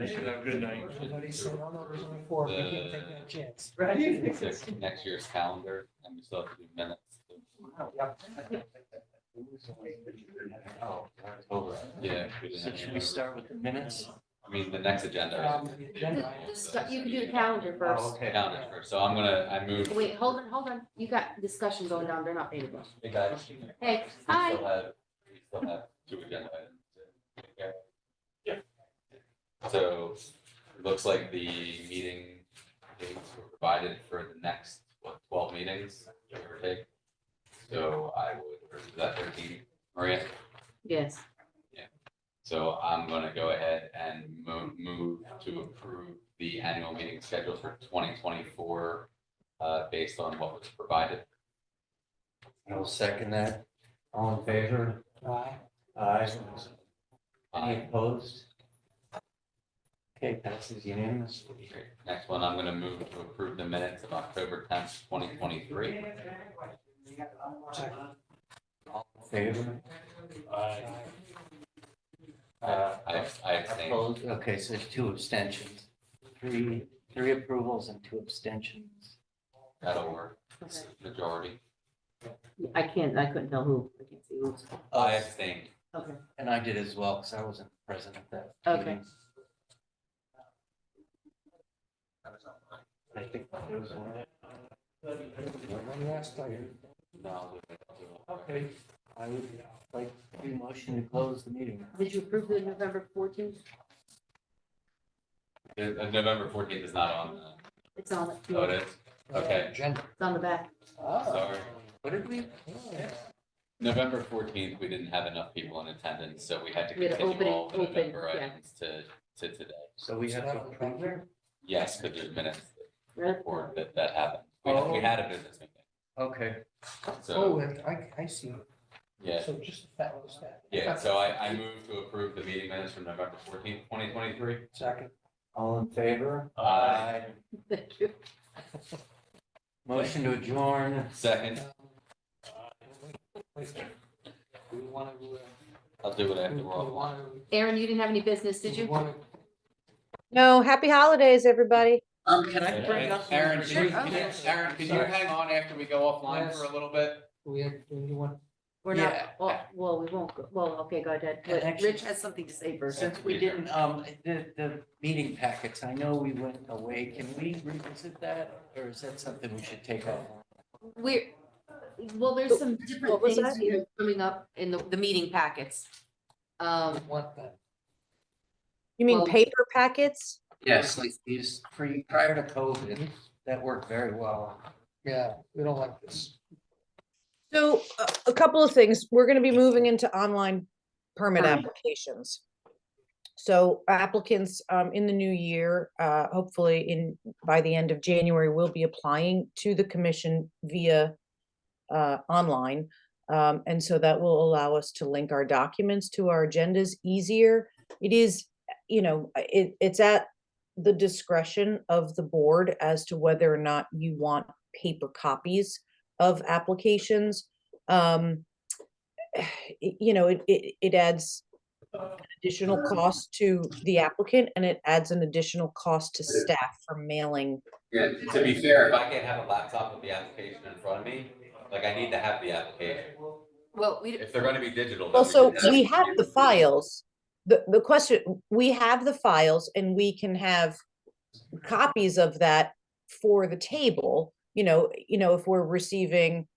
should have a good night. Everybody said, oh no, there's only four, we can't take that chance. It's next year's calendar, and we still have to do minutes. Oh, October. Yeah. we didn't So have should any we of start with the minutes? I mean, the next agenda. The agenda item. You can do the calendar first. Oh, okay. Calendar first, so I move. Wait, hold on. You got discussion going on. They're not paid attention. Hey, guys. Hey, We hi. still have 2 agenda items to take care of. So it looks like the meeting dates were provided for the next, 12 meetings, give or take. So I would, or is that 13, Maria? Yes. So I'm gonna go ahead and move to approve the annual meeting schedule for 2024, based on what was provided. I will second that. All in favor? Aye. Aye. Any opposed? Okay, passes unanimously. Great. Next one, I'm gonna move to approve the minutes of October 10th, 2023. All in favor? Aye. I abstain. Opposed? Okay, so there's 2 abstentions. Three approvals and 2 abstentions. That'll work. Majority. I couldn't tell who. I can't see who's. I abstained. Okay. And I did as well, because I wasn't present at that. Okay. meeting. I think there was one. One last item. No. Okay, I would like to motion to close the meeting. Did you approve the November 14th? November 14th is not on the, It's on it. oh, it is? Okay, Agenda. It's on the back. sorry. What did we? November 14th, we didn't have enough people in attendance, so we had to We had to continue open it- all the open, November yeah. items to today. So we have to approve it? Yes, but there's minutes Right? report that happened. We had a business meeting, Okay, Oh, so, and I see. yeah. So just that was that. Yeah, so I move to approve the meeting minutes from November 14th, 2023. Second. all in favor? Aye. Thank you. Motion to adjourn. Second, We want to. I'll do it after we're all. Aaron, you didn't have any business, did you? No, happy holidays, everybody. Can I bring up? Aaron, Sure, okay. Aaron, can you hang on after we go offline for a little bit? We have, you want, We're Yeah. not, well, we won't, go. Well, okay, go ahead. And actually- Rich has something to say first. Since we didn't, the meeting packets, I know we went away, can we revisit that, or is that something we should take off? Well, there's some different What was things that? here coming up in the meeting packets. want that. You mean Well- paper packets? Yes, like these prior to COVID, that worked very well. Yeah, we don't like this. So a couple of things. We're going to be moving into online permit Permit. applications. So applicants in the new year, hopefully by the end of January, will be applying to the commission via online. And so that will allow us to link our documents to our agendas easier. It is, it's at the discretion of the board as to whether or not you want paper copies of applications, it adds additional cost to the applicant, and it adds an additional cost to staff for mailing. Yeah, to be fair, if I can't have a laptop with the application in front of me, like I need to have the application. Well, If they're gonna be digital. then Well, so should we have the files. The question, we have the files and we can have copies of that for the table, if we're receiving.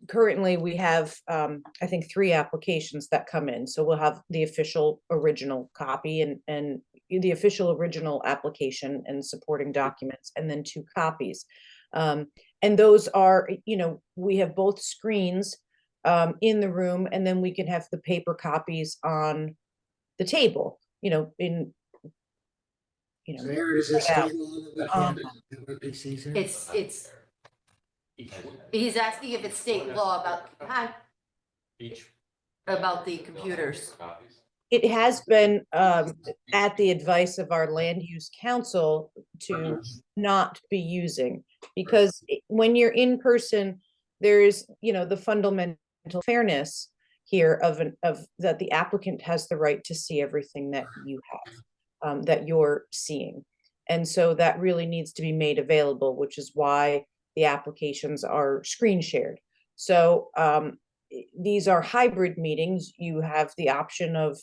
Currently, we have, I think, 3 applications that come in, so we'll have the official original copy and the official original application and supporting documents, and then 2 copies. And those are, we have both screens in the room, and then we can have the paper copies on the table, in. So Aaron, is this Yeah. state law that we can't have our PCs here? it's, he's asking if it's state law about the computers. It has been at the advice of our land use council to not be using, because when you're in person, there's, the fundamental fairness here of that the applicant has the right to see everything that you have, that you're seeing. And so that really needs to be made available, which is why the applications are screen shared. So these are hybrid meetings. You have the option of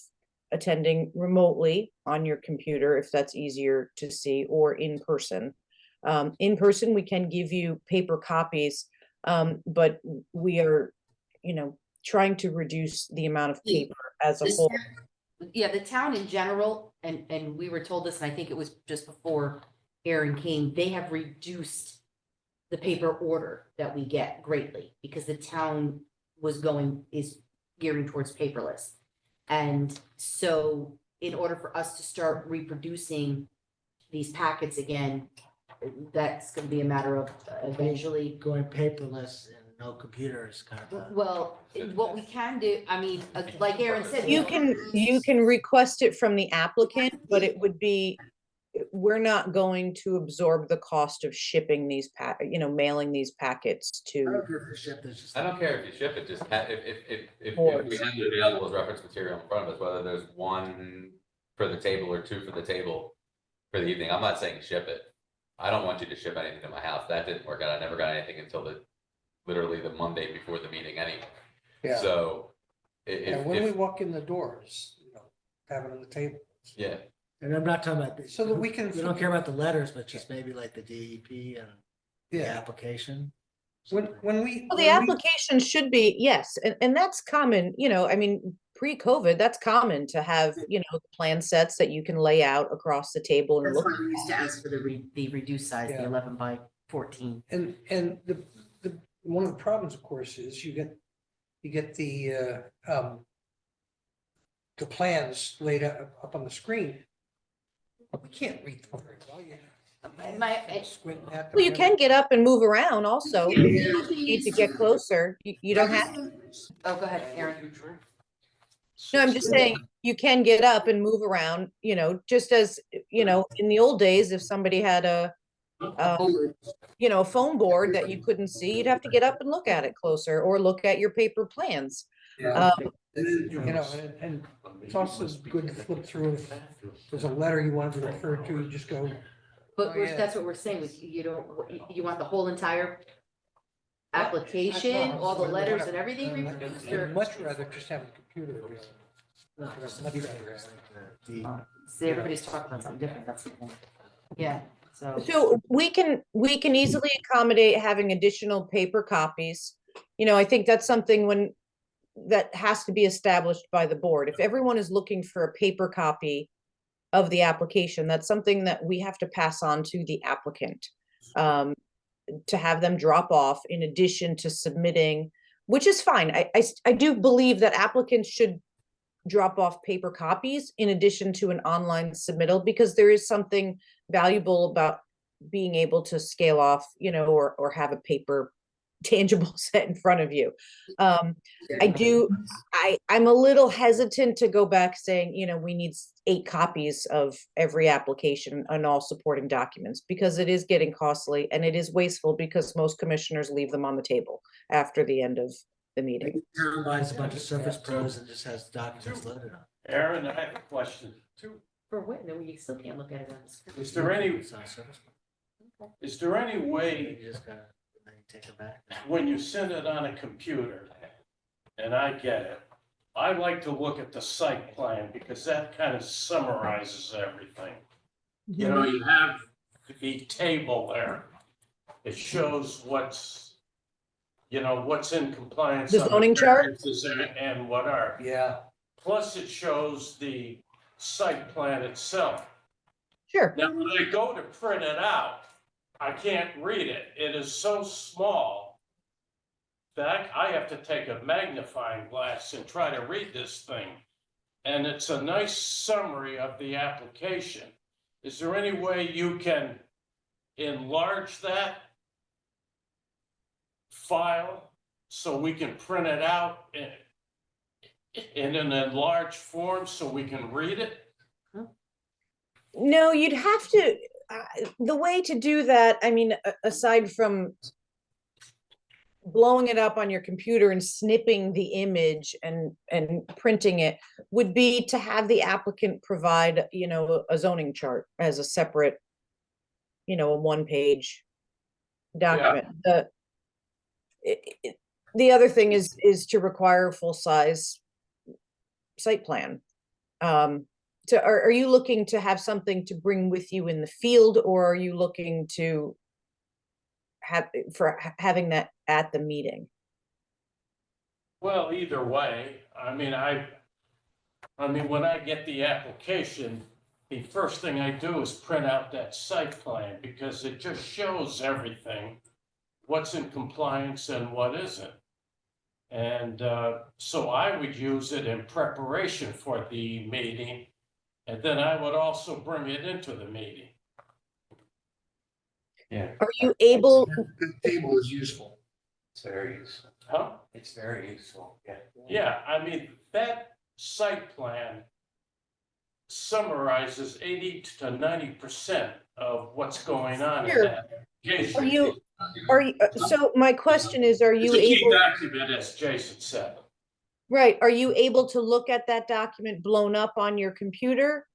attending remotely on your computer if that's easier to see, or in person. In person, we can give you paper copies, but we are, trying to reduce the amount of paper as a whole. Yeah, the town in general, and we were told this, and I think it was just before Aaron came, they have reduced the paper order that we get greatly, because the town is gearing towards paperless. And so in order for us to start reproducing these packets again, that's gonna be a matter of eventually. Going paperless and no computers kind of. Well, what we can do, I mean, like Aaron said. You can request it from the applicant, but it would be, we're not going to absorb the cost of shipping these mailing these packets I to. don't care if you ship this, just. I don't care if you ship it, just if Boards. we have it available as reference material in front of us, whether there's 1 for the table or 2 for the table for the evening. I'm not saying ship it. I don't want you to ship anything to my house. That didn't work out. I never got anything until literally the Monday before the meeting anyway. Yeah. So And when we walk in the doors, have it on the table. And I'm not talking about. So that we can. We don't care about the letters, but just maybe like the DEP and the Yeah. application. When we. Well, the application should be, yes, and that's common, I mean, pre-COVID, that's common to have, plan sets that you can lay out across the table and That's look. why we used to ask for the reduced size, the Yeah. 11 by 14. And the one of the problems, of course, is you get the plans laid up on the screen. We can't read them very well. Squint at them. Well, you can get up and move around also. If you need to get closer. You don't have to. Oh, go ahead, Aaron. No, I'm just saying, you can get up and move around, just as, in the old days, if somebody had a phone board that you couldn't see, you'd have to get up and look at it closer, or look at your paper plans. Yeah. And it's also good to flip through. If there's a letter you want to refer to, you just go. But Oh, yeah. that's what we're saying, you want the whole entire application, all the letters and everything reproduced, I'd or? much rather just have a computer. No, Much just rather. See, everybody's talking about something different, that's the thing. Yeah, so. So we can easily accommodate having additional paper copies. I think that's something that has to be established by the board. If everyone is looking for a paper copy of the application, that's something that we have to pass on to the applicant, to have them drop off in addition to submitting, which is fine. I do believe that applicants should drop off paper copies in addition to an online submittal, because there is something valuable about being able to scale off, or have a paper tangible set in front of you. I'm a little hesitant to go back saying, we need 8 copies of every application and all supporting documents, because it is getting costly and it is wasteful, because most commissioners leave them on the table after the end of the meeting. Town buys a bunch of Surface Pros and just has documents loaded on. Aaron, I have a question. For what? No, you still can't look at it on the screen. Is there any, It's on a Surface Pro. is there any way You just gotta, then you take it back. when you send it on a computer, and I get it, I like to look at the site plan because that kind of summarizes everything. You know, you have the table there. It shows what's in compliance. The on zoning chart? variances and what are. Yeah. Plus it shows the site plan itself. Sure. Now, when I go to print it out, I can't read it. It is so small that I have to take a magnifying glass and try to read this thing. And it's a nice summary of the application. Is there any way you can enlarge that file so we can print it out in an enlarged form so we can read it? No, you'd have to, the way to do that, I mean, aside from blowing it up on your computer and snipping the image and printing it, would be to have the applicant provide, a zoning chart as a separate, a 1-page document. The other thing is to require a full-size site plan. So are you looking to have something to bring with you in the field, or are you looking to having that at the meeting? Well, either way, I mean, when I get the application, the first thing I do is print out that site plan because it just shows everything, what's in compliance and what isn't. And so I would use it in preparation for the meeting, and then I would also bring it into the meeting. Yeah, Are you able, The table is useful. it's very useful. Huh? It's very useful, yeah. Yeah, I mean, that site plan summarizes 80 to 90% of what's going on in Sure. that application. are you, so my question is, are you It's a key able, document, as Jason said. right, are you able to look at that document blown up on your computer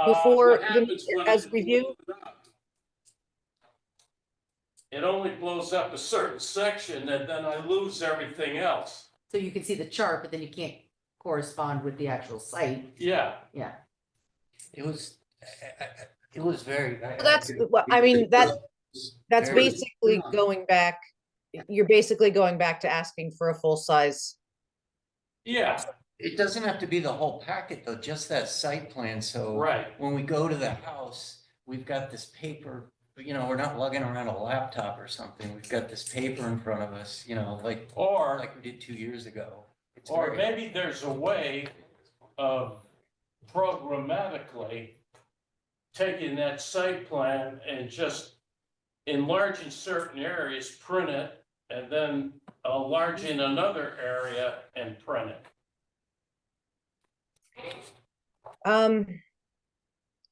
before, What happens when as I review? blow it up? It only blows up a certain section and then I lose everything else. So you can see the chart, but then you can't correspond with the actual site. Yeah. Yeah. It was very. Well, that's, well, I mean, that's very- basically going back, you're basically going back to asking for a full-size. Yeah, It doesn't have to be the whole packet though, just that site plan, so. right. When we go to the house, we've got this paper, we're not lugging around a laptop or something, we've got this paper in front of us, like Or we did 2 years ago. It's Or very- maybe there's a way of programmatically taking that site plan and just enlarging certain areas, print it, and then enlarging another area and print it.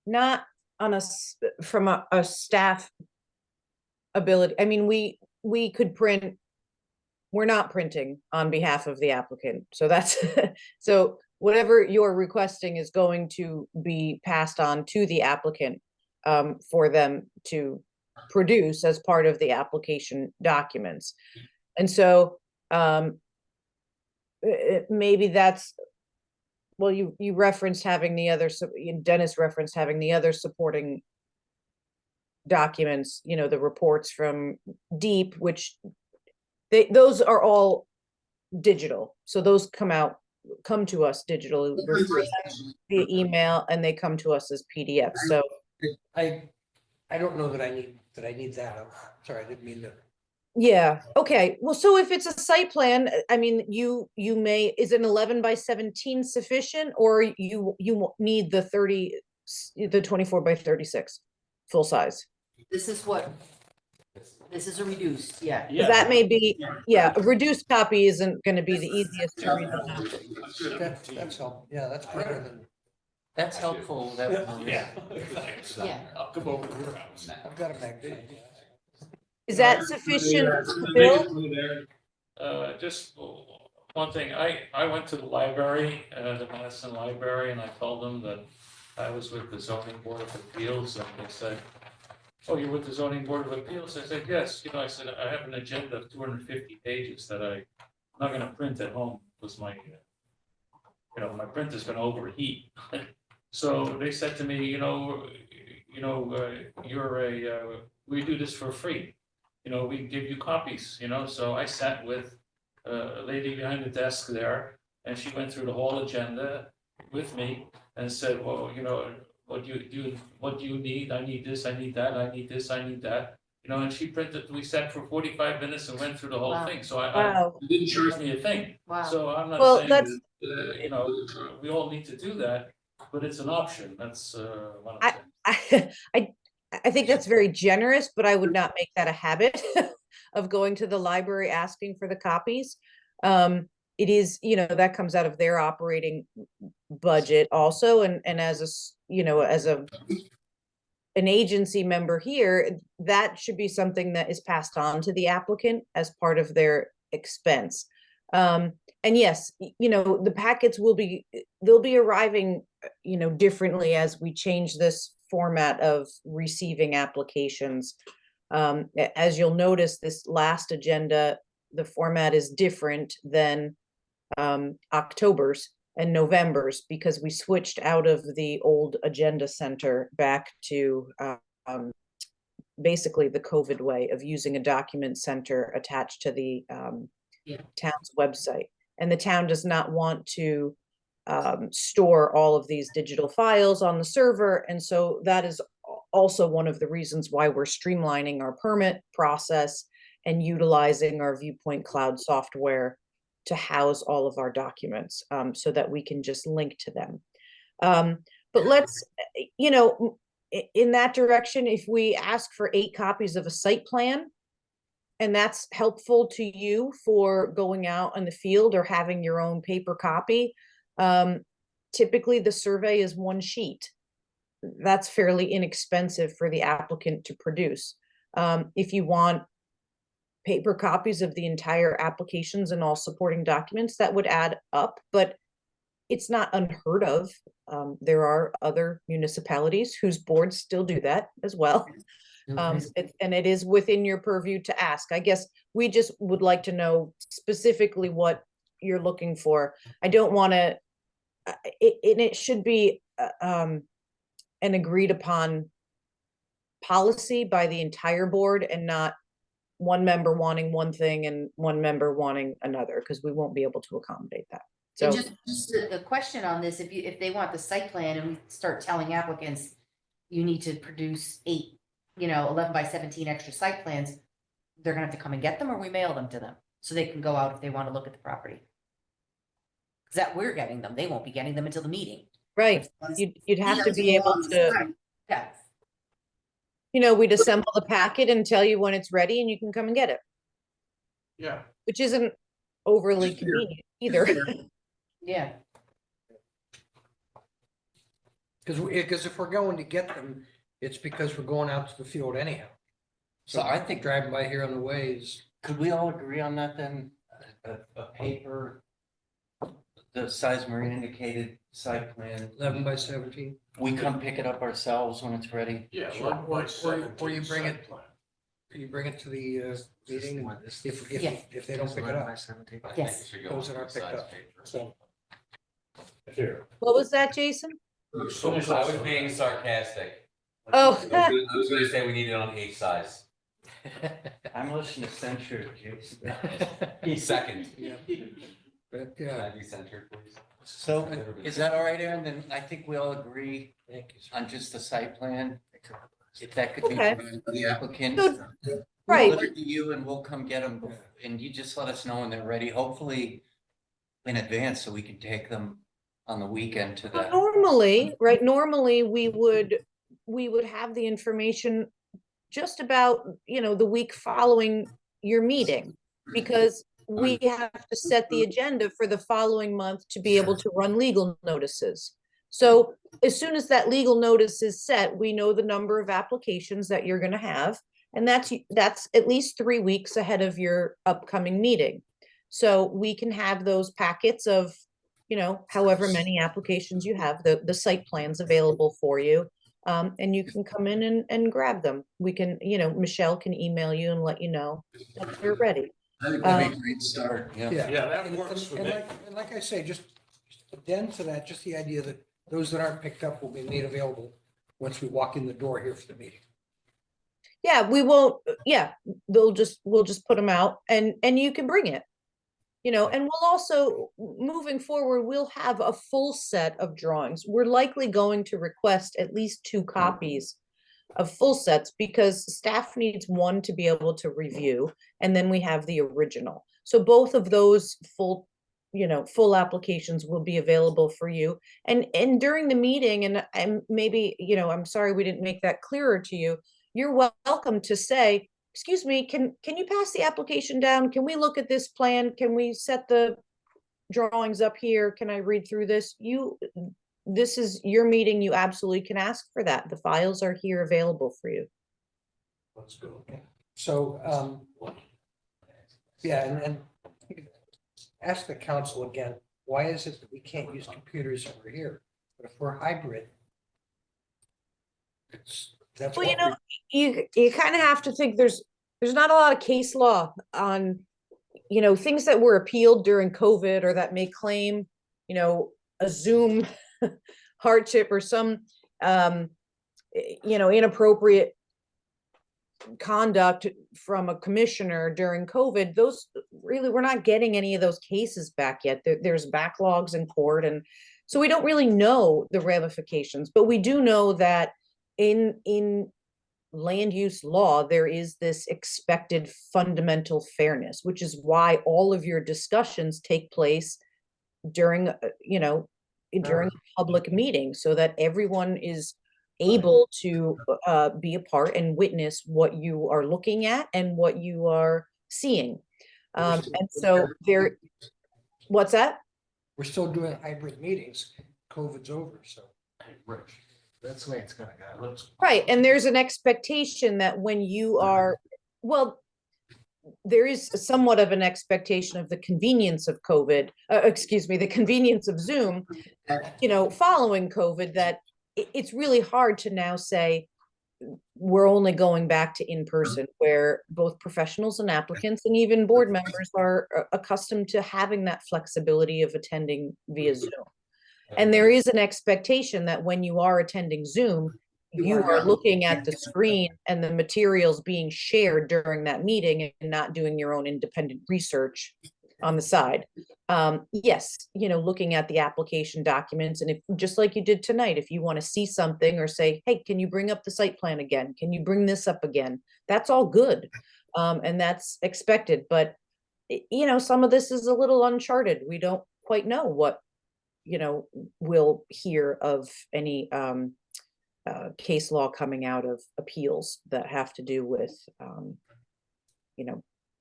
Not on from a staff ability. I mean, we could print, we're not printing on behalf of the applicant. So that's, so whatever you're requesting is going to be passed on to the applicant for them to produce as part of the application documents. And so maybe that's, well, you referenced having the other, Dennis referenced having the other supporting documents, the reports from Deep, which those are all digital. So those come to us digitally via email, and they come to us as PDFs. So I don't know that I need that. I'm sorry, I didn't mean to. yeah, okay. Well, so if it's a site plan, I mean, you may, is an 11 by 17 sufficient, or you need the 24 by 36 full size? This is what This is a reduced, yeah. Yeah. That may be, yeah, a reduced copy isn't gonna be the easiest to read them out. That's helpful. Yeah, that's better than, That's helpful. Yeah, thanks. Yeah. I'll come over to your house. I've got a magnifying glass. Is that sufficient to build? Just one thing, I went to the library, the Madison Library, and I told them that I was with the zoning board of appeals, and they said, oh, you're with the zoning board of appeals? I said, yes, I said, I have an agenda of 250 pages that I'm not gonna print at home, because my printer's gonna overheat. So they said to me, we do this for free. We give you copies, so I sat with a lady behind the desk there, and she went through the whole agenda with me and said, well, what do you need? I need this, I need that, I need this, I need that. And she printed, we sat for 45 minutes and went through the whole Wow. thing, so I Wow. it didn't charge me a thing. Wow. So I'm not Well, saying that's- that, we all need to do that, but it's an option, that's what I'm I, saying. I think that's very generous, but I would not make that a habit of going to the library asking for the copies. It is, that comes out of their operating budget also, and as as an agency member here, that should be something that is passed on to the applicant as part of their expense. And yes, the packets they'll be arriving, differently as we change this format of receiving applications. As you'll notice, this last agenda, the format is different than October's and November's, because we switched out of the old agenda center back to basically the COVID way of using a document center attached to the town's website. And the town does not want to store all of these digital files on the server. And so that is also one of the reasons why we're streamlining our permit process and utilizing our Viewpoint Cloud software to house all of our documents, so that we can just link to them. But let's, in that direction, if we ask for 8 copies of a site plan, and that's helpful to you for going out in the field or having your own paper copy, typically the survey is 1 sheet. That's fairly inexpensive for the applicant to produce. If you want paper copies of the entire applications and all supporting documents, that would add up, but it's not unheard of. There are other municipalities whose boards still do that as well. And it is within your purview to ask. I guess we just would like to know specifically what you're looking for. I don't want to, it should be an agreed upon policy by the entire board, and not one member wanting one thing and one member wanting another, because we won't be able to accommodate that. So And just the question on this, if they want the site plan and we start telling applicants, you need to produce 8, 11 by 17 extra site plans, they're gonna have to come and get them, or we mail them to them so they can go out if they want to look at the property. Because that we're getting them, they won't be getting them until the meeting. right, you'd have to be able to, Yeah. we'd assemble the packet and tell you when it's ready and you can come and get it, Yeah. which isn't overly convenient either. Yeah. Because if we're going to get them, it's because we're going out to the field anyhow. So I think, Driving by here on the way is, could we all agree on that then? A paper, the size Maureen indicated, site plan, 11 by 17. we come pick it up ourselves when it's ready? Yeah, Sure. one by Or 17 you bring site it- plan. You bring it to the meeting, and Yeah. if they don't pick it up. I think Yes. it should go Those on that are the picked size up. paper. So Here. What was that, Jason? I was being sarcastic. Oh, I was gonna say we need it on H size. I'm listening to censure, Jason. Second. but Can yeah, I be centered, please? So is that all right, Aaron? Then I think we all agree thank you. on just the site plan. If that could be Okay. provided to the applicant. So- We'll right. deliver to you and we'll come get them, and you just let us know when they're ready, hopefully in advance, so we can take them on the weekend to the. Normally we would have the information just about, the week following your meeting, because we have to set the agenda for the following month to be able to run legal notices. So as soon as that legal notice is set, we know the number of applications that you're going to have. And that's at least 3 weeks ahead of your upcoming meeting. So we can have those packets of, however many applications you have, the site plans available for you. And you can come in and grab them. We can, Michelle can email you and let you know that they're ready. I think that'd be a great start, yeah. Yeah, that And- works for and me. like I say, just addend to that, just the idea that those that aren't picked up will be made available once we walk in the door here for the meeting. Yeah, we won't, yeah, we'll just put them out and you can bring it. And we'll also, moving forward, we'll have a full set of drawings. We're likely going to request at least 2 copies of full sets because staff needs one to be able to review, and then we have the original. So both of those full applications will be available for you. And during the meeting, and maybe, I'm sorry we didn't make that clearer to you, you're welcome to say, excuse me, can you pass the application down? Can we look at this plan? Can we set the drawings up here? Can I read through this? This is your meeting. You absolutely can ask for that. The files are here available for you. Let's go. So, yeah, and ask the council again, why is it that we can't use computers over here? But if we're hybrid, that's Well, what you kind of have to think there's not a lot of case law on, things that were appealed during COVID or that may claim, a Zoom hardship or some, inappropriate conduct from a commissioner during COVID. Those really, we're not getting any of those cases back yet. There's backlogs in court. And so we don't really know the ramifications, but we do know that in land use law, there is this expected fundamental fairness, which is why all of your discussions take place during, during a public meeting, so that everyone is able to be a part and witness what you are looking at and what you are seeing. And so there, what's that? we're still doing hybrid meetings. COVID's over, so. Rich, That's the way it's gonna go. let's. Right, and there's an expectation that when you are, well, there is somewhat of an expectation of the convenience of COVID, the convenience of Zoom, following COVID, that it's really hard to now say we're only going back to in-person, where both professionals and applicants and even board members are accustomed to having that flexibility of attending via Zoom. And there is an expectation that when you are attending Zoom, you are looking at the screen and the materials being shared during that meeting and not doing your own independent research on the side. Yes, looking at the application documents, and if, just like you did tonight, if you want to see something or say, hey, can you bring up the site plan again? Can you bring this up again? That's all good. And that's expected, but some of this is a little uncharted. We don't quite know what, we'll hear of any case law coming out of appeals that have to do with,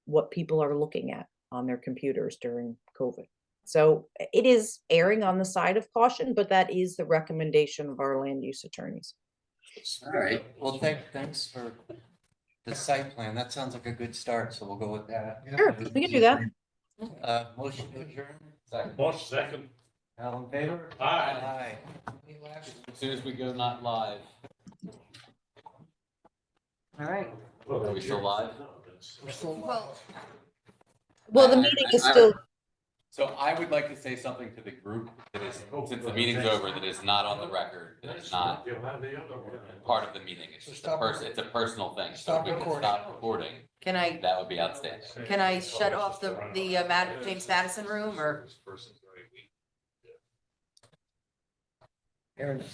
what people are looking at on their computers during COVID. So it is erring on the side of caution, but that is the recommendation of our land use attorneys. All right, well, thanks for the site plan. That sounds like a good start, so we'll go with that. Sure, we can do that. Motion to adjourn, Second. all in favor? Aye. As soon as we go not live, All right. are we still live? We're still. Well, the meeting is still, So I would like to say something to the group that is, since the meeting's over, that is not on the record, that is not part of the meeting. It's just it's a personal thing. So if we can stop recording, Can I that would be outstanding. shut off the James Madison room, or? Aaron.